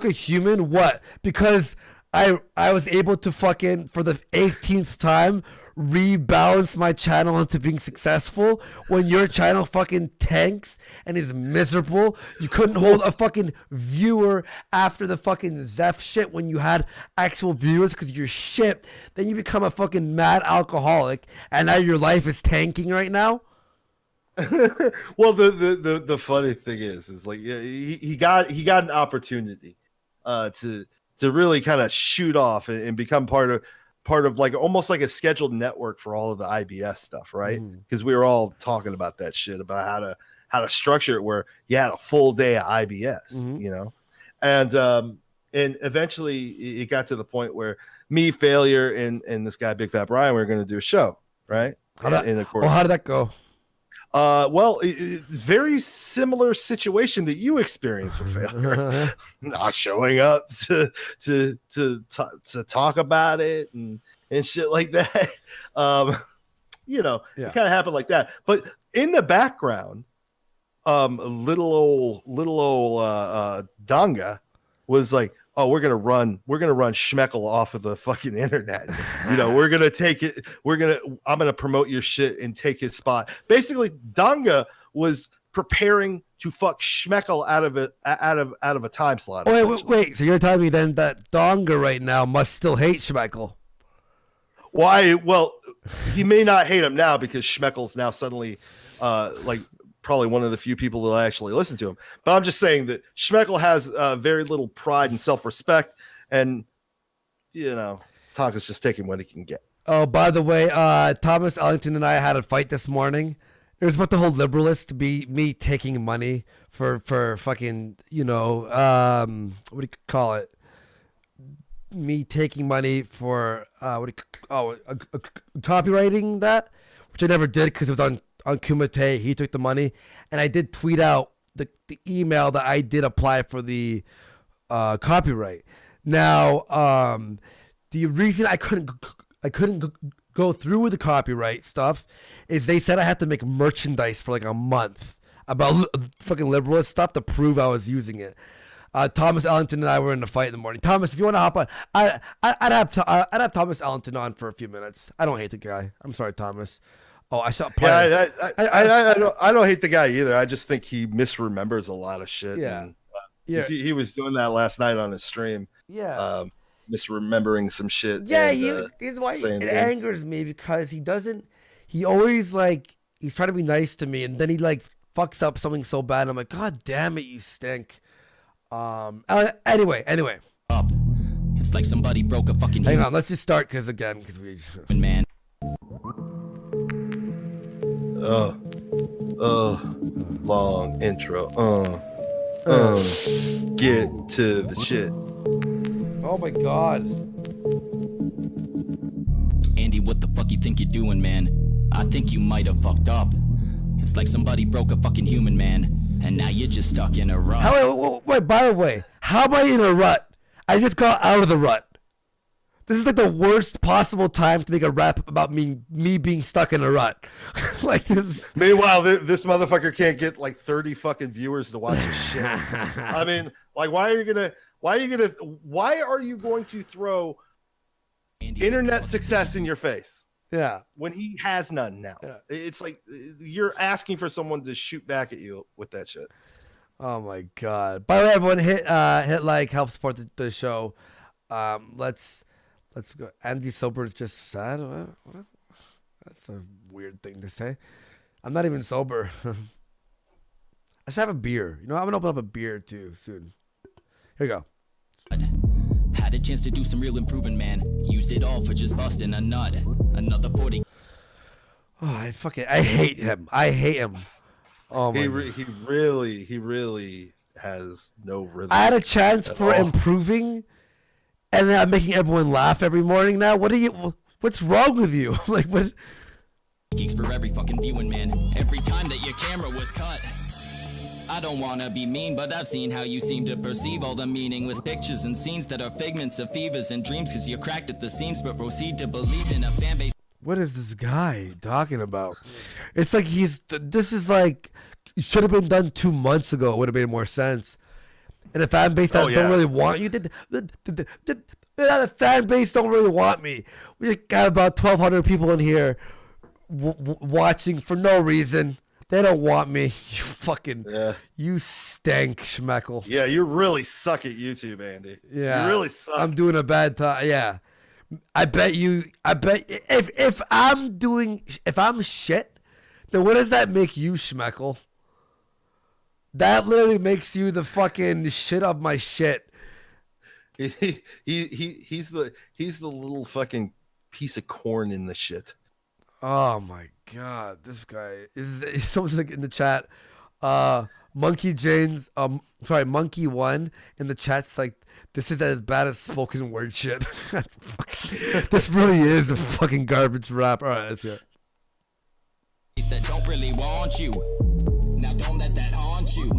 a human. What? Because I was able to fucking for the 18th time rebalance my channel into being successful. When your channel fucking tanks and is miserable, you couldn't hold a fucking viewer after the fucking Zeph shit when you had actual viewers because you're shit. Then you become a fucking mad alcoholic, and now your life is tanking right now. Well, the funny thing is like he got an opportunity to really kind of shoot off and become part of like almost like a scheduled network for all of the IBS stuff, right? Because we were all talking about that shit about how to structure it where you had a full day of IBS, you know, and eventually it got to the point where me, Failure, and this guy Big Fat Brian, we were going to do a show, right? How did that go? Well, very similar situation that you experienced with Failure, not showing up to talk about it and shit like that. You know, it kind of happened like that. But in the background, little old DONGA was like, oh, we're gonna run Schmeckle off of the fucking internet. You know, we're gonna take it. I'm gonna promote your shit and take his spot. Basically, Donga was preparing to fuck Schmeckle out of a time slot. Wait. So you're telling me then that Donga right now must still hate Schmeckle? Why? Well, he may not hate him now because Schmeckle's now suddenly like probably one of the few people that actually listen to him. But I'm just saying that Schmeckle has very little pride and self-respect, and you know, Tonka's just taking what he can get. Oh, by the way, Thomas Ellington and I had a fight this morning. It was about the whole liberalist be me taking money for fucking, you know, what do you call it? Me taking money for copywriting that, which I never did because it was on Kumite. He took the money, and I did tweet out the email that I did apply for the copyright. Now, the reason I couldn't go through with the copyright stuff is they said I had to make merchandise for like a month about fucking liberalist stuff to prove I was using it. Thomas Ellington and I were in a fight in the morning. Thomas, if you want to hop on, I'd have Thomas Ellington on for a few minutes. I don't hate the guy. I'm sorry, Thomas. Oh, I saw. Yeah, I don't hate the guy either. I just think he misremembers a lot of shit. Yeah, and, yeah. He was doing that last night on his stream. Yeah. Misremembering some shit. Yeah, and, he's why saying it things. angers me because he always like he's trying to be nice to me and then he like fucks up something so bad and I'm like, God damn it, you stink. Anyway. It's like somebody broke a fucking. Hang on, let's just start because we. Man. Long intro. Get to the shit. Oh my God. Andy, what the fuck you think you're doing, man? I think you might have fucked up. It's like somebody broke a fucking human, man, and now you're just stuck in a rut. Wait, by the way, how am I in a rut? I just got out of the rut. This is like the worst possible time to make a rap about me being stuck in a rut. Like this. Meanwhile, this motherfucker can't get like 30 fucking viewers to watch his shit. I mean, like, why are you going to throw internet success in your face? Yeah. When he has none now. Yeah. It's like you're asking for someone to shoot back at you with that shit. Oh my God. By the way, everyone hit like, help support the show. Let's go. Andy Sober is just sad. What? That's a weird thing to say. I'm not even sober. I should have a beer. You know, I'm gonna open up a beer too soon. Here we go. Had a chance to do some real improving, man. Used it all for just busting a nut. Another 40. Oh, I hate him. Oh my. He really has no rhythm. I had a chance for improving, and then I'm making everyone laugh every morning now. What's wrong with you? Like what? Geeks for every fucking viewing, man. Every time that your camera was cut. I don't wanna be mean, but I've seen how you seem to perceive all the meaningless pictures and scenes that are figments of fevers and dreams, cause you're cracked at the seams, but proceed to believe in a fan base. What is this guy talking about? It's like this is like, should have been done 2 months ago. It would have made more sense. And a fan base that don't really want you, the fan base don't really want me. We got about 1,200 people in here watching for no reason. They don't want me. You fucking, you stank, Schmeckle. Yeah, you really suck at YouTube, Andy. Yeah, you really suck. I'm doing a bad time. Yeah, I bet if I'm shit, then what does that make you, Schmeckle? That literally makes you the fucking shit of my shit. He's the little fucking piece of corn in the shit. Oh my God, this guy is someone's like in the chat. Monkey Monkey 1 in the chat's like, this is as bad as spoken word shit. This really is a fucking garbage rap. All right, that's it. That don't really want you. Now don't let that haunt you.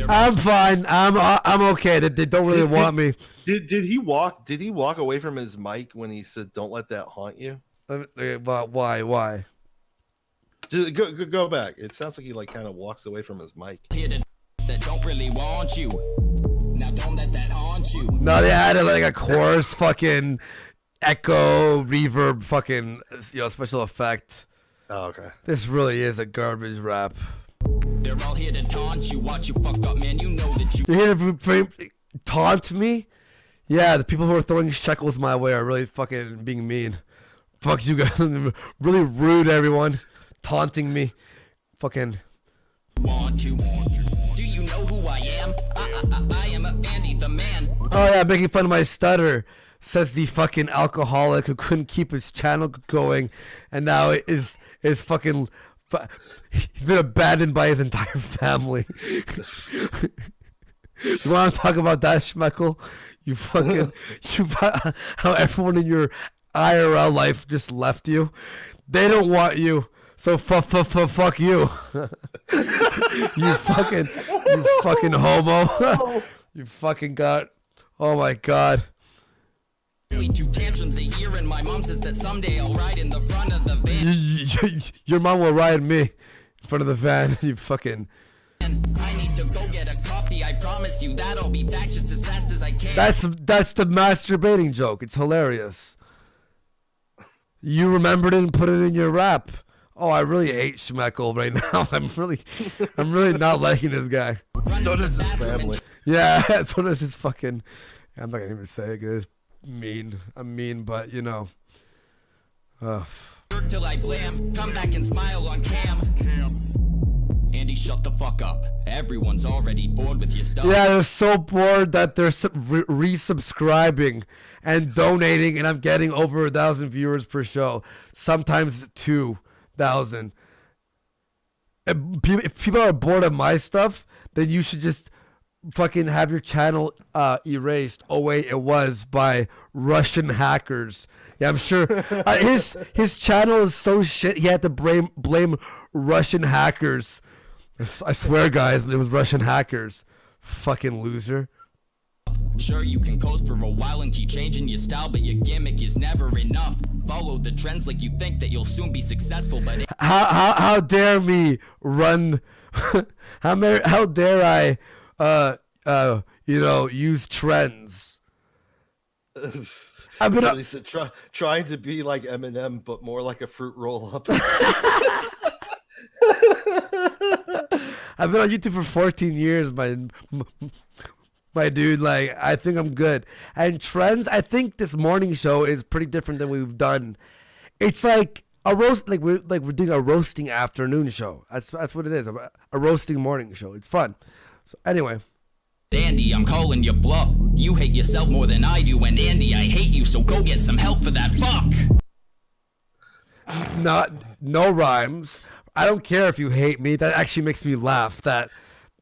I'm fine. I'm okay. They don't really want me. Did he walk away from his mic when he said, "Don't let that haunt you"? Why? Just go back. It sounds like he like kind of walks away from his mic. That don't really want you. Now don't let that haunt you. No, they added like a chorus, fucking echo, reverb, fucking special effect. Oh, okay. This really is a garbage rap. They're all here to taunt you. Watch you fuck up, man. You know that you. You're here to taunt me? Yeah, the people who are throwing shekels my way are really fucking being mean. Fuck you guys. Really rude, everyone. Taunting me. Fucking. Want you. Do you know who I am? I am Andy the man. Oh yeah, making fun of my stutter, says the fucking alcoholic who couldn't keep his channel going, and now is fucking. He's been abandoned by his entire family. You want to talk about that, Schmeckle? You fucking how everyone in your IRL life just left you. They don't want you. So fuck you. You fucking homo. You fucking got. Oh my god. Two tantrums a year, and my mom says that someday I'll ride in the front of the van. Your mom will ride me in front of the van. You fucking. I need to go get a coffee. I promise you that I'll be back just as fast as I can. That's the masturbating joke. It's hilarious. You remembered it and put it in your rap. Oh, I really hate Schmeckle right now. I'm really not liking this guy. So does his family. Yeah, so does his fucking. I'm not gonna even say it 'cause it's mean. I'm mean, but you know. Work till I blam. Come back and smile on cam. Andy, shut the fuck up. Everyone's already bored with your stuff. Yeah, they're so bored that they're resubscribing and donating, and I'm getting over 1,000 viewers per show. Sometimes 2,000. If people are bored of my stuff, then you should just fucking have your channel erased. Oh wait, it was by Russian hackers. Yeah, I'm sure his channel is so shit. He had to blame Russian hackers. I swear, guys, it was Russian hackers. Fucking loser. Sure, you can coast for a while and keep changing your style, but your gimmick is never enough. Follow the trends like you think that you'll soon be successful, but how dare me run? How dare I? Use trends. I've been trying to be like Eminem, but more like a fruit roll up. I've been on YouTube for 14 years, my dude. Like, I think I'm good. And trends, I think this morning show is pretty different than we've done. It's like a roast, like we're doing a roasting afternoon show. That's what it is. A roasting morning show. It's fun. So anyway. Andy, I'm calling your bluff. You hate yourself more than I do, and Andy, I hate you, so go get some help for that fuck. No rhymes. I don't care if you hate me. That actually makes me laugh. That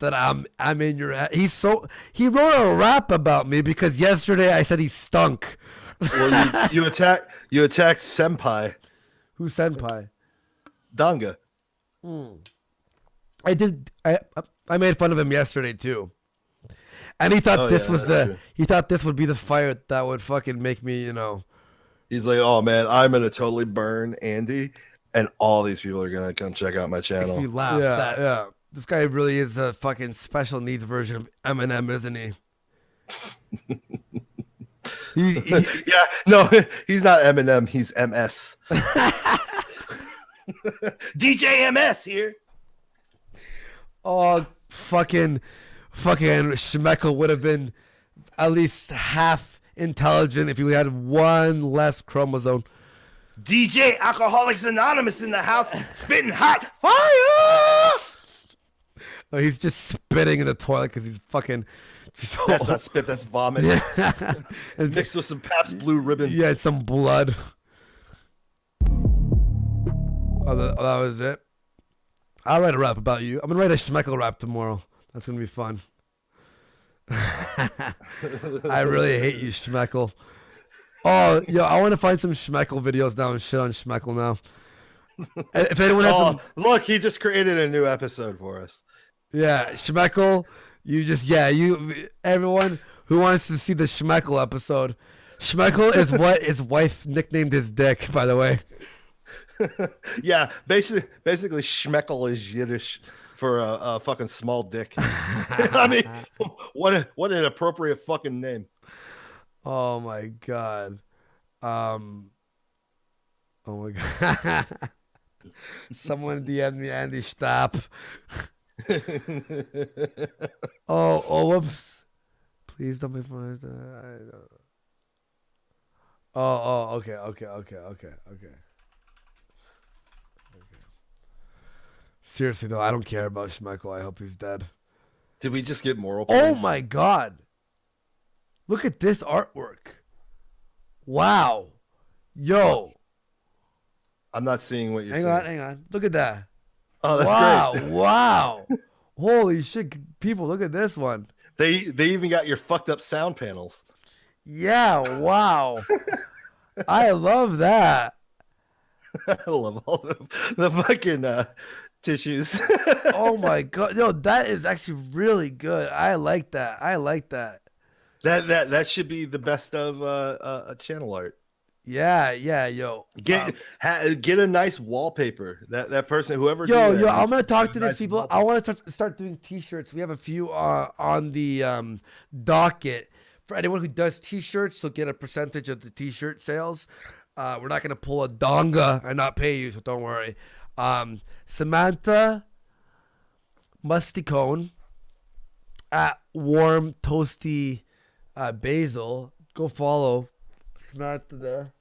I'm in your head. He wrote a rap about me because yesterday I said he stunk. Well, you attacked Senpai. Who's Senpai? Donga. I did. I made fun of him yesterday too. And he thought he thought this would be the fire that would fucking make me, He's like, oh man, I'm gonna totally burn Andy, and all these people are gonna come check out my channel. Makes me laugh. Yeah. This guy really is a fucking special needs version of Eminem, isn't he? Yeah, no, he's not Eminem. He's MS. DJ MS here. Oh, fucking Schmeckle would have been at least half intelligent if he had one less chromosome. DJ Alcoholics Anonymous in the house, spitting hot fire. No, he's just spitting in the toilet because he's fucking. That's not spit. That's vomit. Yeah. And mixed with some Pabst Blue Ribbon. Yeah, it's some blood. Oh, that was it. I'll write a rap about you. I'm gonna write a Schmeckle rap tomorrow. That's gonna be fun. I really hate you, Schmeckle. Oh, yo, I want to find some Schmeckle videos now and shit on Schmeckle now. If anyone has look, he just created a new episode for us. Yeah, Schmeckle, everyone who wants to see the Schmeckle episode. Schmeckle is what his wife nicknamed his dick, by the way. Yeah, basically Schmeckle is Yiddish. for a fucking small dick. I mean, what an appropriate fucking name. Oh my god. Oh my god. Someone DM me, Andy. Stop. Oh, whoops. Please don't be funny. Okay. Seriously though, I don't care about Schmeichel. I hope he's dead. Did we just get moral Oh points? my god. Look at this artwork. Wow. Yo. I'm not seeing what you're Hang saying. on. Look at that. Oh, that's wow, great. Wow. Holy shit. People, look at this one. They even got your fucked up sound panels. Yeah, wow. I love that. I love all the fucking tissues. Oh my god. Yo, that is actually really good. I like that. That should be the best of channel art. Yeah, yo. Get a nice wallpaper. That person, whoever. Yo, did that I'm needs gonna talk a to nice these people. wallpaper. I want to start doing T-shirts. We have a few on the docket for anyone who does T-shirts. They'll get a percentage of the T-shirt sales. We're not gonna pull a donga and not pay you, so don't worry. Samantha Musticone at Warm Toasty Basil. Go follow Samantha there.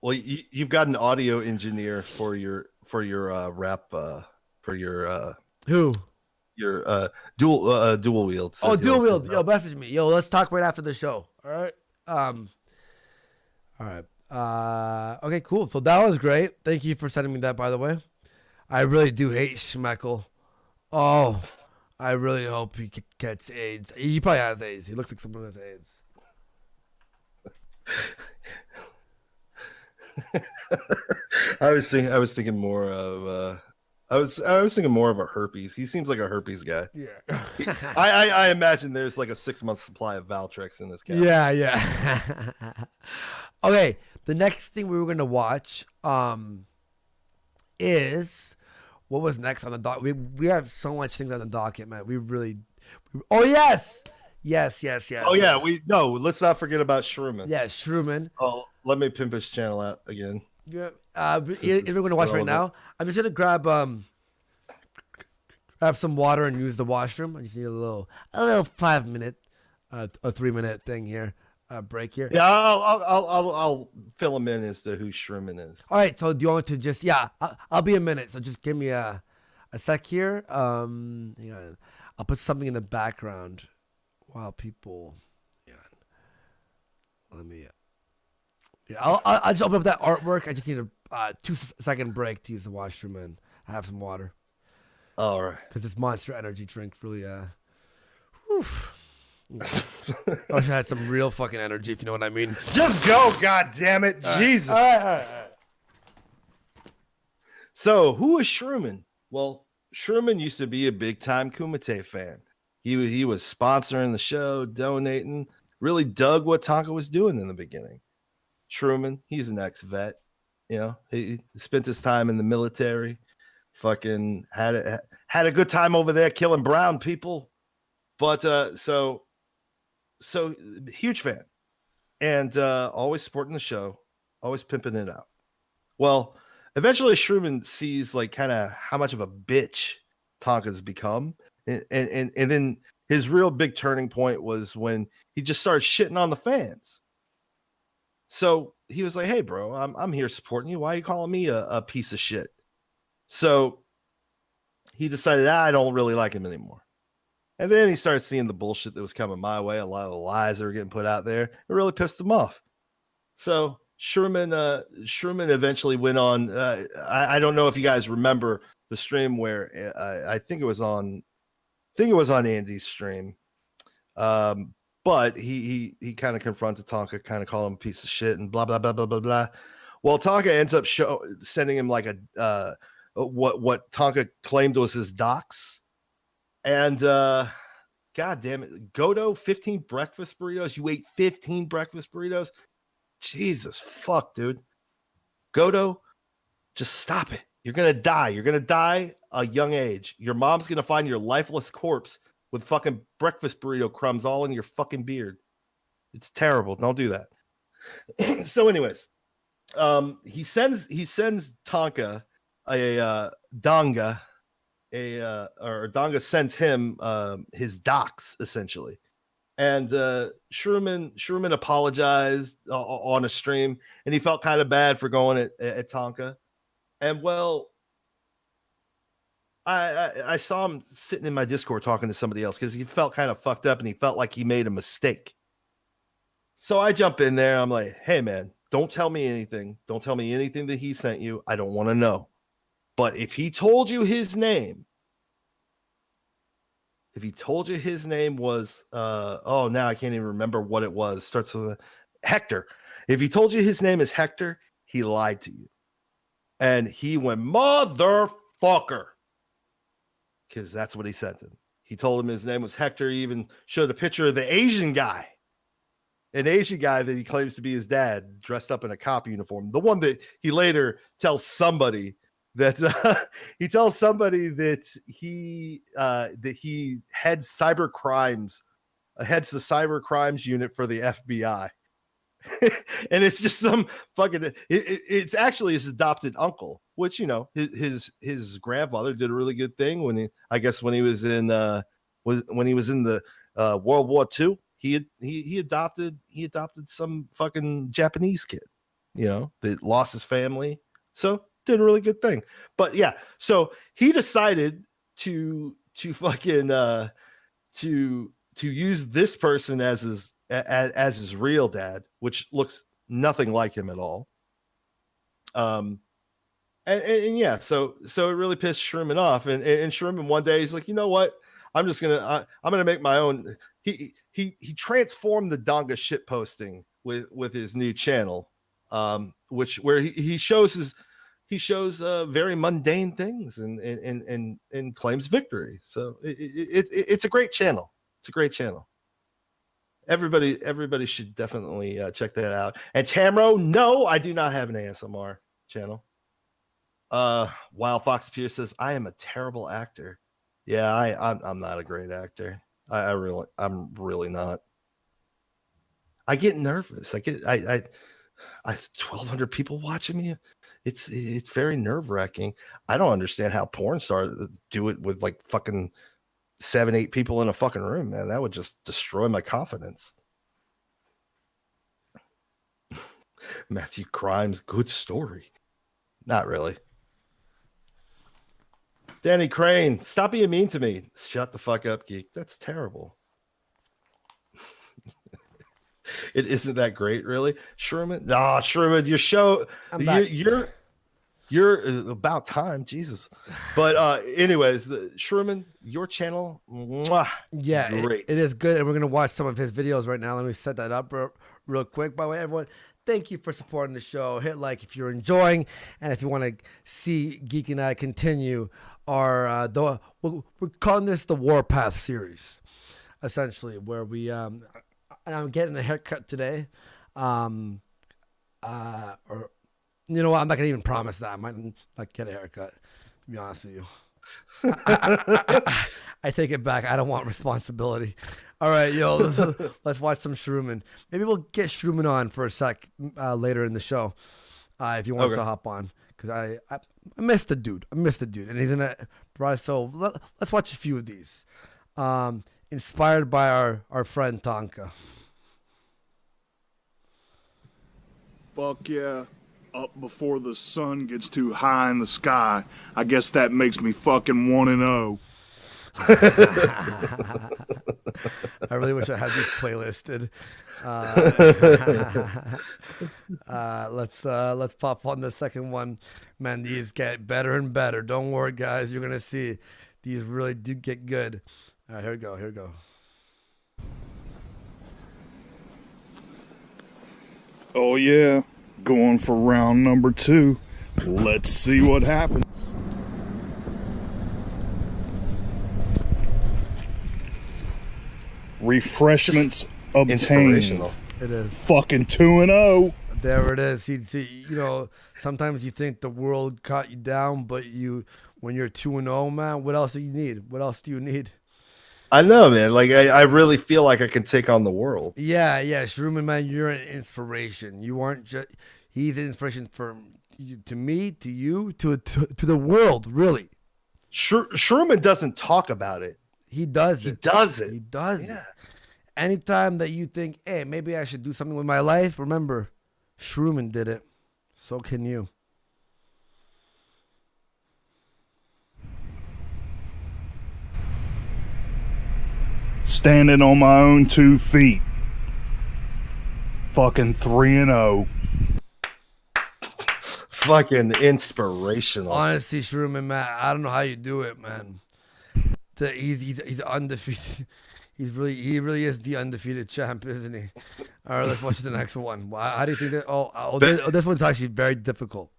Well, you've got an audio engineer for your rap for your who your dual wield. So oh, dual wield. Yo, message me. Yo, let's talk right after the show. All right. All right. Okay, cool. So that was great. Thank you for sending me that, by the way. I really do hate Schmeichel. Oh, I really hope he gets AIDS. He probably has AIDS. He looks like someone who has AIDS. I was thinking more of I was thinking more of a herpes. He seems like a herpes guy. Yeah. I imagine there's like a 6-month supply of Valtrex in this guy. Yeah. Okay, the next thing we were gonna watch is what was next on the dock. We have so much things on the docket, man. Oh yes. Oh yeah, let's not forget about Shrooman. Yeah, Shrooman. Oh, let me pimp his channel out again. Yeah. If we're gonna watch right now, I'm just gonna grab some water and use the washroom. I just need a little 5-minute, a 3-minute thing here, break here. Yeah, I'll fill him in as to who Shrooman is. All right. So do you want to just I'll be a minute. So just give me a sec here. Hang on. I'll put something in the background while people. Yeah. Let me. Yeah, I'll just open up that artwork. I just need a 2-second break to use the washroom and have some water. All right. Because this Monster Energy drink really, I wish I had some real fucking energy, if you know what I mean. Just go, God damn it, Jesus! All right. So who is Shrooman? Well, Shrooman used to be a big time Kumite fan. He was sponsoring the show, donating. Really dug what Tonka was doing in the beginning. Shrooman, he's an ex-vet. You know, he spent his time in the military. Fucking had a good time over there killing brown people. But so huge fan. And always supporting the show, always pimping it out. Well, eventually Shrooman sees like kind of how much of a bitch Tonka's become. And then his real big turning point was when he just started shitting on the fans. So he was like, "Hey, bro, I'm here supporting you. Why are you calling me a piece of shit?" So he decided I don't really like him anymore. And then he started seeing the bullshit that was coming my way, a lot of the lies that were getting put out there. It really pissed him off. So Shrooman eventually went on. I don't know if you guys remember the stream where I think it was on Andy's stream. But he kind of confronted Tonka, kind of called him a piece of shit and blah blah blah blah blah blah. Well, Tonka ends up sending him like a what Tonka claimed was his docs, and god damn it, Godo, 15 breakfast burritos. You ate 15 breakfast burritos? Jesus fuck, dude. Godo, just stop it. You're gonna die. You're gonna die a young age. Your mom's gonna find your lifeless corpse with fucking breakfast burrito crumbs all in your fucking beard. It's terrible. Don't do that. So, anyways, he sends Tonka a DONGA, or DONGA sends him his docs essentially. And Shrooman apologized on a stream, and he felt kind of bad for going at Tonka. And well, I saw him sitting in my Discord talking to somebody else because he felt kind of fucked up and he felt like he made a mistake. So I jump in there. I'm like, hey, man, don't tell me anything. Don't tell me anything that he sent you. I don't want to know. But if he told you his name, was, now I can't even remember what it was. Starts with Hector. If he told you his name is Hector, he lied to you. And he went, motherfucker. Because that's what he sent him. He told him his name was Hector. He even showed a picture of the Asian guy. An Asian guy that he claims to be his dad, dressed up in a cop uniform. The one that he later tells somebody that he heads cyber crimes, heads the cyber crimes unit for the FBI. And it's just some fucking it's actually his adopted uncle, which, you know, his grandfather did a really good thing when he was in the World War II. He adopted some fucking Japanese kid, you know, that lost his family. So did a really good thing. But yeah, so he decided to fucking to use this person as his real dad, which looks nothing like him at all. And yeah, so it really pissed Shrooman off. And Shrooman one day he's like, you know what? I'm gonna make my own. He transformed the DONGA shit posting with his new channel, where he shows very mundane things and claims victory. So it's a great channel. It's a great channel. Everybody should definitely check that out. And Tamro, no, I do not have an ASMR channel. Wild Fox Pierce says, I am a terrible actor. Yeah, I'm not a great actor. I'm really not. I get nervous. I 1,200 people watching me. It's very nerve-wracking. I don't understand how porn stars do it with like fucking 7-8 people in a fucking room, man. That would just destroy my confidence. Matthew Crimes, good story. Not really. Danny Crane, stop being mean to me. Shut the fuck up, geek. That's terrible. It isn't that great, really. Sherman, Sherman, your show, you're about time, Jesus. But anyways, Sherman, your channel, mwah, yeah, great. It is good, and we're gonna watch some of his videos right now. Let me set that up real quick. By the way, everyone, thank you for supporting the show. Hit like if you're enjoying, and if you want to see Geek and I continue our we're calling this the Warpath series, essentially, where we and I'm getting a haircut today, or you know what, I'm not gonna even promise that I might not get a haircut, to be honest with you. I take it back. I don't want responsibility. All right, yo, let's watch some Shrooman. Maybe we'll get Shrooman on for a sec later in the show, if you want to hop on, because I missed the dude. And he's in a so let's watch a few of these. Inspired by our friend Tonka. Fuck yeah. Up before the sun gets too high in the sky. I guess that makes me fucking 1-0. I really wish I had these playlisted. Let's pop on the second one. Man, these get better and better. Don't worry, guys. You're gonna see these really do get good. All right, here we go. Oh yeah, going for round number 2. Let's see what happens. Refreshments obtained. It is fucking 2-0. There it is. See, sometimes you think the world caught you down, but when you're 2-0, man, what else do you need? What else do you need? I know, man. Like I really feel like I can take on the world. Yeah. Shrooman, man, you're an inspiration. You aren't just. He's an inspiration to me, to you, to the world, really. Shrooman doesn't talk about it. He does it. He does it. He does it. Anytime that you think, hey, maybe I should do something with my life, remember, Shrooman did it. So can you. Standing on my own 2 feet. Fucking 3-0. Fucking inspirational. Honestly, Shrooman, man, I don't know how you do it, man. He's undefeated. He really is the undefeated champ, isn't he? All right, let's watch the next one. How do you think that? This one's actually very difficult.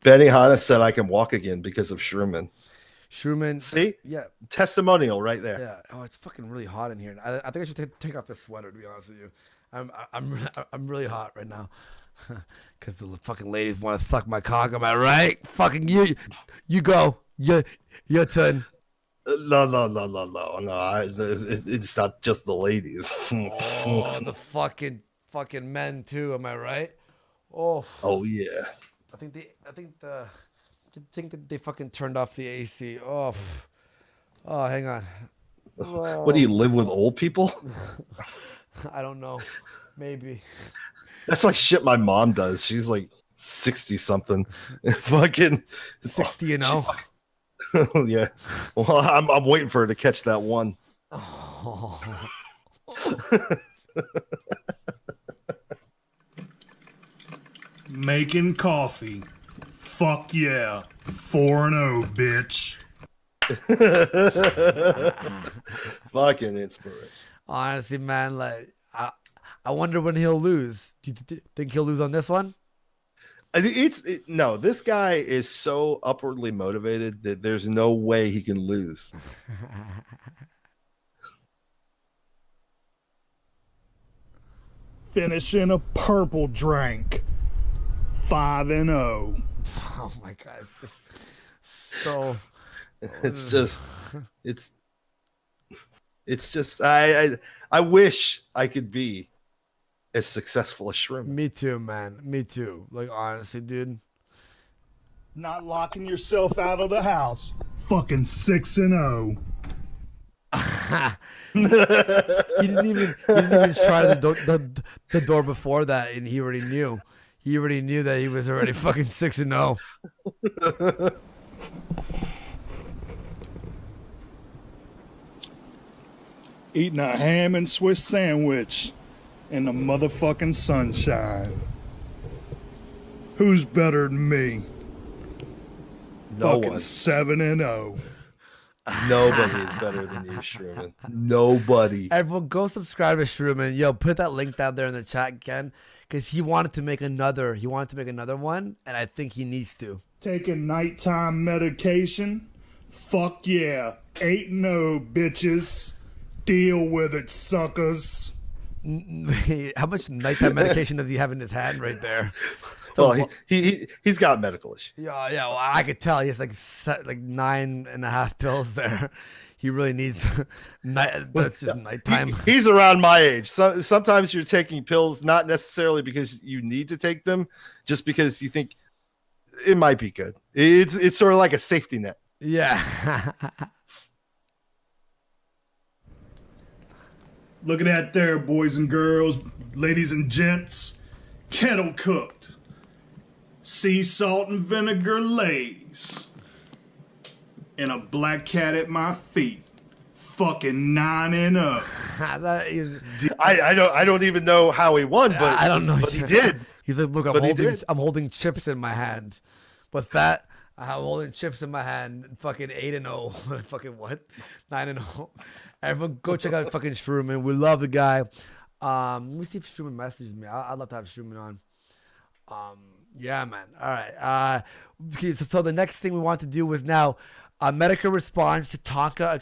Benny Hanna said I can walk again because of Shrooman. Shrooman, see, yeah, testimonial right there. Yeah. Oh, it's fucking really hot in here. I think I should take off this sweater. To be honest with you, I'm really hot right now. Because the fucking ladies want to suck my cock. Am I right? Fucking you go. Your turn. No. It's not just the ladies. Oh, the fucking men too. Am I right? Oh. Oh yeah. I think that they fucking turned off the AC. Oh. Hang on. What do you live with old people? I don't know. Maybe. That's like shit my mom does. She's like 60 something. Fucking 60 and 0. Yeah. Well, I'm waiting for her to catch that one. Oh. Making coffee. Fuck yeah. 4-0, bitch. Fucking inspiration. Honestly, man, like I wonder when he'll lose. Do you think he'll lose on this one? No, this guy is so upwardly motivated that there's no way he can lose. Finishing a purple drink. 5-0. Oh my god. So it's just I wish I could be as successful as Shrimp. Me too, man. Me too. Like honestly, dude. Not locking yourself out of the house. Fucking 6-0. He didn't even try the door before that, and he already knew. He already knew that he was already fucking 6-0. Eating a ham and Swiss sandwich in the motherfucking sunshine. Who's better than me? No fucking one. 7-0. Nobody is better than you, Shrooman. Nobody. Everyone, go subscribe to Shrooman. Yo, put that link down there in the chat again, because he wanted to make another. He wanted to make another one, and I think he needs to. Taking nighttime medication? Fuck yeah. 8-0, bitches. Deal with it, suckers. How much nighttime medication does he have in his hand right there? Well, he's got medical issues. Yeah. Well, I could tell he has like 9.5 pills there. He really needs that's just nighttime. He's around my age. So sometimes you're taking pills not necessarily because you need to take them, just because you think it might be good. It's sort of like a safety net. Yeah. Look at that there, boys and girls, ladies and gents. Kettle cooked. Sea salt and vinegar lays. And a black cat at my feet. Fucking 9-0. I don't even know how he won, but I don't know. But he did. He's like, look, I'm holding chips in my hand. With that, I'm holding chips in my hand. Fucking 8-0. Fucking what? 9-0. Everyone, go check out fucking Shrooman. We love the guy. Let me see if Shrooman messages me. I'd love to have Shrooman on. Yeah, man. All right. Okay, so the next thing we want to do was now Medica responds to Tonka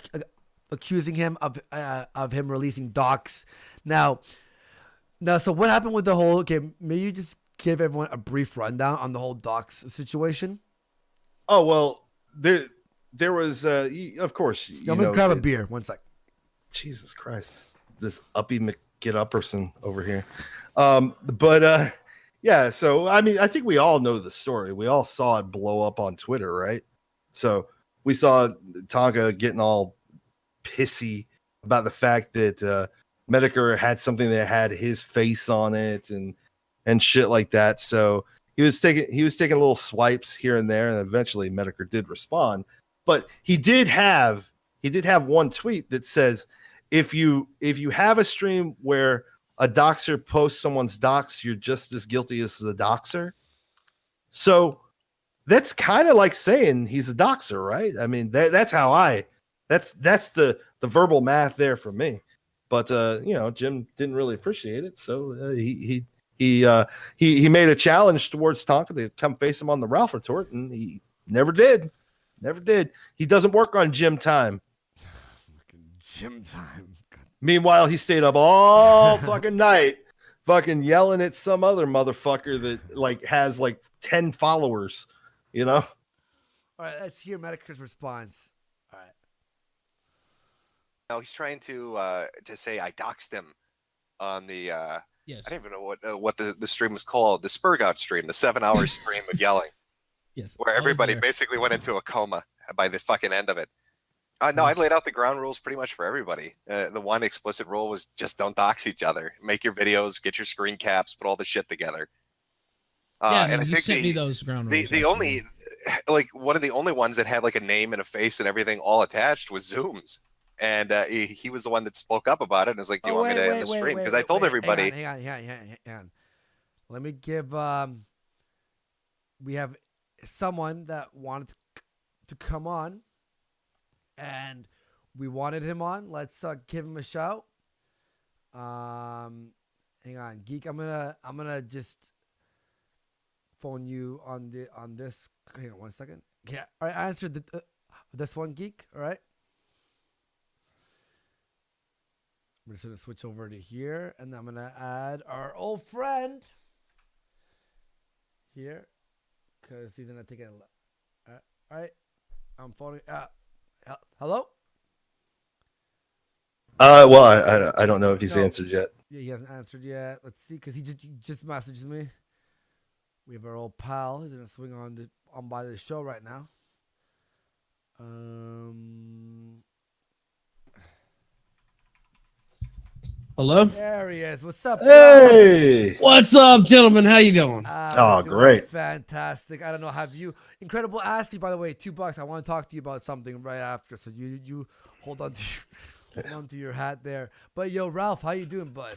accusing him of him releasing docs. Now, so what happened with the whole? Okay, maybe you just give everyone a brief rundown on the whole docs situation? Oh well, there was of course. I'm gonna grab a beer. 1 sec. Jesus Christ, this uppy McGet-Upperson over here. But yeah. So I mean, I think we all know the story. We all saw it blow up on Twitter, right? So we saw Tonga getting all pissy about the fact that Medicare had something that had his face on it and shit like that. So he was taking little swipes here and there, and eventually Medicare did respond. But he did have one tweet that says, if you have a stream where a doxer posts someone's docs, you're just as guilty as the doxer. So that's kind of like saying he's a doxer, right? I mean, that's the verbal math there for me. But Jim didn't really appreciate it, so he made a challenge towards Tonka to come face him on the Ralph retort, and he never did. He doesn't work on gym time. Gym time. Meanwhile, he stayed up all fucking night, fucking yelling at some other motherfucker that like has like 10 followers. All right, let's hear Medicare's response. All right. No, he's trying to say I doxed him on the yes. I don't even know what the stream was called, the Spurgout stream, the 7-hour stream of yelling. Yes. Where everybody basically went into a coma by the fucking end of it. No, I laid out the ground rules pretty much for everybody. The one explicit rule was just don't dox each other. Make your videos, get your screen caps, put all the shit together. And I think sent me those ground rules. The only, like, one of the only ones that had like a name and a face and everything all attached was Zoom's. And he was the one that spoke up about it and was like, do you want me to end the stream? Because I told everybody. Hang on. Let me give, we have someone that wanted to come on. And we wanted him on. Let's give him a shout. Hang on, Geek. I'm gonna just phone you on this. Hang on 1 second. Yeah. All right. I answered this one, Geek. All right. I'm just gonna switch over to here, and I'm gonna add our old friend here, because he's gonna take it. All right. I'm phoning. Hello? Well, I don't know if he's answered yet. Yeah, he hasn't answered yet. Let's see, because he just messaged me. We have our old pal. He's gonna swing on by the show right now. Hello? There he is. What's up? Hey! What's up, gentlemen? How you doing? Great. Fantastic. I don't know. Have you? Incredible Ashley, by the way, $2. I want to talk to you about something right after. So you hold on to your hat there. But yo, Ralph, how you doing, bud?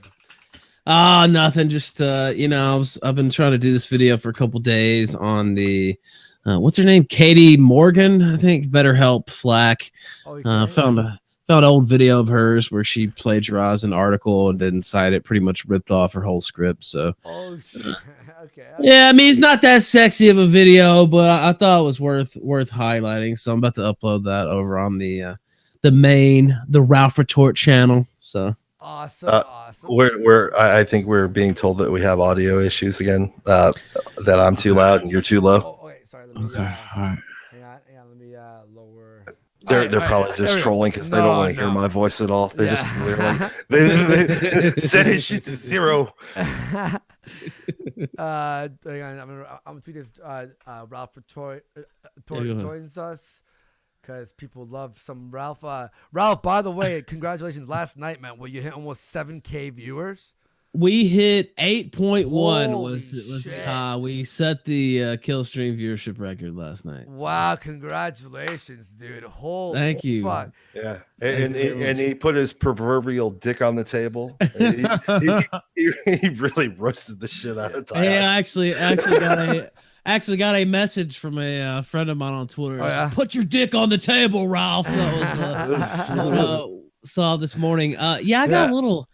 Nothing. Just I've been trying to do this video for a couple days on the what's her name? Katie Morgan, I think. BetterHelp Flack. Found an old video of hers where she plagiarized an article and didn't cite it, pretty much ripped off her whole script. So, okay. Yeah, I mean, it's not that sexy of a video, but I thought it was worth highlighting. So I'm about to upload that over on the Ralph Retort channel. So awesome. I think we're being told that we have audio issues again. That I'm too loud and you're too low. Oh, wait, sorry. Let me, okay. All right. Hang on. Let me lower. They're probably just trolling because they don't want to hear my voice at all. They're like, they set his shit to 0. Hang on, I'm gonna tweet this. Ralph Retort joins us because people love some Ralph. Ralph, by the way, congratulations last night, man. Where you hit almost 7K viewers. We hit 8.1 was the high. We set the kill stream viewership record last night. Wow, congratulations, dude. Thank you. Fuck. Yeah. And he put his proverbial dick on the table. he really roasted the shit out of Ty. Hey, I actually got a message from a friend of mine on Twitter. Said, put your dick on the table, Ralph. That was saw this morning. I got a little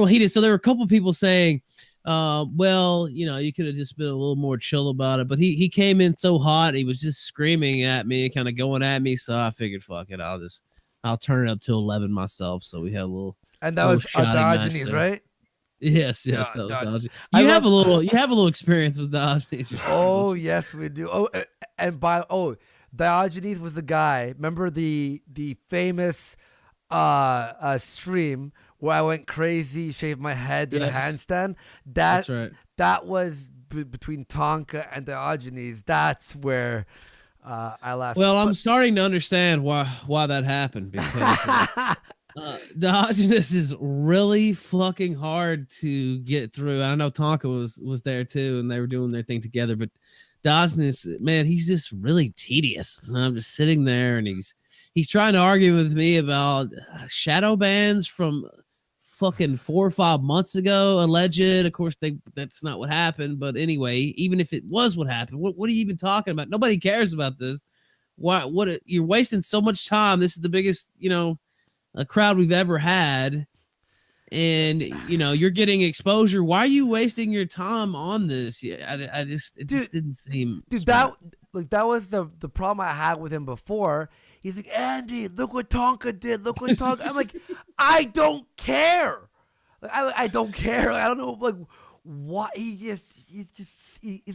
heated. So there were a couple people saying, well, you could have just been a little more chill about it. But he came in so hot. He was just screaming at me, kind of going at me. So I figured, fuck it. I'll turn it up to 11 myself. So we had a little. And that was Diogenes, right? Yes, Yeah, that was Dodge. Dodge. I You have love- a little experience with Diogenes. Oh yes, we do. Diogenes was the guy. Remember the famous stream where I went crazy, shaved my head, did a Yes. handstand. That's right. That was between Tonka and Diogenes. That's where I laughed. Well, I'm starting to understand why that happened because Diogenes is really fucking hard to get through. I know Tonka was there too, and they were doing their thing together. But Diogenes, man, he's just really tedious. So I'm just sitting there, and he's trying to argue with me about shadow bans from fucking 4 or 5 months ago, alleged. Of course, that's not what happened. But anyway, even if it was what happened, what are you even talking about? Nobody cares about this. Why? You're wasting so much time. This is the biggest, a crowd we've ever had, and you're getting exposure. Why are you wasting your time on this? Yeah, it just didn't seem. Dude, smart. that was the problem I had with him before. He's like, Andy, look what Tonka did. Look what Tonka. I'm like, I don't care. Like, I don't care. I don't know, like, what he's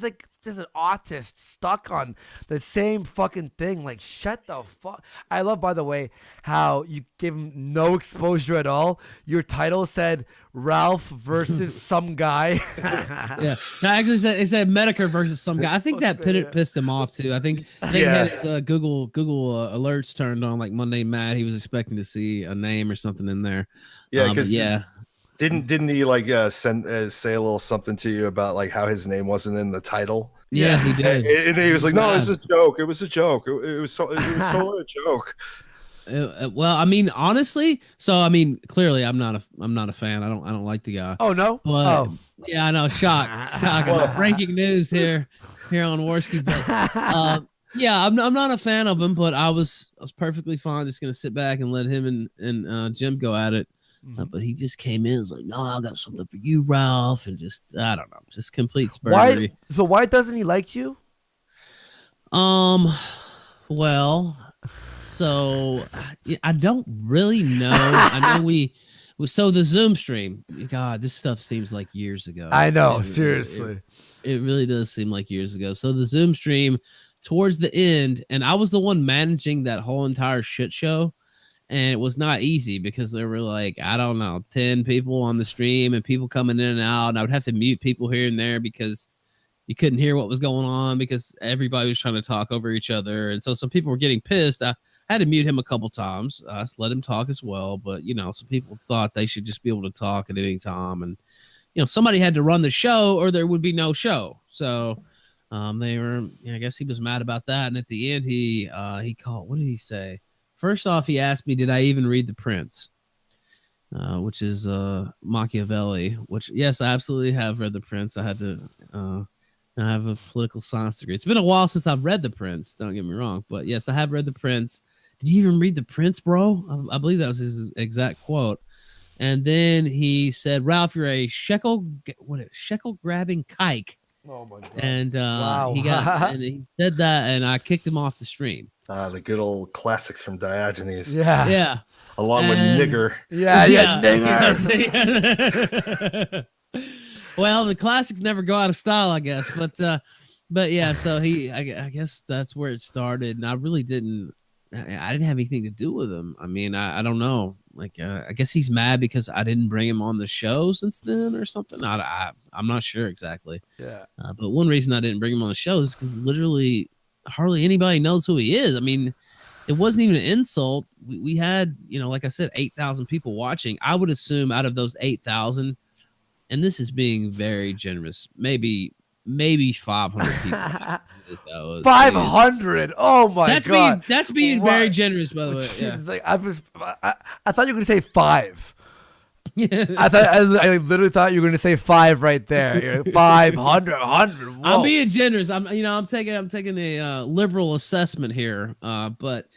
like just an autist stuck on the same fucking thing. Like, shut the fuck. I love, by the way, how you gave him no exposure at all. Your title said Ralph versus some guy. Yeah, no, actually, it said Medicare versus some guy. I think that pissed him off too. I think he had his Google alerts turned on, like Mundane Matt. He was expecting to see a name or something in there. Yeah, but because yeah. Didn't he like say a little something to you about like how his name wasn't in the title? Yeah, he did. And he was like, "No, it's a joke. It was a joke. It was totally a joke." Well, I mean, honestly, clearly, I'm not a fan. I don't like the guy. Oh no. But, yeah, I know. Shock. Breaking news here on Worski. But yeah, I'm not a fan of him. But I was perfectly fine just gonna sit back and let him and Jim go at it. But he just came in and was like, "No, I got something for you, Ralph," and just I don't know, just complete spurgery. Why doesn't he like you? Well, so I don't really know. I know so the Zoom stream. God, this stuff seems like years ago. I know, seriously. It really does seem like years ago. So the Zoom stream towards the end, and I was the one managing that whole entire shit show. And it was not easy because there were like, I don't know, 10 people on the stream and people coming in and out. And I would have to mute people here and there because you couldn't hear what was going on because everybody was trying to talk over each other. And so some people were getting pissed. I had to mute him a couple times. I let him talk as well. But, some people thought they should just be able to talk at any time. And, somebody had to run the show or there would be no show. So they were, I guess he was mad about that. And at the end, he called, what did he say? First off, he asked me, did I even read The Prince? Which is Machiavelli, which, yes, I absolutely have read The Prince. I had to, I have a political science degree. It's been a while since I've read The Prince, don't get me wrong. But, yes, I have read The Prince. Did you even read The Prince, bro? I believe that was his exact quote. And then he said, Ralph, you're a shekel-grabbing kike. Oh, my God. And wow. he said that, and I kicked him off the stream. The good old classics from Diogenes. Yeah. Along with nigger. Yeah, nigger. Well, the classics never go out of style, I guess. But yeah, so I guess that's where it started. And I really didn't have anything to do with him. I mean, I don't know. Like, I guess he's mad because I didn't bring him on the show since then or something. I'm not sure exactly. Yeah. But one reason I didn't bring him on the show is because literally hardly anybody knows who he is. I mean, it wasn't even an insult. We had, like I said, 8,000 people watching. I would assume out of those 8,000, and this is being very generous, maybe 500 people. 500. Oh my God. That's being very generous, by the way. Yeah. Like, I thought you were gonna say 5. Yeah. I literally thought you were gonna say 5 right there. 500, 100. Whoa. I'm being generous. I'm taking a liberal assessment here. But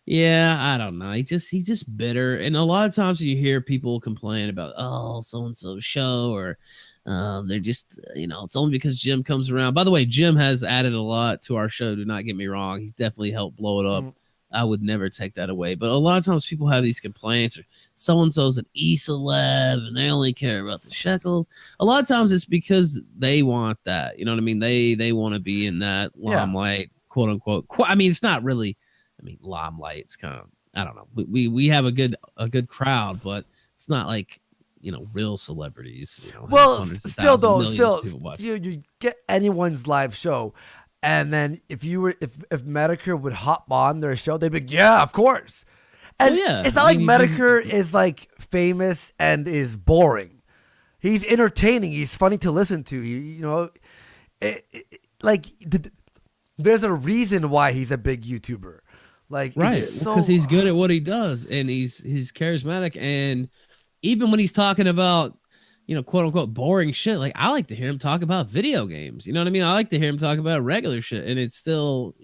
yeah, I don't know. He's just bitter. And a lot of times you hear people complain about, oh, so and so show, or they're just, it's only because Jim comes around. By the way, Jim has added a lot to our show. Do not get me wrong. He's definitely helped blow it up. I would never take that away. But a lot of times people have these complaints, or so-and-so's an e-celeb and they only care about the shekels. A lot of times it's because they want that. You know what I mean? They want to be in that limelight, quote unquote. I mean, it's not really, limelight. It's kind of, I don't know. We have a good crowd, but it's not like, real celebrities. Well, still you get anyone's live show. And then if Medicare would hop on their show, they'd be like, yeah, of course. And it's not like Medicare is like famous and is boring. He's entertaining. He's funny to listen to. There's a reason why he's a big YouTuber. Like, right, because he's good at what he does, and he's charismatic. And even when he's talking about, quote unquote, boring shit, like I like to hear him talk about video games. You know what I mean? I like to hear him talk about regular shit, and it's still,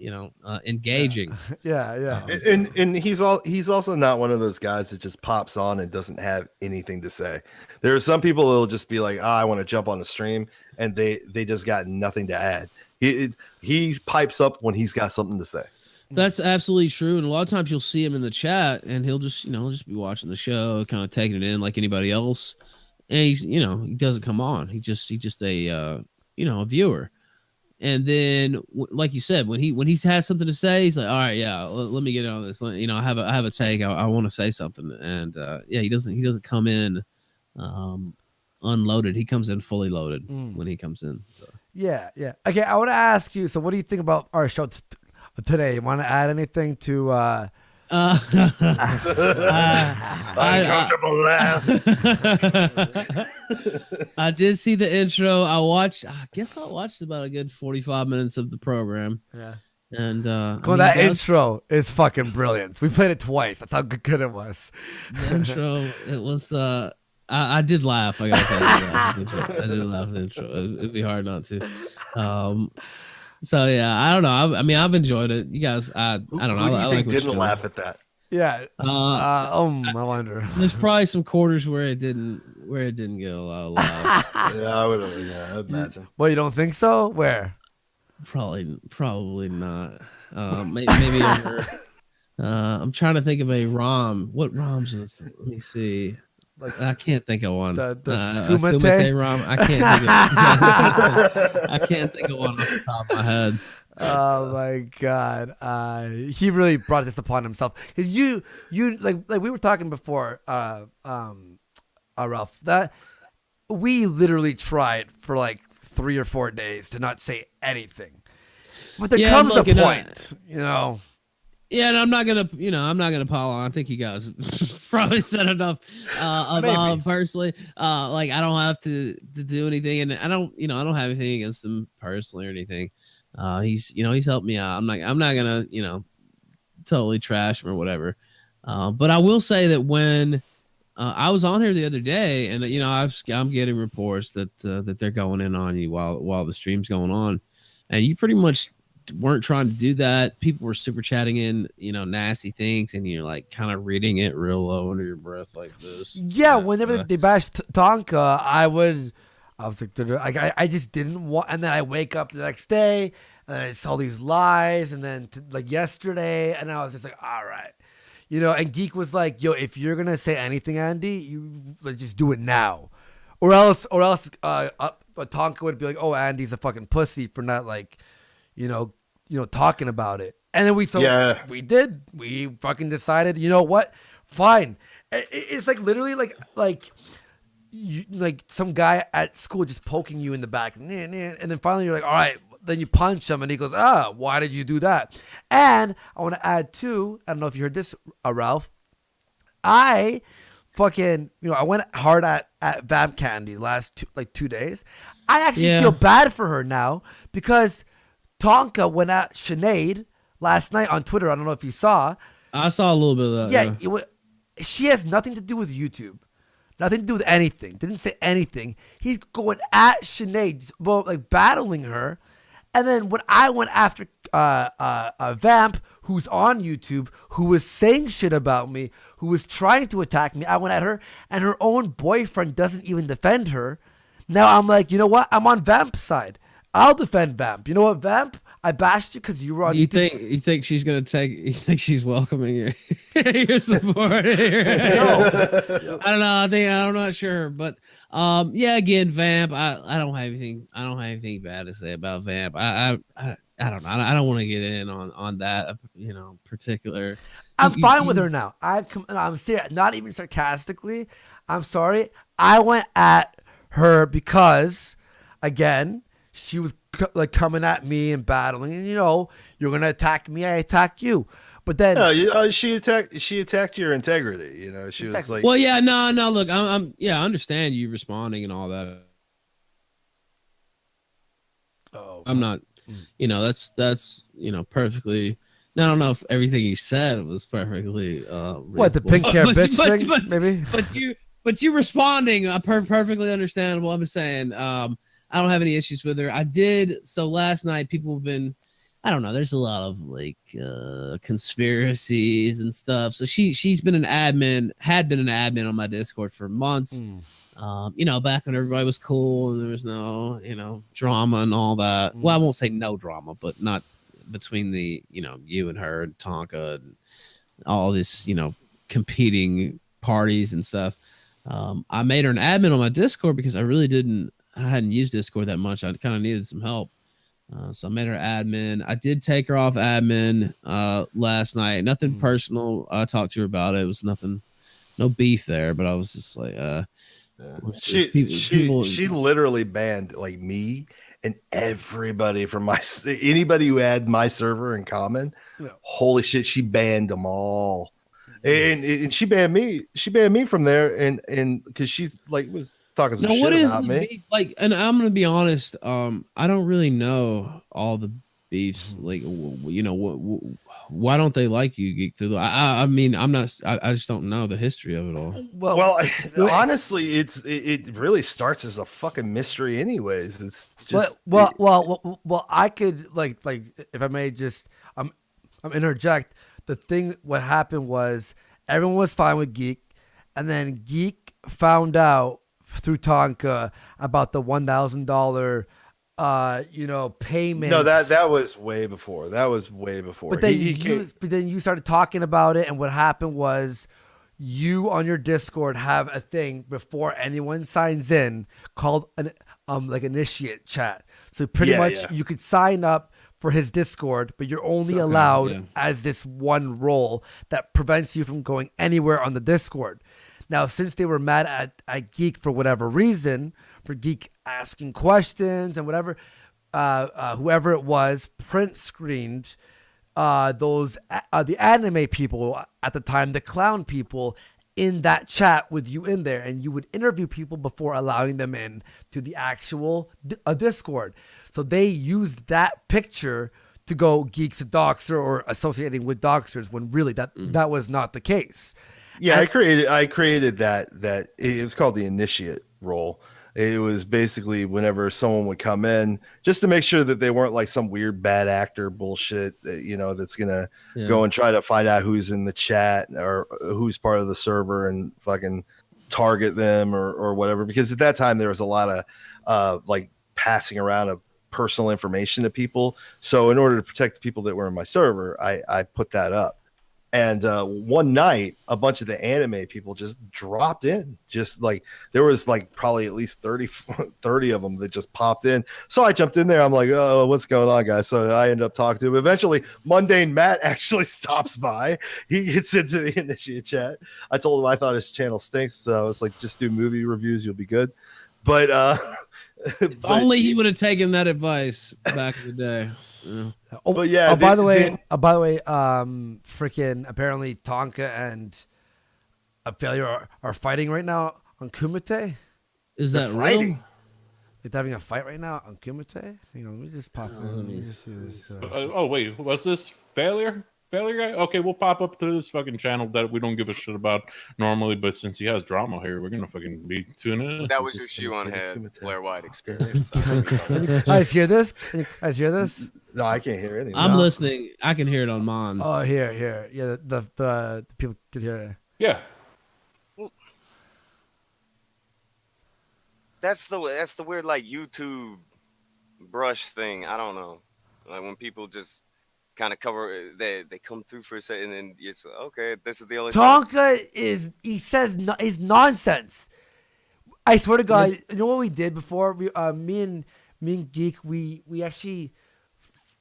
engaging. Yeah. And he's also not one of those guys that just pops on and doesn't have anything to say. There are some people that'll just be like, I want to jump on the stream, and they just got nothing to add. He pipes up when he's got something to say. That's absolutely true. And a lot of times you'll see him in the chat, and he'll just be watching the show, kind of taking it in like anybody else. And he's, he doesn't come on. He's just a, a viewer. And then, like you said, when he has something to say, he's like, all right, yeah, let me get on this. I have a take. I want to say something. And he doesn't come in unloaded. He comes in fully loaded when he comes in. So. Yeah. Okay, I want to ask you. So, what do you think about our show today? You want to add anything to? Uncomfortable laugh. I did see the intro. I watched about a good 45 minutes of the program. Yeah. And that intro is fucking brilliant. We played it twice. That's how good it was. The intro, it was I did laugh. I gotta say, I did laugh at the intro. It'd be hard not to. So yeah, I don't know. I've enjoyed it. You guys, I don't know. Who do you I think like didn't laugh at that? Yeah. I wonder. There's probably some quarters where it didn't get a lot of laughs. Yeah, I would. Yeah, I'd imagine. Well, you don't think so? Where? Probably not. Maybe over. I'm trying to think of a ROM. What ROMs? Let me see. I can't think of one. The Kumite ROM. I can't think of one off the top of my head. Oh my god, he really brought this upon himself. Cause you like we were talking before, Ralph, that we literally tried for like 3 or 4 days to not say anything, but there comes a point, Yeah, and I'm not gonna pile on. I think you guys probably said enough about him personally. Like I don't have to do anything, and I don't have anything against him personally or anything. He's helped me out. I'm not gonna totally trash him or whatever. But I will say that when I was on here the other day, and I'm getting reports that they're going in on you while the stream's going on, and you pretty much weren't trying to do that. People were super chatting in nasty things, and you're like kind of reading it real low under your breath like this. Yeah, whenever they bashed Donga, I was like, I just didn't want. And then I wake up the next day and I saw these lies, and then like yesterday, and I was just like, all right, And Geek was like, yo, if you're gonna say anything, Andy, you just do it now, or else Tonka would be like, oh, Andy's a fucking pussy for not like, talking about it. And then we fucking decided, you know what? Fine. It's like literally like some guy at school just poking you in the back, and then finally you're like, all right. Then you punch him, and he goes, why did you do that? And I want to add too, I don't know if you heard this, Ralph. I fucking, I went hard at Vamp Candy the last 2 days. I actually feel bad for her now because Tonka went at Sinead last night on Twitter. I don't know if you saw. I saw a little bit of that. Yeah. She has nothing to do with YouTube. Nothing to do with anything. Didn't say anything. He's going at Sinead, like battling her. And then when I went after Vamp, who's on YouTube, who was saying shit about me, who was trying to attack me, I went at her, and her own boyfriend doesn't even defend her. Now I'm like, you know what? I'm on Vamp's side. I'll defend Vamp. You know what, Vamp? I bashed you because you were on. You think she's gonna take? You think she's welcoming your your support here? I don't know. I'm not sure, but yeah. Again, Vamp. I don't have anything. I don't have anything bad to say about Vamp. I don't know. I don't want to get in on that. Particular. I'm fine with her now. I'm serious. Not even sarcastically. I'm sorry. I went at her because, again, she was like coming at me and battling, and you're gonna attack me, I attack you. But then she attacked your integrity. She was like, well, yeah, no. Look, I understand you responding and all that. Oh, I'm not. That's perfectly. I don't know if everything you said was perfectly. What, the pink hair bitch thing? Maybe. But you responding, perfectly understandable. I'm just saying, I don't have any issues with her. I did. So last night, people have been, I don't know. There's a lot of conspiracies and stuff. So she's been an admin, had been an admin on my Discord for months. Back when everybody was cool and there was no, drama and all that. Well, I won't say no drama, but not between the, you and her and Tonka and all this, competing parties and stuff. I made her an admin on my Discord because I hadn't used Discord that much. I kind of needed some help. So I made her admin. I did take her off admin last night. Nothing personal. I talked to her about it. It was nothing, no beef there, but I was just like, she literally banned like me and everybody from anybody who had my server in common. Yeah. Holy shit, she banned them all. And she banned me. She banned me from there, and because she was talking some shit about me. And I'm gonna be honest. I don't really know all the beefs. Why don't they like you, Geek? I mean, I'm not. I just don't know the history of it all. Well, honestly, it really starts as a fucking mystery, anyways. It's just well. I could like if I may just I'm interject. What happened was everyone was fine with Geek, and then Geek found out through Tonka about the $1,000 payment. No, that was way before. But then you started talking about it, and what happened was you on your Discord have a thing before anyone signs in called an initiate chat. So pretty much you could sign up for his Discord, but you're only allowed as this one role that prevents you from going anywhere on the Discord. Now, since they were mad at Geek for whatever reason, for Geek asking questions and whatever, whoever it was, print screened the anime people at the time, the clown people, in that chat with you in there, and you would interview people before allowing them in to the actual Discord. So they used that picture to go Geek's a doxer or associating with doxers when really that was not the case. Yeah, I created that it was called the initiate role. It was basically whenever someone would come in, just to make sure that they weren't like some weird bad actor bullshit, that's gonna go and try to find out who's in the chat or who's part of the server and fucking target them or whatever. Because at that time there was a lot of passing around of personal information to people. So in order to protect the people that were in my server, I put that up. And one night, a bunch of the anime people just dropped in. Just like there was probably at least 30 of them that just popped in. So I jumped in there. I'm like, oh, what's going on, guys? So I end up talking to him. Eventually, Mundane Matt actually stops by. He gets into the initiate chat. I told him I thought his channel stinks. So I was like, just do movie reviews. You'll be good. But if only he would have taken that advice back in the day. Yeah. But yeah. By the way, freaking apparently Tonka and a failure are fighting right now on Kumite. Is that real? They're having a fight right now on Kumite. Let me just pop. Let me just see this. Oh wait, was this failure? Failure guy? Okay, we'll pop up to this fucking channel that we don't give a shit about normally, but since he has drama here, we're gonna fucking be tuning in. That was your shoe on head Blair White experience. Guys, hear this? Guys, hear this? No, I can't hear anything. I'm listening. I can hear it on mine. Oh, here. Yeah, the people could hear it. Yeah. That's the weird YouTube brush thing. I don't know. Like when people just kind of cover, they come through for a second, and it's okay. This is the only. Tonka he says is nonsense. I swear to God, you know what we did before? Me and Geek, we actually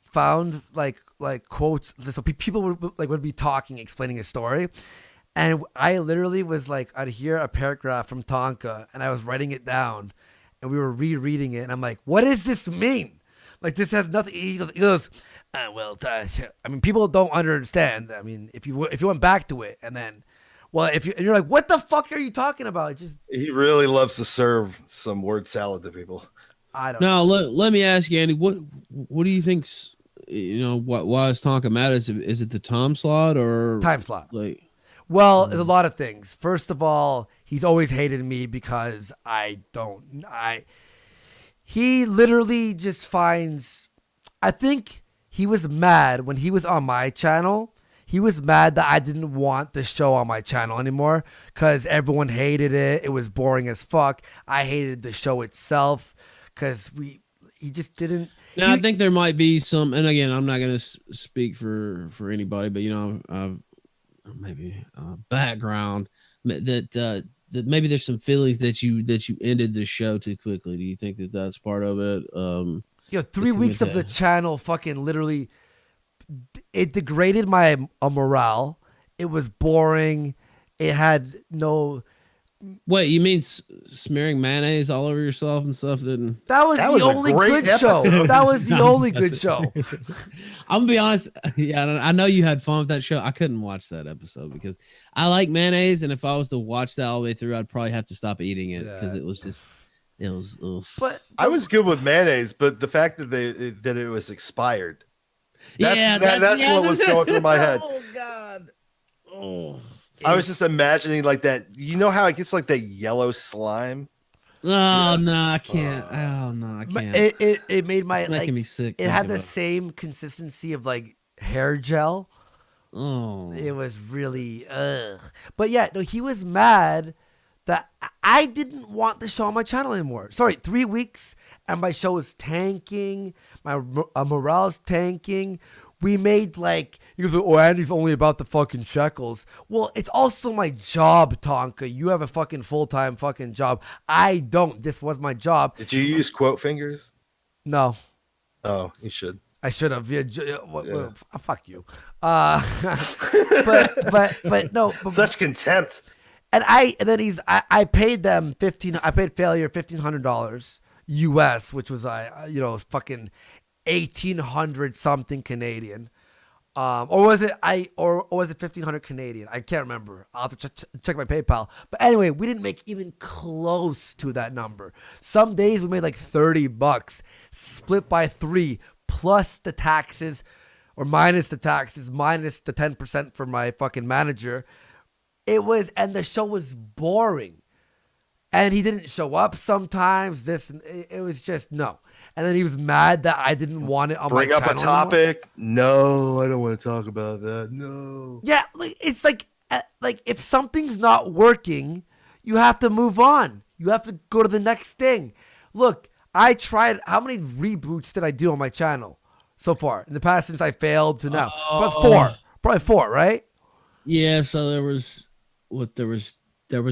found like quotes. So people would be talking, explaining a story, and I literally was like, I'd hear a paragraph from Tonka, and I was writing it down, and we were rereading it, and I'm like, what does this mean? Like, this has nothing. He goes, well, I mean, people don't understand. I mean, if you went back to it, and then, well, and you're like, what the fuck are you talking about? It just He really loves to serve some word salad to people. I don't. Now let me ask you, Andy. What do you think's why is Tonka mad? Is it the time slot or time slot? Like, well, there's a lot of things. First of all, he's always hated me because he literally just finds. I think he was mad when he was on my channel. He was mad that I didn't want the show on my channel anymore because everyone hated it. It was boring as fuck. I hated the show itself because he just didn't. Now, I think there might be some, and again, I'm not going to speak for anybody, but maybe background that maybe there's some feelings that you ended the show too quickly. Do you think that that's part of it? 3 weeks of the channel fucking literally, it degraded my morale. It was boring. It had no. Wait, you mean smearing mayonnaise all over yourself and stuff? That was the only good show. That was the only good show. I'm gonna be honest. Yeah, I know you had fun with that show. I couldn't watch that episode because I like mayonnaise, and if I was to watch that all the way through, I'd probably have to stop eating it because it was just. It was. Oof. But I was good with mayonnaise, but the fact that it was expired. That's what was going through my head. Oh God. Oh. I was just imagining like that. You know how it gets like that yellow slime? Oh no, I can't. Oh no, I can't. It made my it's making me sick. It had the same consistency of like hair gel. Oh, it was really But yeah, no, he was mad that I didn't want the show on my channel anymore. Sorry, 3 weeks and my show is tanking. My morale's tanking. We made like, you go, oh, Andy's only about the fucking shekels. Well, it's also my job, Tonka. You have a fucking full-time fucking job. I don't. This was my job. Did you use quote fingers? No. Oh, you should. I should have. Well, fuck you. But no. Such contempt. And then I paid them I paid Failure $1,500 US, which was fucking 1,800 something Canadian, or was it 1,500 Canadian? I can't remember. I'll have to check my PayPal. But anyway, we didn't make even close to that number. Some days we made like $30, split by 3, plus the taxes, or minus the taxes, minus the 10% for my fucking manager. And the show was boring, and he didn't show up sometimes. It was just no. And then he was mad that I didn't want it on my channel. Bring up a topic. No, I don't want to talk about that. No. Yeah, it's like if something's not working, you have to move on. You have to go to the next thing. Look, I tried. How many reboots did I do on my channel so far in the past since I failed to now? Probably four, right? Yeah. So there was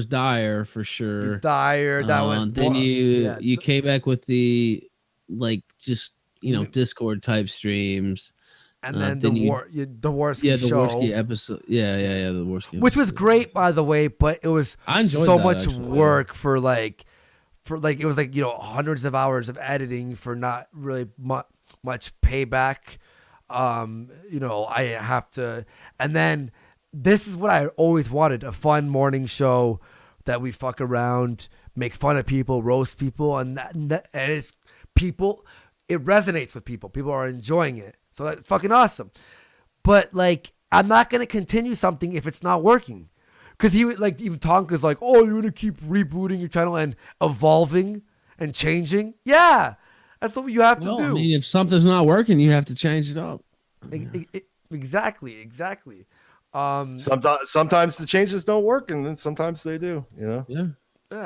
Dyer for sure. Dyer. That was. Then you came back with the. Like just Discord type streams, and then the Worski show, Worski episode, the Worski, which was great by the way, but it was so much work for it was like hundreds of hours of editing for not really much payback. I have to, and then this is what I always wanted: a fun morning show that we fuck around, make fun of people, roast people, and it's. People, it resonates with people. People are enjoying it. So that's fucking awesome. But I'm not going to continue something if it's not working. Because he would even Tonka's like, oh, you're going to keep rebooting your channel and evolving and changing. Yeah. That's what you have to do. I mean, if something's not working, you have to change it up. Exactly. Sometimes the changes don't work, and then sometimes they do, Yeah.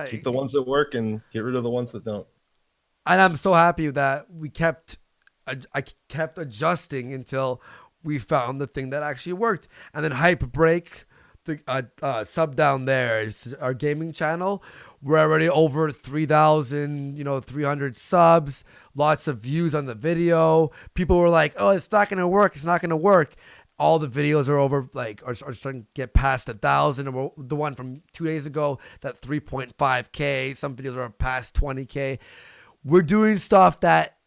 Keep the ones that work and get rid of the ones that don't. And I'm so happy that we kept I kept adjusting until we found the thing that actually worked. And then Hype Break, the sub down there is our gaming channel. We're already over 3,000, 300 subs, lots of views on the video. People were like, "Oh, it's not gonna work. It's not gonna work." All the videos are over, are starting to get past 1,000. The one from 2 days ago, that 3.5K. Some videos are past 20K. We're doing stuff that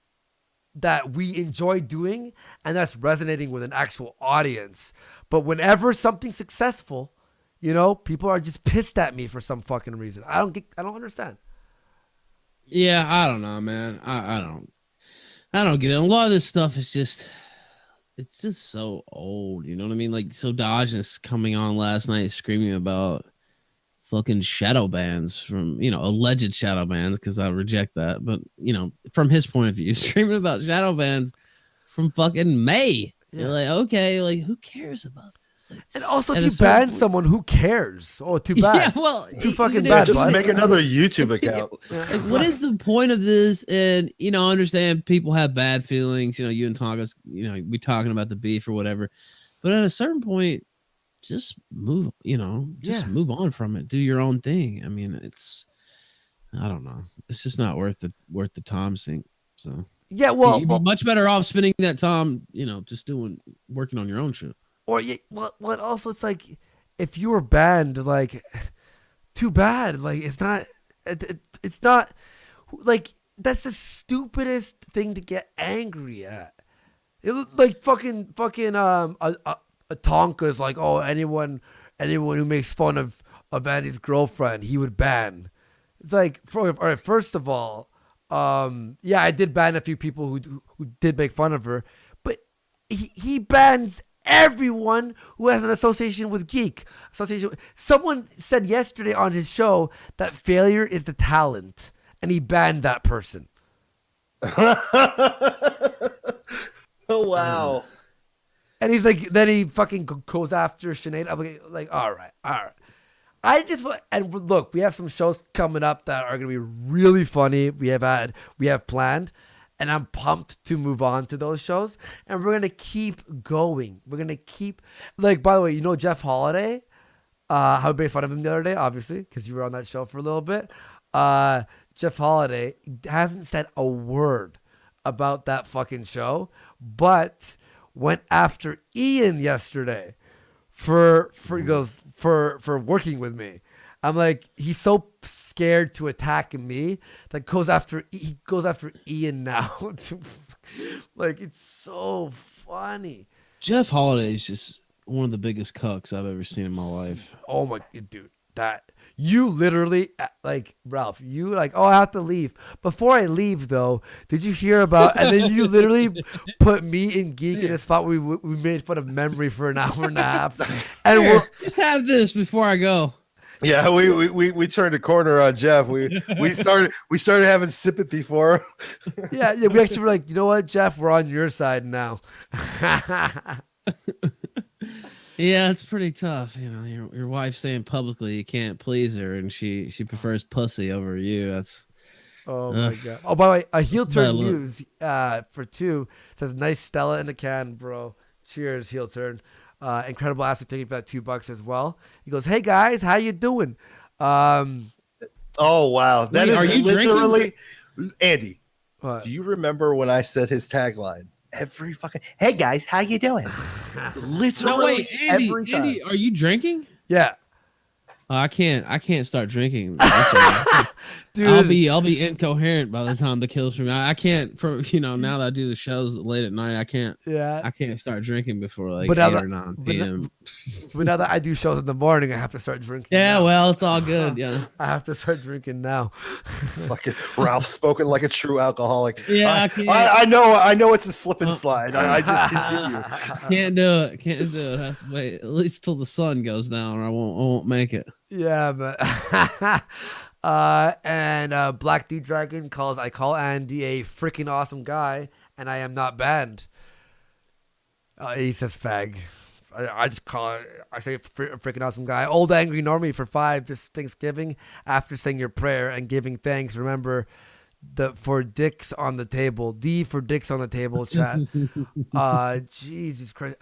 we enjoy doing, and that's resonating with an actual audience. But whenever something's successful, people are just pissed at me for some fucking reason. I don't understand. Yeah, I don't know, man. I don't get it. A lot of this stuff is just, it's just so old. You know what I mean? Like, so Dodgeness coming on last night screaming about fucking shadow bans from, alleged shadow bans, because I reject that. But, from his point of view, screaming about shadow bans from fucking May. Yeah. You're like, okay, like, who cares about this? Like, and also, if you ban someone, who cares? Oh, too bad. Yeah, well, too fucking bad. Just make another YouTube account. Like, what is the point of this? And, I understand people have bad feelings. You and Tonga's, we talking about the beef or whatever. But at a certain point, just move, move on from it. Do your own thing. I mean, I don't know. It's just not worth the time sink. So yeah, well, you'd be much better off spending that time, just working on your own shit. Or also it's like, if you were banned, like, too bad. Like, it's not like, that's the stupidest thing to get angry at. Like fucking Tonka's like, oh, anyone who makes fun of Andy's girlfriend, he would ban. It's like, all right, first of all, I did ban a few people who did make fun of her, but he bans everyone who has an association with geek. Someone said yesterday on his show that failure is the talent, and he banned that person. Oh wow. And he's like, then he fucking goes after Sinead. I'm like, all right. And look, we have some shows coming up that are gonna be really funny. We have planned, and I'm pumped to move on to those shows. And we're gonna keep going. We're gonna keep, like, by the way, Jeff Holiday. How we made fun of him the other day, obviously, because you were on that show for a little bit. Jeff Holiday hasn't said a word about that fucking show, but went after Ian yesterday for working with me. I'm like, he's so scared to attack me that he goes after Ian now. Like, it's so funny. Jeff Holiday is just one of the biggest cucks I've ever seen in my life. Oh my dude, that you literally, like, Ralph, you like, oh, I have to leave. Before I leave, though, did you hear about? And then you literally put me and Geek in a spot where we made fun of Memory for an hour and a half. And Here, just have this before I go. Yeah, we turned a corner on Jeff. We started having sympathy for him. Yeah, we actually were like, you know what, Jeff, we're on your side now. Yeah, it's pretty tough. Your wife saying publicly you can't please her, and she prefers pussy over you. That's my god. Oh, by the way, a heel turn news for 2 says, nice Stella in the can, bro. Cheers, heel turn. Incredible ass for taking for that $2 as well. He goes, hey guys, how you doing? Oh wow, that is, are you literally drinking? Andy? What? Do you remember when I said his tagline? Every fucking, hey guys, how you doing? Literally. No, wait, Andy, are you drinking? Yeah. I can't start drinking. Dude, I'll be incoherent by the time the kills from. I can't, now that I do the shows late at night, I can't start drinking before like 8 or 9 p.m. But now that I do shows in the morning, I have to start drinking. Yeah, now. Well, it's all good. Yeah, I have to start drinking now. Fucking Ralph spoken like a true alcoholic. Yeah, I know it's a slip and slide. I just continue. Can't do it. I have to wait at least till the sun goes down, or I won't make it. Yeah, but and Black D Dragon I call Andy a freaking awesome guy, and I am not banned. He says fag. I just call it. I say freaking awesome guy. Old angry normie for 5 this Thanksgiving. After saying your prayer and giving thanks, remember for dicks on the table. D for dicks on the table. Chat. Jesus Christ.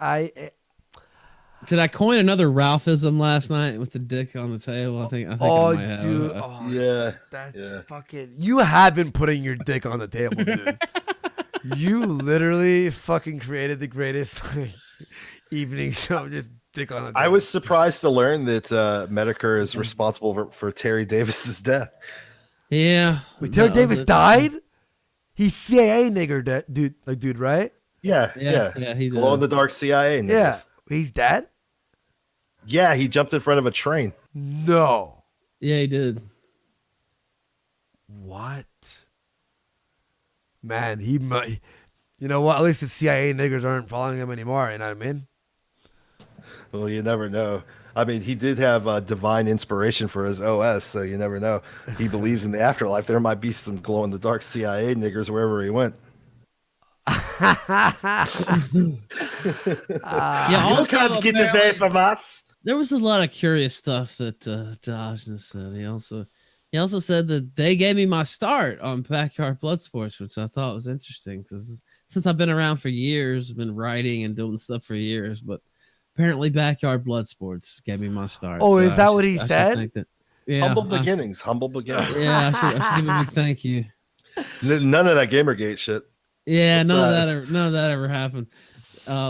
Did I coin another Ralphism last night with the dick on the table? I think I might have. Dude. Yeah. That's fucking. You have been putting your dick on the table, dude. You literally fucking created the greatest evening show. Just dick on the table. I was surprised to learn that Medicare is responsible for Terry Davis's death. Yeah. Wait, Terry Davis died? He's CIA nigger, dude, right? Yeah. He's glow in the dark CIA. Niggas. Yeah. He's dead? Yeah, he jumped in front of a train. No. Yeah, he did. What? Man, he might. You know what? At least the CIA niggers aren't following him anymore. You know what I mean? Well, you never know. I mean, he did have divine inspiration for his OS, so you never know. He believes in the afterlife. There might be some glow in the dark CIA niggers wherever he went. Also, you can't get away from us. There was a lot of curious stuff that Diogenes said. He also said that they gave me my start on Backyard Blood Sports, which I thought was interesting because since I've been around for years, I've been writing and doing stuff for years, but apparently Backyard Blood Sports gave me my start. Oh, so is that what he said? Humble beginnings. Humble beginnings. Yeah, I should give a big thank you. None of that Gamergate shit. Yeah, none of that ever happened.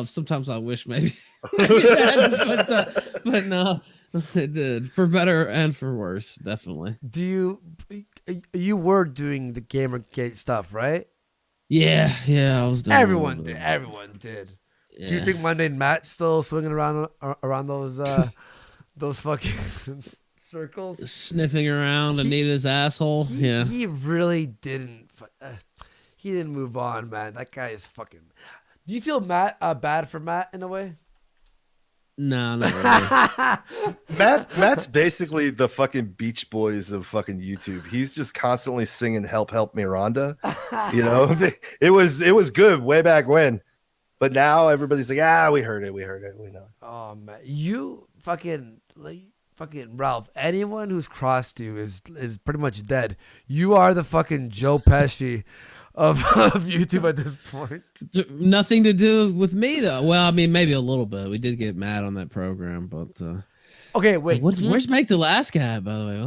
Sometimes I wish maybe, but no, it did for better and for worse, definitely. You were doing the Gamergate stuff, right? Yeah, I was doing. Everyone did. Yeah. Do you think Mundane Matt still swinging around those fucking circles, sniffing around Anita's asshole? Yeah, he really didn't. He didn't move on, man. That guy is fucking. Do you feel bad for Matt in a way? No, not really. Matt's basically the fucking Beach Boys of fucking YouTube. He's just constantly singing "Help Me, Rhonda." You know, it was good way back when, but now everybody's like, we heard it, we know. Oh man, you fucking Ralph. Anyone who's crossed you is pretty much dead. You are the fucking Joe Pesci of YouTube at this point. Nothing to do with me though. Well, I mean, maybe a little bit. We did get mad on that program, but okay, wait. Where's Make the Last Guy, by the way?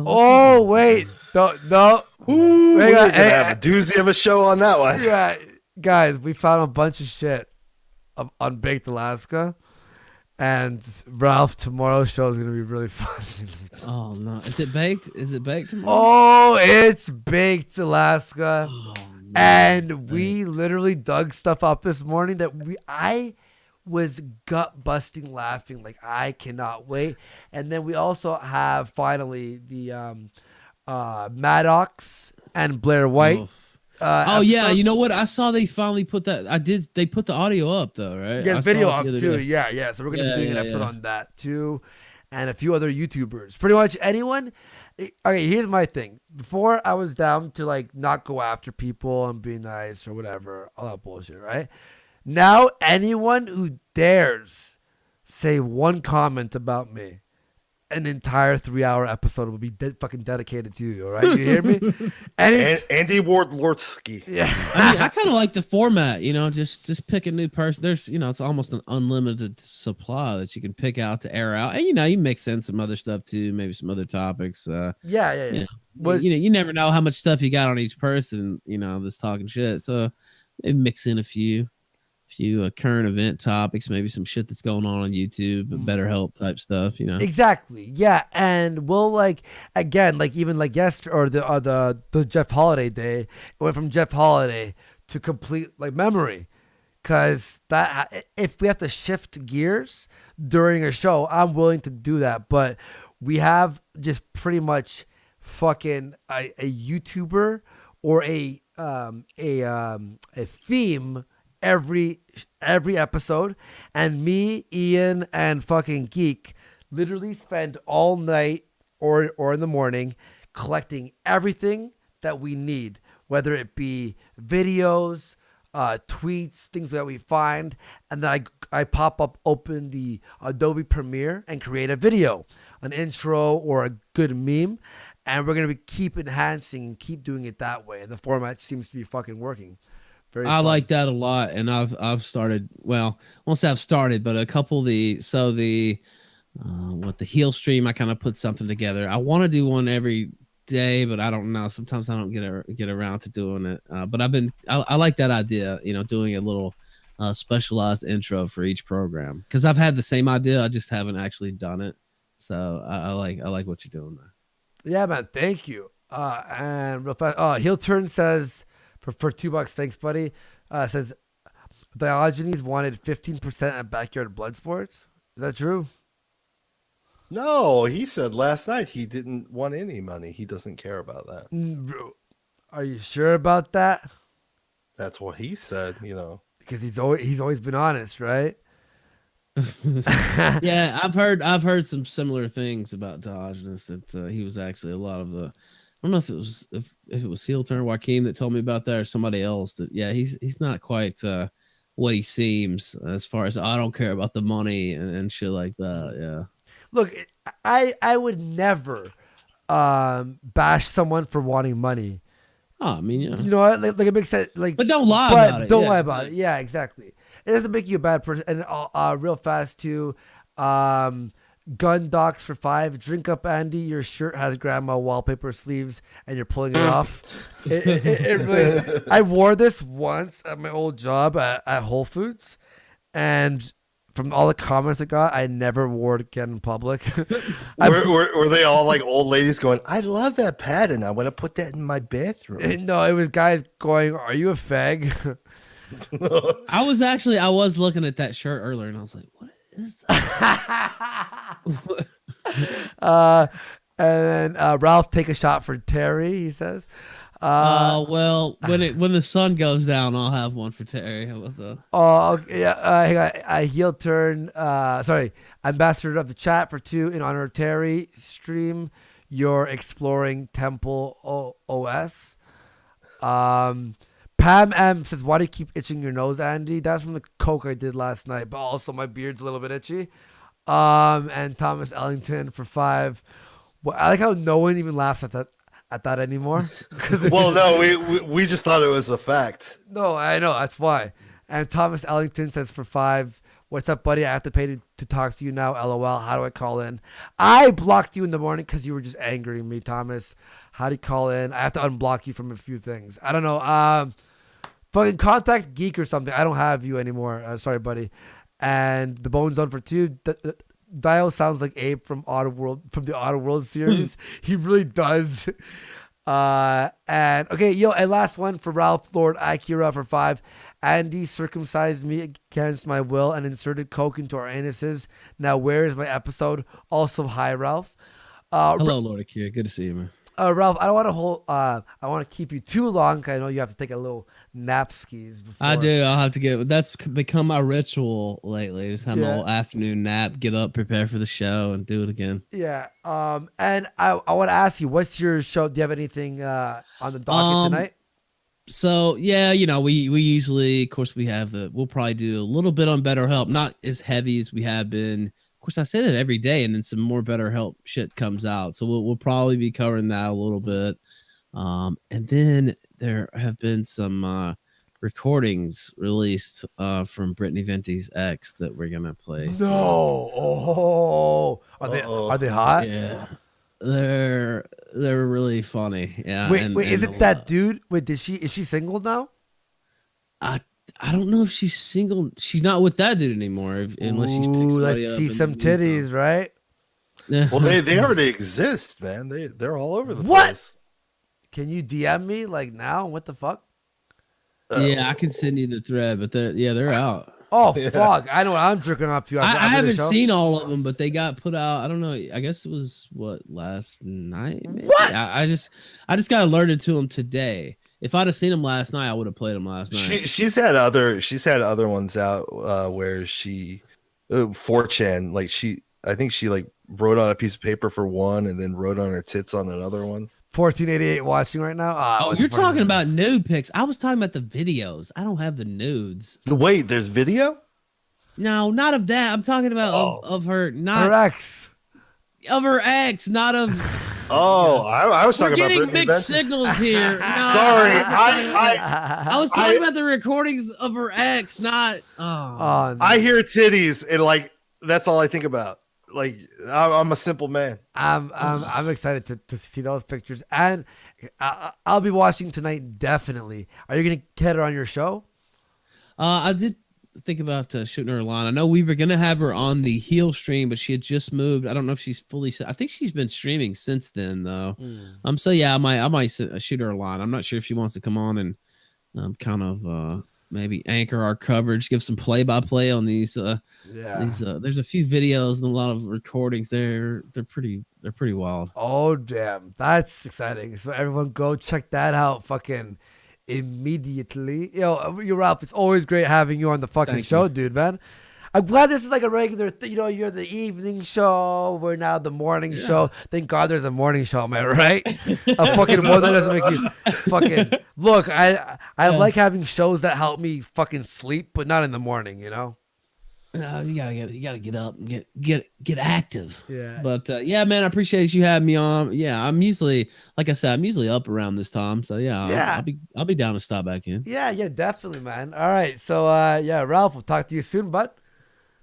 Wait, no. We're gonna have a doozy of a show on that one. Yeah, guys, we found a bunch of shit on Baked Alaska, and Ralph, tomorrow's show is gonna be really fun. Oh no, is it baked? Is it baked tomorrow? Oh, it's Baked Alaska. And we literally dug stuff up this morning that I was gut busting laughing. Like, I cannot wait. And then we also have finally the Maddox and Blair White. Yeah, you know what? I saw they finally put that. They put the audio up though, right? Yeah, I video saw it up the other too. day. Yeah. So we're gonna be doing an episode on that too, and a few other YouTubers. Pretty much anyone. Okay, here's my thing. Before I was down to like not go after people and be nice or whatever, all that bullshit, right? Now anyone who dares say one comment about me, an entire 3-hour episode will be fucking dedicated to you. All right, you hear me? Andy Wardlordsky. Yeah, I mean, I kind of like the format. You know, just pick a new person. There's, it's almost an unlimited supply that you can pick out to air out, and you mix in some other stuff too, maybe some other topics. Yeah. You never know how much stuff you got on each person. That's talking shit. So maybe mix in a few current event topics, maybe some shit that's going on YouTube, better help type stuff, Exactly. Yeah. And we'll even yesterday or the Jeff Holiday day, it went from Jeff Holiday to complete memory. Cause that if we have to shift gears during a show, I'm willing to do that. But we have just pretty much fucking a YouTuber or a theme every episode, and me, Ian, and fucking Geek literally spend all night or in the morning collecting everything that we need, whether it be videos, tweets, things that we find, and then I open the Adobe Premiere and create a video, an intro or a good meme, and we're gonna keep enhancing and keep doing it that way. And the format seems to be fucking working. Very I fun. like that a lot, and I've started. Well, I won't say I've started, but a couple of the the heel stream. I kind of put something together. I want to do one every day, but I don't know. Sometimes I don't get around to doing it. But I like that idea. Doing a little specialized intro for each program, because I've had the same idea. I just haven't actually done it. So I like what you're doing there. Yeah, man. Thank you. And real fast. Heel turn says for $2. Thanks, buddy. Says Diogenes wanted 15% at Backyard Blood Sports. Is that true? No, he said last night he didn't want any money. He doesn't care about that. Are you sure about that? That's what he said, Because he's always been honest, right? Yeah, I've heard some similar things about Diogenes, that he was actually a lot of the. I don't know if it was heel turn Joaquin that told me about that, or somebody else. That he's not quite what he seems, as far as I don't care about the money and shit like that. Yeah. Look, I would never bash someone for wanting money. Oh, I mean, yeah. You know what? Like it makes sense. Like, but don't lie about it. Don't lie about it. Yeah, exactly. It doesn't make you a bad person. And real fast too. Gun docs for $5. Drink up, Andy. Your shirt has grandma wallpaper sleeves, and you're pulling it off. It really. I wore this once at my old job at Whole Foods, and from all the comments I got, I never wore it again in public. Were they all like old ladies going, I love that pattern. I want to put that in my bathroom. No, it was guys going, are you a fag? I was looking at that shirt earlier, and I was like, what is that? And then Ralph, take a shot for Terry, he says. Well, when the sun goes down, I'll have one for Terry. How about that? Okay, yeah. Hang on. I heel turn. Ambassador of the chat for 2 in honor of Terry. Stream your exploring Temple OS. Pam M says, "Why do you keep itching your nose, Andy?" That's from the coke I did last night, but also my beard's a little bit itchy. And Thomas Ellington for 5. Well, I like how no one even laughs at that anymore. Well, no, we just thought it was a fact. No, I know, that's why. And Thomas Ellington says for 5, "What's up, buddy? I have to pay to talk to you now. LOL. How do I call in?" I blocked you in the morning because you were just angering me, Thomas. How do you call in? I have to unblock you from a few things. I don't know. Fucking contact Geek or something. I don't have you anymore. Sorry, buddy. And the Bone Zone for 2. Dio sounds like Abe from the Auto World series. He really does. And okay, and last one for Ralph Lord Akira for 5. Andy circumcised me against my will and inserted coke into our anuses. Now where is my episode? Also, hi, Ralph. Hello, Lord Akira. Good to see you, man. Ralph, I don't want to I want to keep you too long. I know you have to take a little nap skis before. I do. I'll have to that's become my ritual lately. Just have my little afternoon nap, get up, prepare for the show, and do it again. Yeah. And I want to ask you, what's your show? Do you have anything on the docket tonight? So yeah, we usually, of course, we'll probably do a little bit on BetterHelp, not as heavy as we have been. Of course, I say that every day, and then some more BetterHelp shit comes out. So we'll probably be covering that a little bit. And then there have been some recordings released from Brittany Venti's ex that we're gonna play. No, are they hot? Yeah, they're really funny. Yeah. Wait, is it that dude? Wait, is she single now? I don't know if she's single. She's not with that dude anymore, unless she's picked somebody let's up see some titties, right? Well, they already exist, man. They're all over the place. Can you DM me like now? What the fuck? Yeah, I can send you the thread, but they're out. Oh fuck! I know what I'm jerking off to. I haven't seen all of them, but they got put out. I don't know. I guess it was last night. Maybe? What? I just got alerted to them today. If I'd have seen them last night, I would have played them last night. She's had other ones out where she 4chan, like I think she like wrote on a piece of paper for one and then wrote on her tits on another one. 1488 watching right now. You're talking about nude pics. I was talking about the videos. I don't have the nudes. Wait, there's video? No, not of that. I'm talking about of her, not her ex. Of her ex, not of Oh, I was We're talking about getting Brittany mixed Benson. signals here. No, Sorry, I was talking about the recordings of her ex, not. Oh, I hear titties and like that's all I think about. Like I'm a simple man. I'm excited to see those pictures, and I'll be watching tonight. Definitely. Are you gonna get her on your show? I did think about shooting her a line. I know we were gonna have her on the heel stream, but she had just moved. I don't know if she's fully. I think she's been streaming since then, though. So yeah, I might shoot her a line. I'm not sure if she wants to come on and kind of maybe anchor our coverage, give some play-by-play on these. There's a few videos and a lot of recordings. They're pretty wild. Oh damn, that's exciting! So everyone go check that out. Fucking immediately. You Ralph, it's always great having you on the fucking show, dude, man. I'm glad this is like a regular you're the evening show. We're now the morning show. Thank God there's a morning show, am I right? A fucking one that doesn't make you fucking look. I like having shows that help me fucking sleep, but not in the morning, you gotta get up and get active. Yeah. But yeah, man, I appreciate you having me on. Yeah, I'm usually, like I said, I'm usually up around this time. So yeah, I'll be down to stop back in. Yeah, definitely, man. All right. So Ralph, we'll talk to you soon, bud.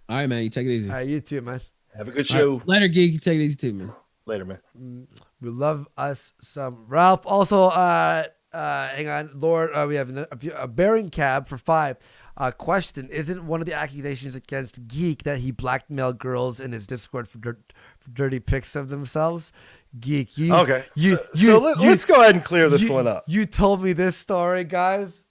All right, man. You take it easy. All right, you too, man. Have a good show. Right, later, Geek. You take it easy too, man. Later, man. We love us some Ralph. Also, hang on, Lord. We have a bearing cab for 5. Question: isn't one of the accusations against Geek that he blackmailed girls in his Discord for dirty pics of themselves? Geek, okay. Let's go ahead and clear this one up. You told me this story, guys.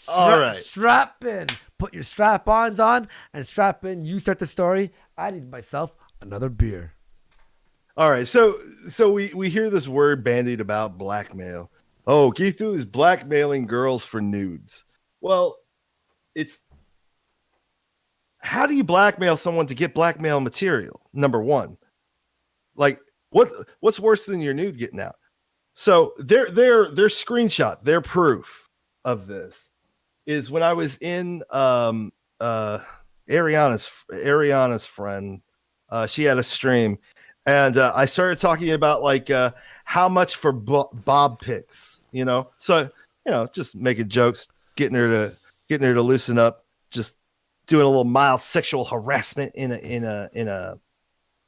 All right. Strap in. Put your strap-ons on and strap in. You start the story. I need myself another beer. All right. So we hear this word bandied about blackmail. Oh, Keith is blackmailing girls for nudes. Well, it's how do you blackmail someone to get blackmail material? Number one, like what's worse than your nude getting out? So their screenshot, their proof of this is when I was in Ariana's friend. She had a stream, and I started talking about like how much for bob pics, So just making jokes, getting her to loosen up, just doing a little mild sexual harassment in a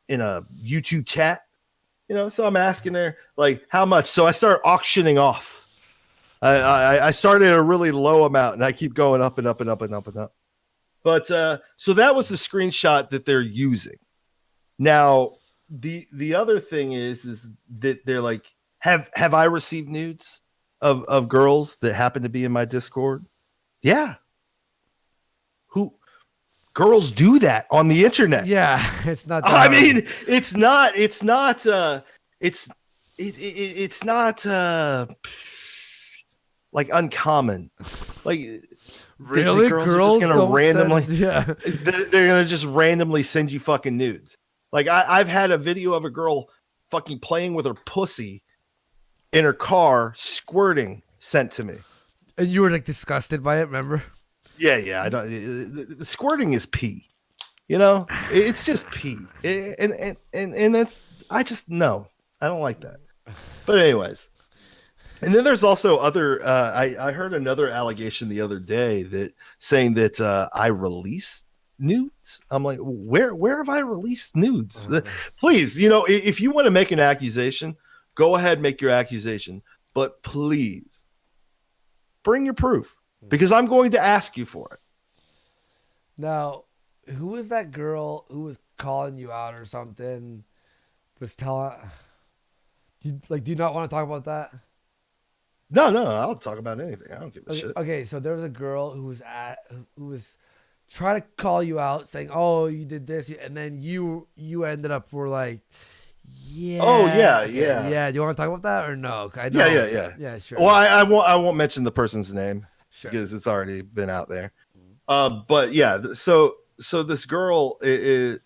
YouTube chat, So I'm asking her like how much. So I start auctioning off. I started at a really low amount, and I keep going up and up and up and up and up. But so that was the screenshot that they're using. Now the other thing is that they're like, have I received nudes of girls that happen to be in my Discord? Yeah. Who girls do that on the internet? Yeah, it's not. I mean, it's not like uncommon. Like really, the girls are just gonna randomly. They're gonna just randomly send you fucking nudes. Like I've had a video of a girl fucking playing with her pussy in her car, squirting, sent to me. And you were like disgusted by it, remember? Yeah. I don't. The squirting is pee. It's just pee. And that's I just no. I don't like that. But anyways. And then there's also other. I heard another allegation the other day that saying that I released nudes. I'm like, where have I released nudes? Please, if you want to make an accusation, go ahead, make your accusation. But please, bring your proof because I'm going to ask you for it. Now, who was that girl who was calling you out or something? Was telling. Do you not want to talk about that? No, I'll talk about anything. I don't give a shit. Okay, so there was a girl who was trying to call you out, saying, "Oh, you did this," and then you ended up were like, "Yeah." Oh yeah. Do you want to talk about that or no? I know. Yeah, sure. Well, I won't mention the person's name because it's already been out there. But yeah, so this girl is.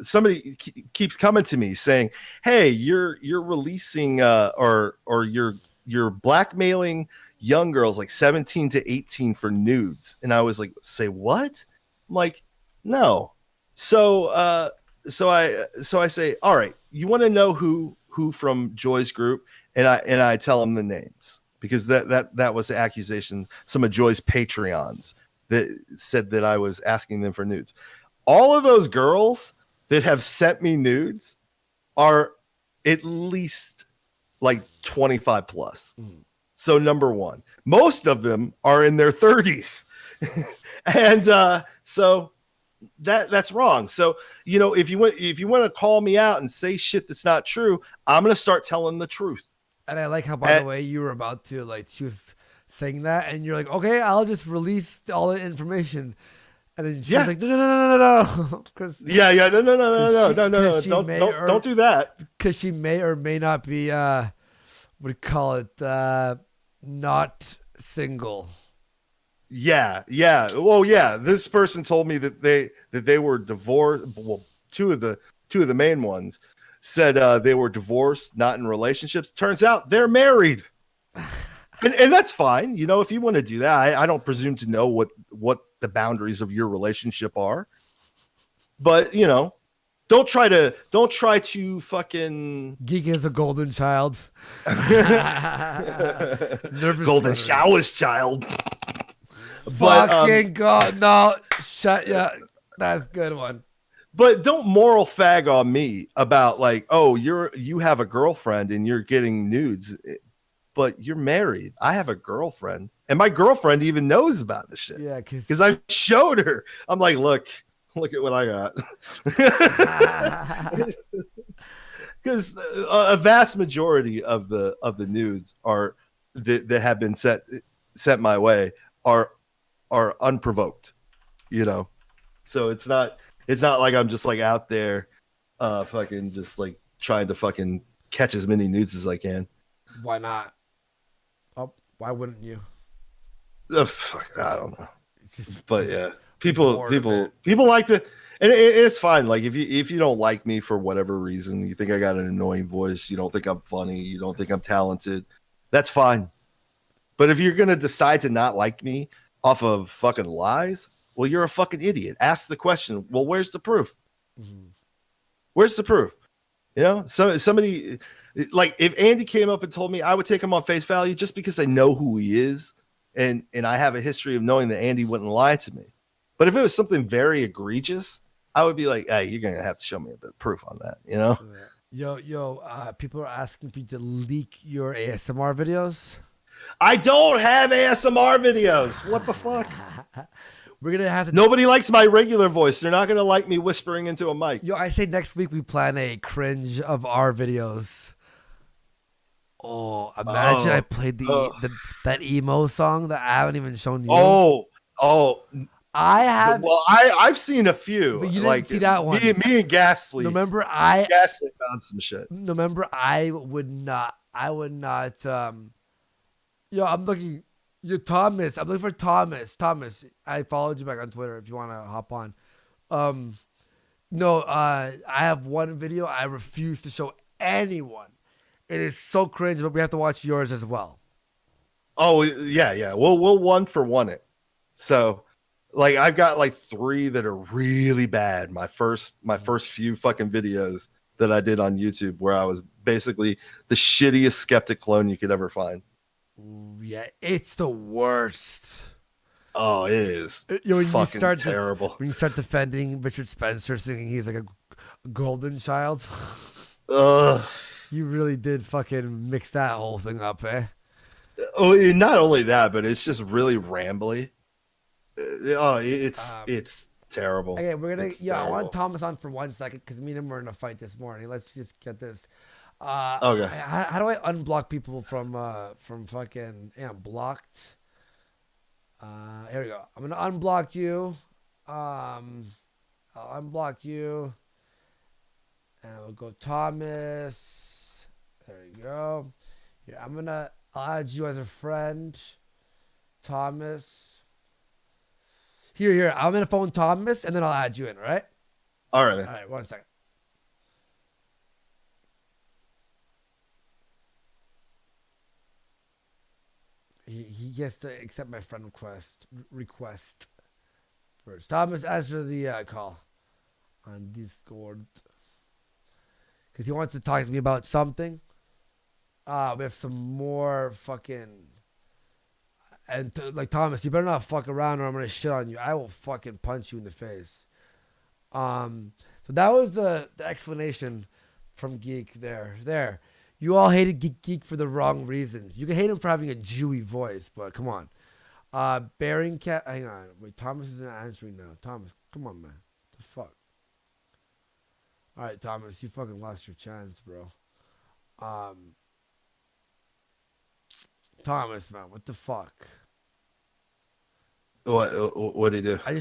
Somebody keeps coming to me saying, "Hey, you're releasing or you're blackmailing young girls like 17 to 18 for nudes." And I was like, "Say what?" I'm like, "No." So I say, "All right, you want to know who who from Joy's group, and I tell them the names because that was the accusation. Some of Joy's Patreons that said that I was asking them for nudes. All of those girls that have sent me nudes are at least like 25 plus. So number one, most of them are in their 30s. And so that's wrong. So, you know, if you want to call me out and say shit that's not true, I'm going to start telling the truth. And I like how, by the way, you were about to, like, she was saying that, and you're like, okay, I'll just release all the information. And then she's like, no. No. Don't do that. Because she may or may not be, what do you call it, not single. Yeah. Well, yeah. This person told me that they were divorced. Well, two of the main ones said they were divorced, not in relationships. Turns out they're married, and that's fine. You know, if you want to do that, I don't presume to know what the boundaries of your relationship are. But you know, don't try to fucking Geek is a golden child. Golden showers child. Fucking God, no, shut ya. That's a good one. But don't moral fag on me about like, oh, you have a girlfriend and you're getting nudes, but you're married. I have a girlfriend, and my girlfriend even knows about this shit. Yeah, because I showed her. I'm like, look at what I got. Because a vast majority of the nudes are that have been sent my way are unprovoked, you know. So it's not like I'm just like out there fucking just like trying to fucking catch as many nudes as I can. Why not? Oh, why wouldn't you? Fuck, I don't know. But yeah, people like to, and it's fine. Like if you don't like me for whatever reason, you think I got an annoying voice, you don't think I'm funny, you don't think I'm talented, that's fine. But if you're gonna decide to not like me off of fucking lies, well, you're a fucking idiot. Ask the question. Well, where's the proof? Where's the proof? You know, somebody like if Andy came up and told me, I would take him on face value just because I know who he is, and I have a history of knowing that Andy wouldn't lie to me. But if it was something very egregious, I would be like, hey, you're gonna have to show me a bit of proof on that. You know? Yo, people are asking for you to leak your ASMR videos. I don't have ASMR videos. What the fuck? We're gonna have to. Nobody likes my regular voice. They're not gonna like me whispering into a mic. Yo, I say next week we plan a cringe of our videos. Oh, imagine I played that emo song that I haven't even shown you. Oh, I have. Well, I've seen a few. But you didn't like see that one. Me and Ghastly. Remember, Ghastly found some shit. Remember, I would not. Yo, I'm looking. You're Thomas. I'm looking for Thomas. Thomas, I followed you back on Twitter if you want to hop on. I have one video I refuse to show anyone. It is so cringe, but we have to watch yours as well. Oh yeah. We'll one for one it. So, like, I've got like 3 that are really bad. My first few fucking videos that I did on YouTube, where I was basically the shittiest skeptic clone you could ever find. Yeah, it's the worst. Oh, it is. When fucking you start terrible. When you start defending Richard Spencer, thinking he's like a golden child. Ugh. You really did fucking mix that whole thing up, eh? Oh, not only that, but it's just really rambly. It's terrible. Okay, we're gonna. It's I terrible. want Thomas on for 1 second because me and him were in a fight this morning. Let's just get this. Okay. How do I unblock people from fucking blocked? Here we go. I'm gonna unblock you. I'll unblock you, and we'll go Thomas. There you go. Here, I'll add you as a friend, Thomas. Here. I'm gonna phone Thomas, and then I'll add you in. All right. All right, man. All right. 1 second. He has to accept my friend request first. Thomas, answer the call on Discord. because he wants to talk to me about something. We have some more fucking. And like Thomas, you better not fuck around or I'm gonna shit on you. I will fucking punch you in the face. So that was the explanation from Geek there. There. You all hated Geek for the wrong reasons. You can hate him for having a Jewy voice, but come on. Bearing Cat. Hang on. Wait, Thomas isn't answering now. Thomas, come on, man. What the fuck? All right, Thomas, you fucking lost your chance, bro. Thomas, man, what the fuck? What did he do? I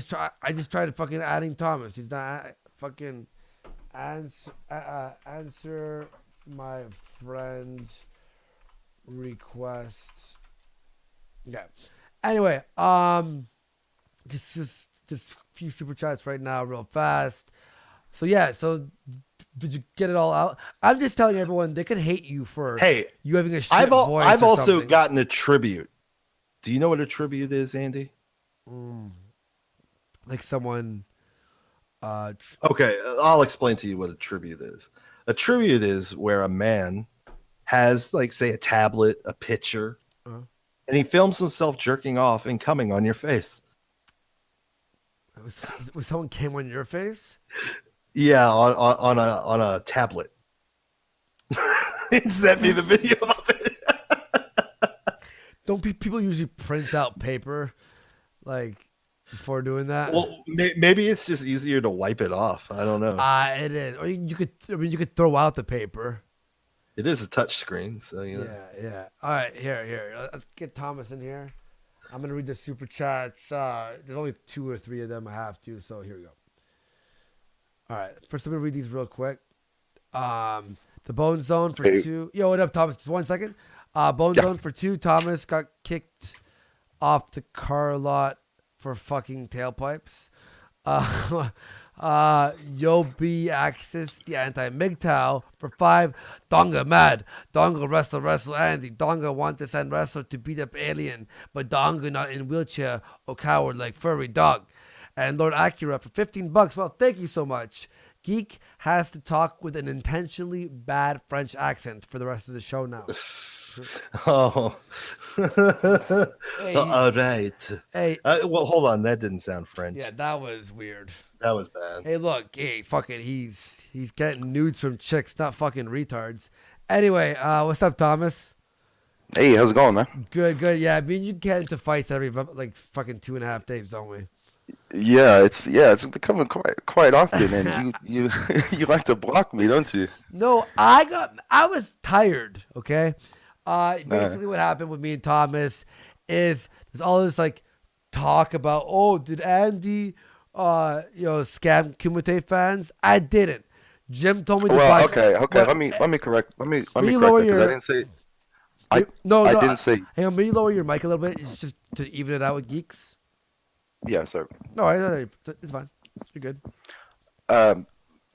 just tried fucking adding Thomas. He's not fucking answer my friend request. Yeah. Anyway, just a few super chats right now, real fast. So yeah, did you get it all out? I'm just telling everyone they could hate you for you having a shit voice. I've also something. gotten a tribute. Do you know what a tribute is, Andy? Like someone. Okay, I'll explain to you what a tribute is. A tribute is where a man has, like, say, a tablet, a picture, and he films himself jerking off and coming on your face. Was someone came on your face? Yeah, on a tablet. He sent me the video of it. Don't people usually print out paper, like, before doing that? Well, maybe it's just easier to wipe it off. I don't know. It is. Or you could throw out the paper. It is a touch screen, so you know. Yeah. All right, here. Let's get Thomas in here. I'm gonna read the super chats. There's only 2 or 3 of them I have to, so here we go. All right, first I'm gonna read these real quick. The Bone Zone for 2. Yo, what up, Thomas? Just 1 second. Bone Zone for 2. Thomas got kicked off the car lot for fucking tailpipes. Yo B Axis, the anti-MGTOW for 5. Donga mad. Donga wrestle Andy. Donga want to send wrestler to beat up alien, but Donga not in wheelchair or coward like furry dog. And Lord Acura for $15. Well, thank you so much. Geek has to talk with an intentionally bad French accent for the rest of the show now. Oh. Hey. All right. Hey. Well, hold on. That didn't sound French. Yeah, that was weird. That was bad. Hey, look. Hey, fucking, he's getting nudes from chicks, not fucking retards. Anyway, what's up, Thomas? Hey, how's it going, man? Good. Yeah, I mean, you get into fights every like fucking 2.5 days, don't we? Yeah, it's becoming quite often, and you you like to block me, don't you? No, I was tired. Okay, basically what happened with me and Thomas is there's all this like talk about, oh, did Andy scam Kumite fans? I didn't. Jim told me to buy. Okay. Let me correct that because I didn't say. I didn't say. Hang on, may you lower your mic a little bit? It's just to even it out with geeks. Yeah, sir. No, it's fine. You're good.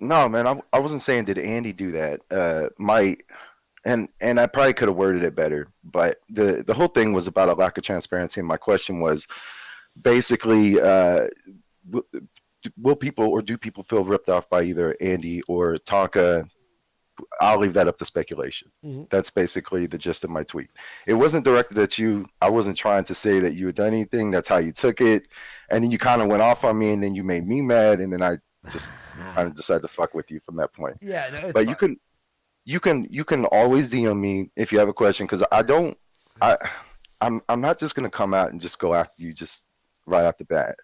No, man, I wasn't saying did Andy do that. And I probably could have worded it better, but the whole thing was about a lack of transparency. And my question was basically, do people feel ripped off by either Andy or Tonka? I'll leave that up to speculation. Mm-hmm. That's basically the gist of my tweet. It wasn't directed at you. I wasn't trying to say that you had done anything. That's how you took it. And then you kind of went off on me, and then you made me mad, and then I just kind of decided to fuck with you from that point. Yeah, no, it's but fine. you can always DM me if you have a question, because I'm not just gonna come out and just go after you just right off the bat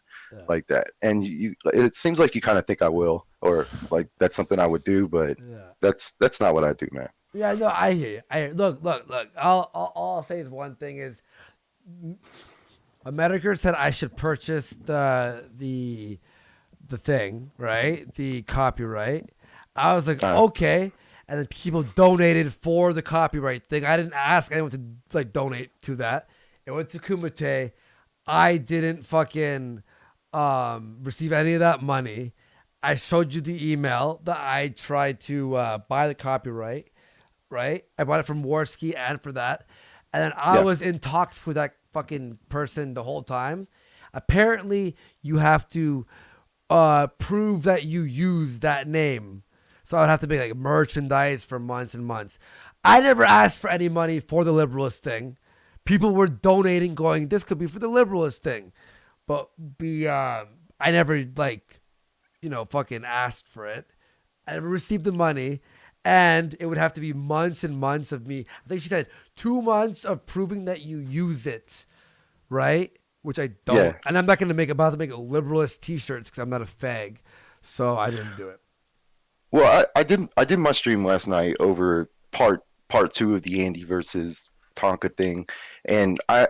like that. And it seems like you kind of think I will, or like that's something I would do, but that's not what I do, man. Yeah, no, I hear you. Look. All I'll say is one thing is, America said I should purchase the thing, right? The copyright. I was like, okay. And then people donated for the copyright thing. I didn't ask anyone to like donate to that. It went to Kumite. I didn't fucking receive any of that money. I showed you the email that I tried to buy the copyright, right? I bought it from Warski and for that. And then I was in talks with that fucking person the whole time. Apparently, you have to prove that you use that name. So I would have to make like merchandise for months and months. I never asked for any money for the liberalist thing. People were donating, going, "This could be for the liberalist thing," but I never fucking asked for it. I never received the money, and it would have to be months and months of me. I think she said 2 months of proving that you use it, right? Which I don't, Yeah. and I'm not gonna about to make a liberalist T-shirts because I'm not a fag, so I didn't do it. Well, I did my stream last night over part 2 of the Andy versus Tonka thing, and I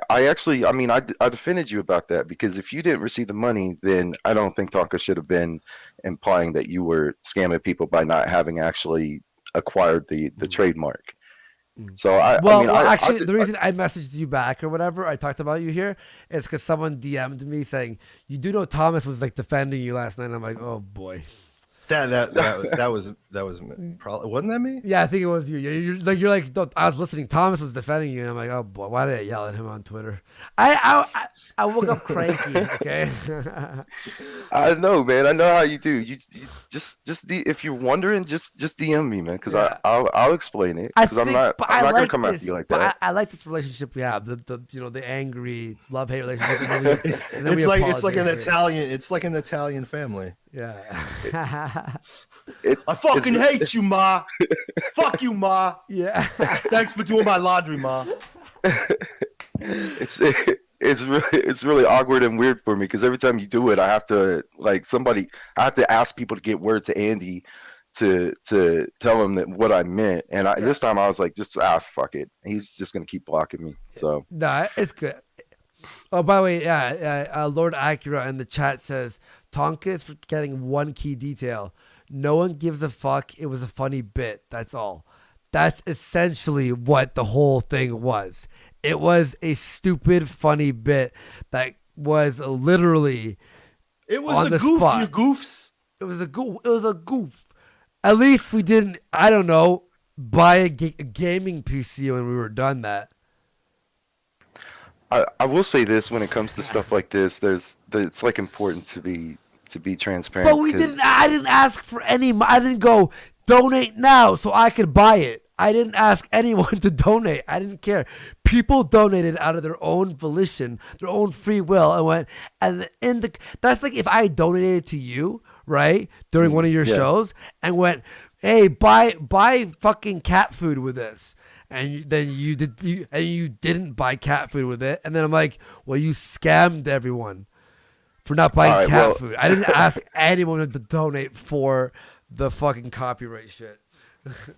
defended you about that, because if you didn't receive the money, then I don't think Tonka should have been implying that you were scamming people by not having actually acquired the trademark. So the reason I messaged you back or whatever, I talked about you here, is because someone DM'd me saying, "You do know Thomas was like defending you last night." And I'm like, "Oh boy." That was probably, wasn't that me? Yeah, I think it was you. You're like, I was listening. Thomas was defending you, and I'm like, oh boy, why did I yell at him on Twitter? I woke up cranky. Okay. I know, man. I know how you do. You just if you're wondering, just DM me, man, because I'll explain it. Because I'm not gonna come after you like that. I like this relationship we have. The angry love-hate relationship. And then it's like an Italian. It's like an Italian family. Yeah. I fucking hate you, Ma. Fuck you, Ma. Yeah. Thanks for doing my laundry, Ma. It's really awkward and weird for me, because every time you do it, I have to ask people to get word to Andy to tell him that what I meant, and this time I was like, just fuck it. He's just gonna keep blocking me. So no, it's good. Oh, by the way, Lord Acura in the chat says Tonka is forgetting one key detail. No one gives a fuck. It was a funny bit. That's all. That's essentially what the whole thing was. It was a stupid, funny bit that was literally on the goof, spot. You goofs. It was a goof. It was a goof. At least we didn't, I don't know, buy a gaming PC when we were done that. I will say this, when it comes to stuff like this, it's like important to be transparent. But I didn't ask for any. I didn't go donate now so I could buy it. I didn't ask anyone to donate. I didn't care. People donated out of their own volition, their own free will, and went. And that's like if I donated to you, right, during one of your shows, and went, "Hey, buy fucking cat food with this." And then you didn't buy cat food with it, and then I'm like, well, you scammed everyone for not buying cat food. I didn't ask anyone to donate for the fucking copyright shit.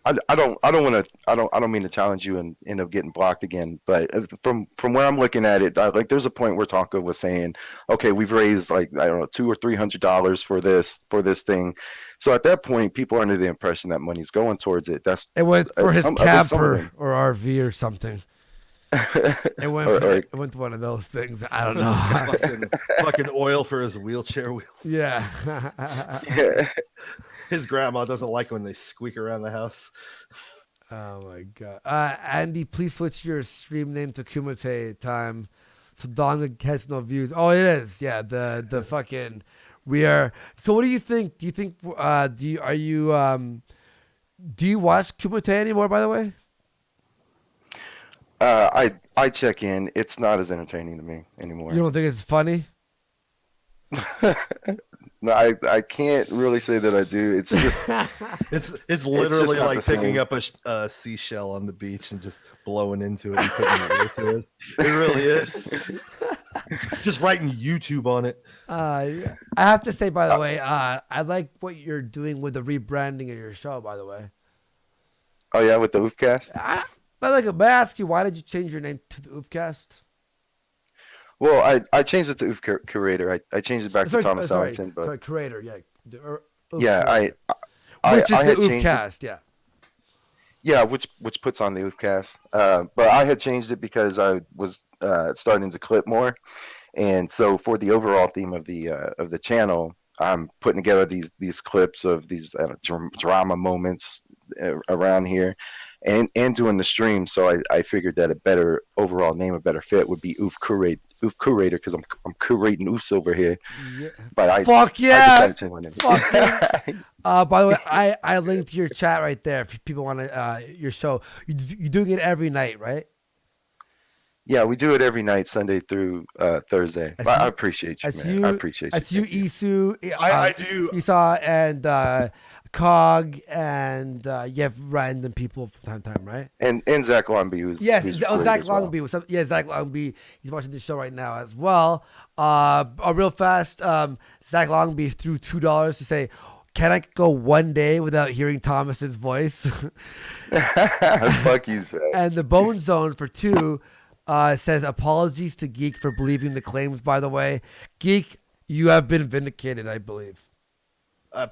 I don't mean to challenge you and end up getting blocked again, but from where I'm looking at it, like there's a point where Tonka was saying, okay, we've raised like, I don't know, $200 or $300 for this thing. So at that point, people are under the impression that money's going towards it. It went for his camper or RV or something. It went to one of those things. I don't know. fucking oil for his wheelchair wheels. Yeah. Yeah. His grandma doesn't like when they squeak around the house. Oh my god. Andy, please switch your stream name to Kumite time. So Donga has no views. Oh, it is. Yeah, the fucking we are. So what do you think? Do you think do you watch Kumite anymore, by the way? I check in. It's not as entertaining to me anymore. You don't think it's funny? No, I can't really say that I do. It's just it's literally like picking up a seashell on the beach and just blowing into it and putting it into it. It really is. Just writing YouTube on it. I have to say, by the way, I like what you're doing with the rebranding of your show, by the way. Oh yeah, with the Oofcast? May I ask you, why did you change your name to the Oofcast? Well, I changed it to Oof Curator. I changed it back to Thomas Ellington. But Curator, yeah. Yeah, which is I the had changed Oofcast, yeah. Yeah, which puts on the Oofcast. But I had changed it because I was starting to clip more, and so for the overall theme of the channel, I'm putting together these clips of these drama moments around here, and doing the stream. So I figured that a better overall name, a better fit would be Oof Oof curator because I'm curating oofs over here. Yeah. But I Fuck I yeah! decided to change my name. Fuck yeah! By the way, I linked your chat right there. If people want to your show, you're doing it every night, right? Yeah, we do it every night, Sunday through Thursday. I appreciate you, man. I appreciate you. I see you, Isu. I do. Esau and Cog, and you have random people from time to time, right? And Zach Longby, who's Yes, who's Zach great as well. Longby. Zach Longby. He's watching the show right now as well. Real fast, Zach Longby threw $2 to say, "Can I go one day without hearing Thomas's voice?" Fuck you, Zach. And the Bone Zone for $2 says, "Apologies to Geek for believing the claims." By the way, Geek, you have been vindicated, I believe. I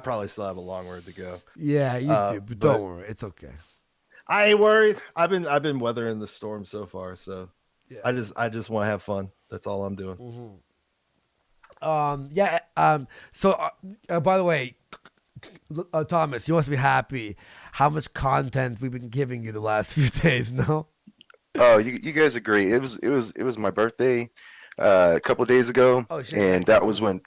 probably still have a long word to go. Yeah, you do, but don't worry, it's okay. I ain't worried. I've been weathering the storm so far, so yeah. I just want to have fun. That's all I'm doing. So by the way, Thomas, you must be happy how much content we've been giving you the last few days. No. Oh, you guys are great. It was my birthday a couple days ago, and that was when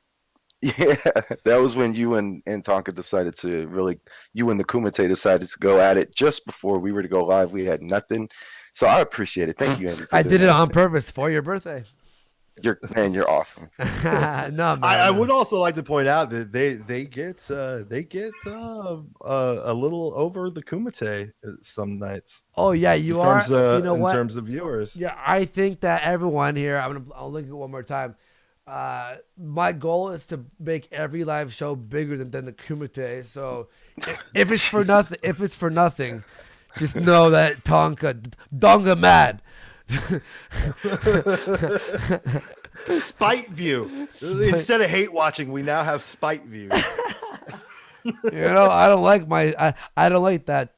you and Tonka decided to really, you and the Kumite decided to go at it just before we were to go live. We had nothing, so I appreciate it. Thank you, Andy. I did it on purpose for your birthday. You're awesome. No, man. I would also like to point out that they get a little over the Kumite some nights. Oh yeah, you are. You know what? In terms of viewers. Yeah, I think that everyone here. I'll link it one more time. My goal is to make every live show bigger than the Kumite. So if it's for nothing, just know that DONGA mad. Spite view. Instead of hate watching, we now have spite view. I don't like I don't like that.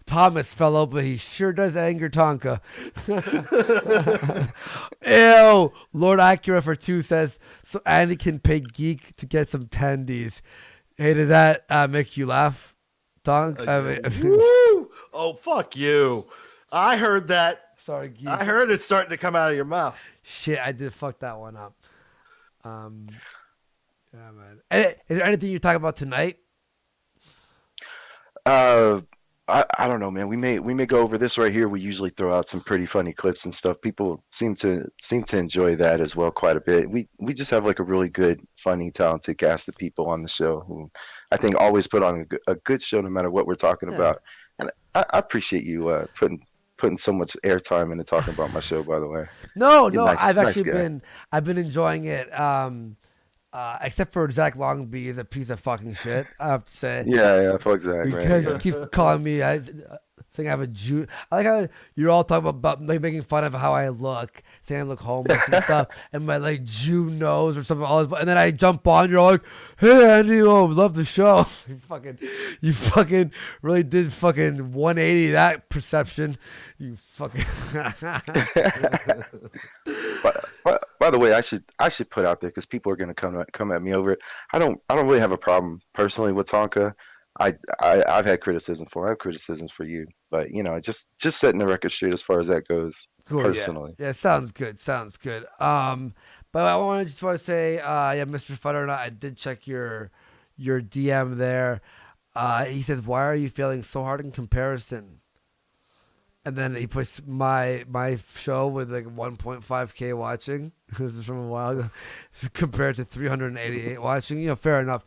Thomas fellow, but he sure does anger Tonka. Ew. Lord Acura for 2 says, so Andy can pay Geek to get some tendies. Hey, did that make you laugh, Tonka? Woo! Oh, fuck you. I heard that. Sorry, Geek. I heard it starting to come out of your mouth. Shit, I did fuck that one up. Yeah, man. Is there anything you talk about tonight? I don't know, man. We may go over this right here. We usually throw out some pretty funny clips and stuff. People seem to enjoy that as well quite a bit. We just have like a really good, funny, talented cast of people on the show who I think always put on a good show no matter what we're talking about. And I appreciate you putting so much airtime into talking about my show, by the way. No, Nice I've been enjoying it. Except for Zach Longby is a piece of fucking shit, I have to say. Yeah, fuck Zach. Because he keeps calling me, saying I have a Jew. I like how you're all talking about like making fun of how I look, saying I look homeless and stuff, and my like Jew nose or something. And then I jump on, you're all like, "Hey Andy, love the show." You fucking really did fucking 180 that perception. You fucking. By the way, I should put out there because people are gonna come at me over it. I don't really have a problem personally with Tonka. I've had criticism for. I have criticisms for you, but just setting the record straight as far as that goes. Cool, personally, yeah, sounds good. But I want to say, Mr. Futter, I did check your DM there. He says, "Why are you feeling so hard in comparison?" And then he puts my show with like 1.5K watching. This is from a while ago, compared to 388 watching. Fair enough.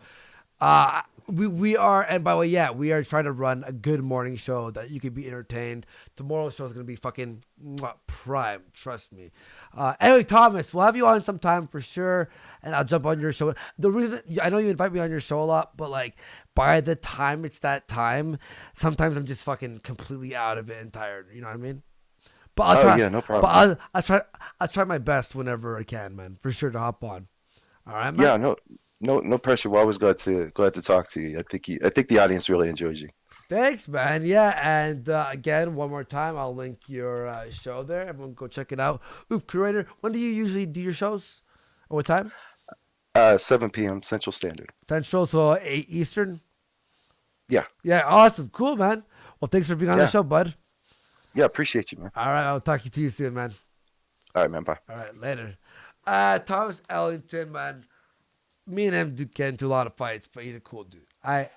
We are, and by the way, we are trying to run a good morning show that you can be entertained. Tomorrow's show is going to be fucking prime, trust me. Anyway, Thomas, we'll have you on sometime for sure, and I'll jump on your show. The reason, I know you invite me on your show a lot, but like by the time it's that time, sometimes I'm just fucking completely out of it and tired. You know what I mean? But I'll try. Yeah, no problem. But I'll try my best whenever I can, man, for sure to hop on. All right, man? Yeah, no pressure. We're always glad to talk to you. I think the audience really enjoys you. Thanks, man. Yeah, and again, one more time, I'll link your show there. Everyone go check it out. Ooh, Curator, when do you usually do your shows? At what time? 7 p.m. Central Standard. Central, so 8 Eastern? Yeah. Yeah, awesome. Cool, man. Well, thanks for being on the show, bud. Yeah, appreciate you, man. All right, I'll talk to you soon, man. All right, man. Bye. All right, later. Thomas Ellington, man. Me and him do get into a lot of fights, but he's a cool dude.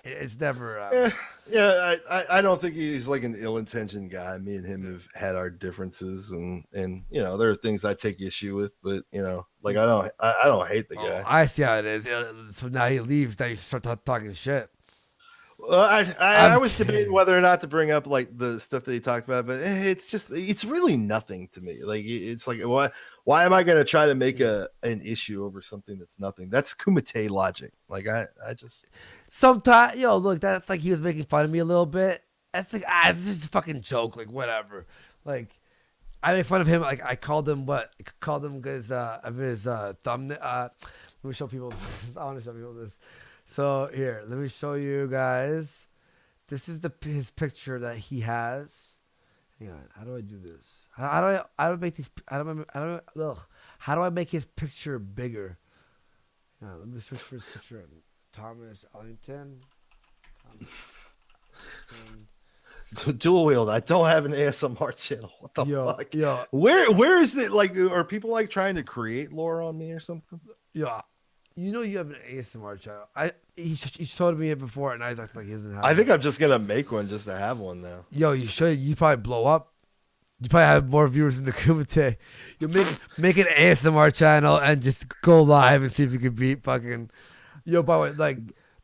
It's never. I don't think he's like an ill-intentioned guy. Me and him have had our differences, and you know, there are things I take issue with, but you know, like I don't hate the guy. I see how it is. So now he leaves. Now you start talking shit. Well, I was debating whether or not to bring up like the stuff that he talked about, but it's really nothing to me. Like it's like why am I going to try to make an issue over something that's nothing? That's Kumite logic. Like I just sometimes look, that's like he was making fun of me a little bit. That's like it's just a fucking joke. Like whatever. Like I made fun of him. Like I called him because of his thumbnail. Let me show people. I want to show people this. So here, let me show you guys. This is his picture that he has. Hang on, how do I do this? How do I make these? How do I make his picture bigger? Let me search for his picture. Thomas Ellington. Dual wield. I don't have an ASMR channel. What the fuck? Yo. Where is it? Like, are people like trying to create lore on me or something? Yeah. You know you have an ASMR channel. He showed me it before, and I was like he doesn't have. I think I'm just gonna make one just to have one now. Yo, you should. You probably blow up. You probably have more viewers than the Kumite. You make an ASMR channel and just go live and see if you can beat fucking. Yo, by the way, like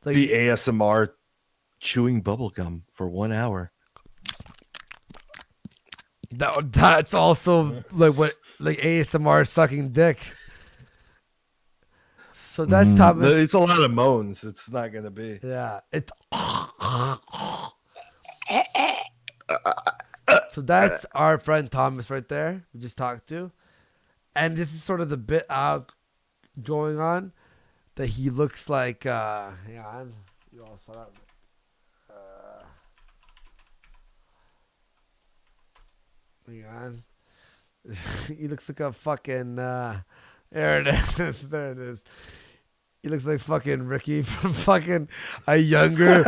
the ASMR chewing bubble gum for 1 hour. That's also like ASMR sucking dick. So that's Thomas. It's a lot of moans. It's not gonna be. Yeah, it's. So that's our friend Thomas right there. We just talked to, and this is sort of the bit going on that he looks like. Hang on, you all saw that. Hang on. He looks like a fucking. There it is. There it is. He looks like fucking Ricky from fucking a younger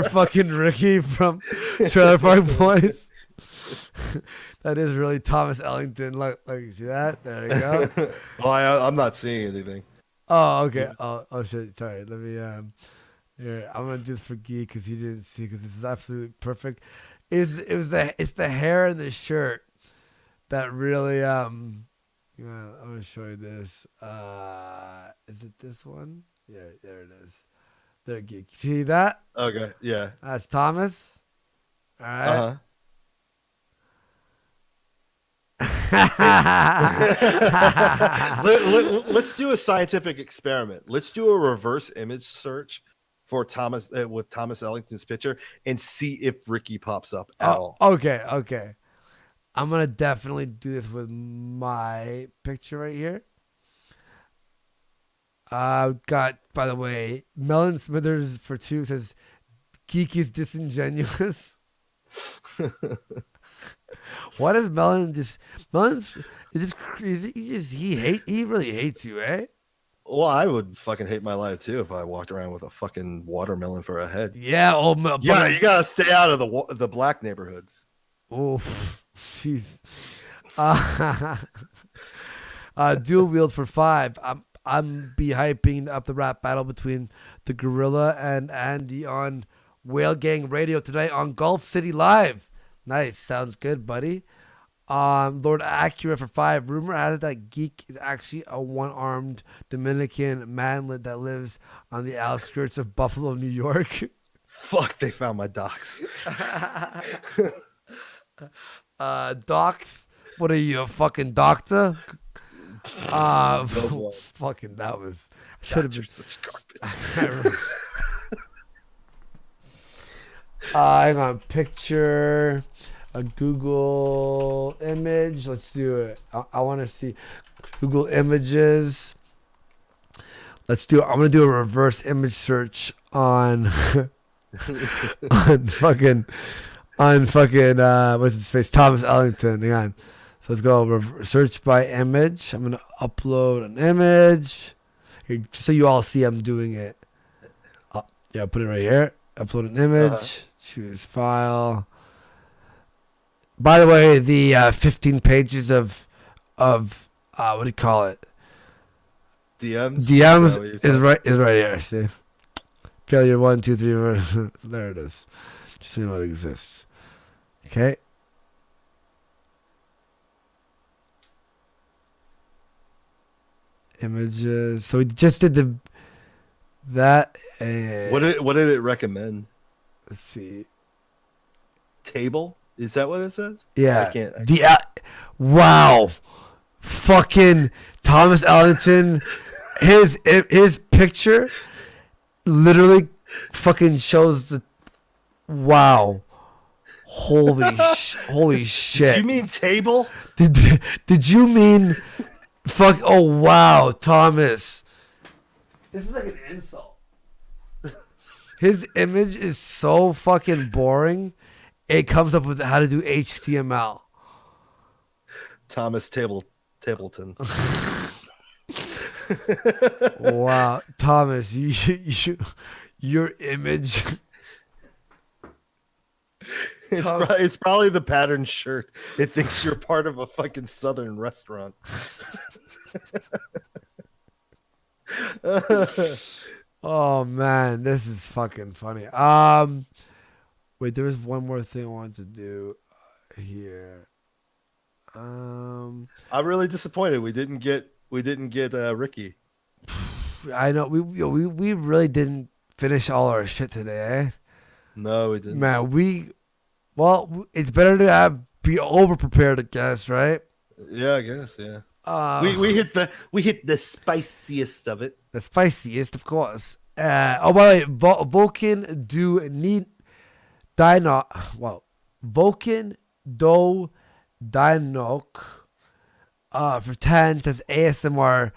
fucking Ricky from Trailer Park Boys. That is really Thomas Ellington. Look, you see that? There you go. Well, I'm not seeing anything. Oh, okay. Oh shit. Sorry. Let me. Here, I'm gonna do this for Geek because he didn't see because this is absolutely perfect. It's the hair and the shirt that really I'm gonna show you this. Is it this one? Yeah, there it is. There, Geek. See that? Okay, yeah. That's Thomas. All right. Let's do a scientific experiment. Let's do a reverse image search for Thomas with Thomas Ellington's picture and see if Ricky pops up at all. Okay. I'm going to definitely do this with my picture right here. I've got, by the way, Melon Smithers for 2 says, Geek is disingenuous. Why does Melon just... Melon's... He really hates you, eh? Well, I would fucking hate my life too if I walked around with a fucking watermelon for a head. Yeah, yeah, you gotta stay out of the black neighborhoods. Oh, jeez. Dual wield for 5. I'm be hyping up the rap battle between the Gorilla and Andy on Whale Gang Radio tonight on Gulf City Live. Nice, sounds good, buddy. Lord Acura for 5. Rumor has it that Geek is actually a one-armed Dominican manlet that lives on the outskirts of Buffalo, New York. Fuck, they found my docs. Docs? What are you, a fucking doctor? Fucking, that was... Should have been such garbage. Hang on, picture... A Google image. Let's do it. I want to see Google images. Let's do it. I'm gonna do a reverse image search on on fucking what's his face, Thomas Ellington. Hang on. So let's go search by image. I'm gonna upload an image here, just so you all see I'm doing it. Yeah, put it right here. Upload an image. Choose file. By the way, the 15 pages of of what do you call it? DMs. DMs is right here. See, failure 1, 2, 3, 4. There it is. Just so you know it exists. Okay. Images. So we just did that. What did it recommend? Let's see. Table? Is that what it says? Yeah. I can't. Wow. Fucking Thomas Ellington. His picture literally fucking shows the. Wow. Holy shit. Did you mean table? Did you mean fuck? Oh wow, Thomas. This is like an insult. His image is so fucking boring. It comes up with how to do HTML. Thomas Tableton. Wow, Thomas, your image. It's probably the patterned shirt. It thinks you're part of a fucking southern restaurant. Oh man, this is fucking funny. Wait, there was one more thing I wanted to do here. I'm really disappointed we didn't get Ricky. I know we really didn't finish all our shit today. Eh? No, we didn't. Man, it's better to be over prepared, I guess, right? Yeah, I guess, yeah. We hit the spiciest of it. The spiciest, of course. By the way, Vulcan Vulcan do Dinok for 10 says ASMR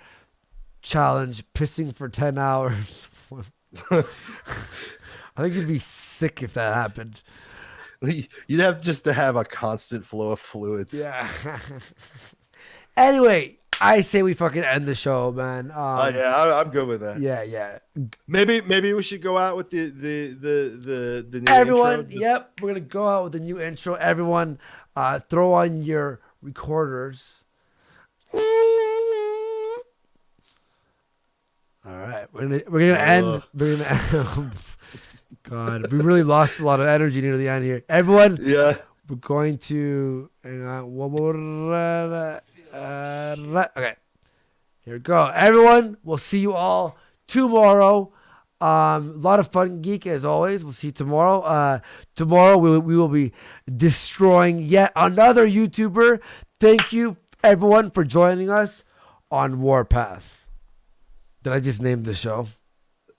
challenge pissing for 10 hours. I think you'd be sick if that happened. You'd have just to have a constant flow of fluids. Yeah. Anyway, I say we fucking end the show, man. Yeah, I'm good with that. Yeah. Maybe we should go out with the new everyone. intro. Yep, we're gonna go out with the new intro. Everyone, throw on your recorders. All right, we're gonna end. We're gonna end. God, we really lost a lot of energy near the end here. Everyone, yeah, we're going to hang on. One more. Okay, here we go. Everyone, we'll see you all tomorrow. A lot of fun, geek, as always. We'll see you tomorrow. Tomorrow we will be destroying yet another YouTuber. Thank you, everyone, for joining us on Warpath. Did I just name the show?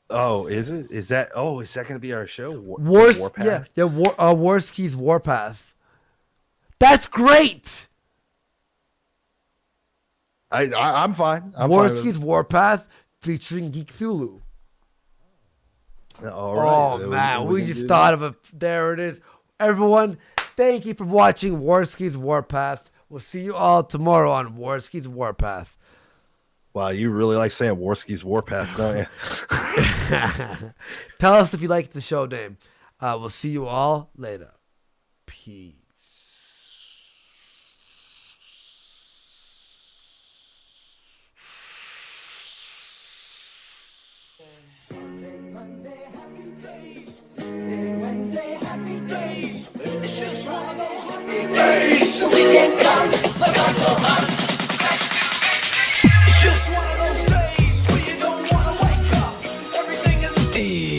Oh, is it? Is that going to be our show? Warpath? Yeah, Warski's Warpath. That's great. I'm fine. Warski's Warpath featuring Geek Thulu. All right. Oh, man. We just thought of it. There it is. Everyone, thank you for watching Warski's Warpath. We'll see you all tomorrow on Warski's Warpath. Wow, you really like saying Warski's Warpath, don't you? Tell us if you like the show name. We'll see you all later. Peace. Wednesday, happy days. It's just one of those happy days. The weekend comes, let's not go hunt. It's just one of those days where you don't want to wake up. Everything is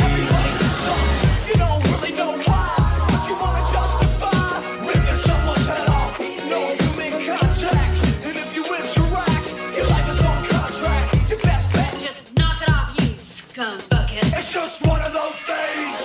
everything sucks. You don't really know why, but you want to justify ripping someone's head off. No human contact, and if you interact, your life is on contract. Your best bet, just knock it off, you scum bucket. It's just one of those days.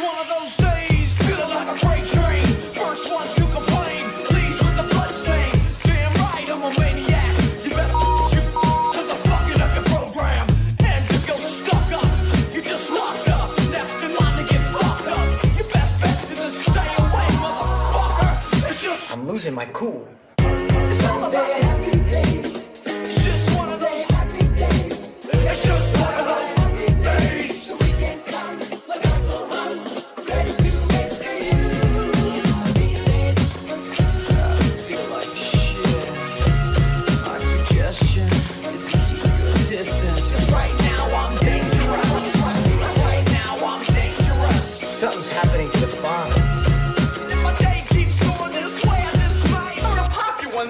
One of those days, feeling like a freight train. First one to complain, please with the blood stain. Damn right, I'm a maniac. You better shoot, cause I'm fucking up your program. And if you're stuck up, you just locked up. Next in line to get fucked up. Your best bet is to stay away, motherfucker. It's just I'm losing my cool. It's all about happy days. It's just one of those happy days. It's just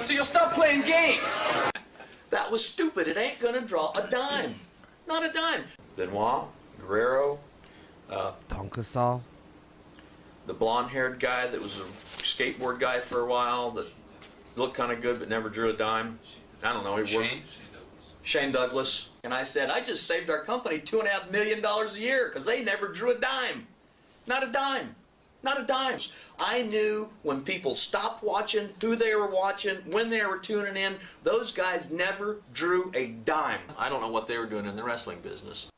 one, so you'll stop playing games. That was stupid. It ain't gonna draw a dime. Not a dime. Benoit, Guerrero, DONGA saw. the blonde-haired guy that was a skateboard guy for a while that looked kind of good but never drew a dime. I don't know. He worked. Shane Douglas. And I said, I just saved our company $2.5 million a year because they never drew a dime. Not a dime. Not a dime. I knew when people stopped watching, who they were watching, when they were tuning in. Those guys never drew a dime. I don't know what they were doing in the wrestling business.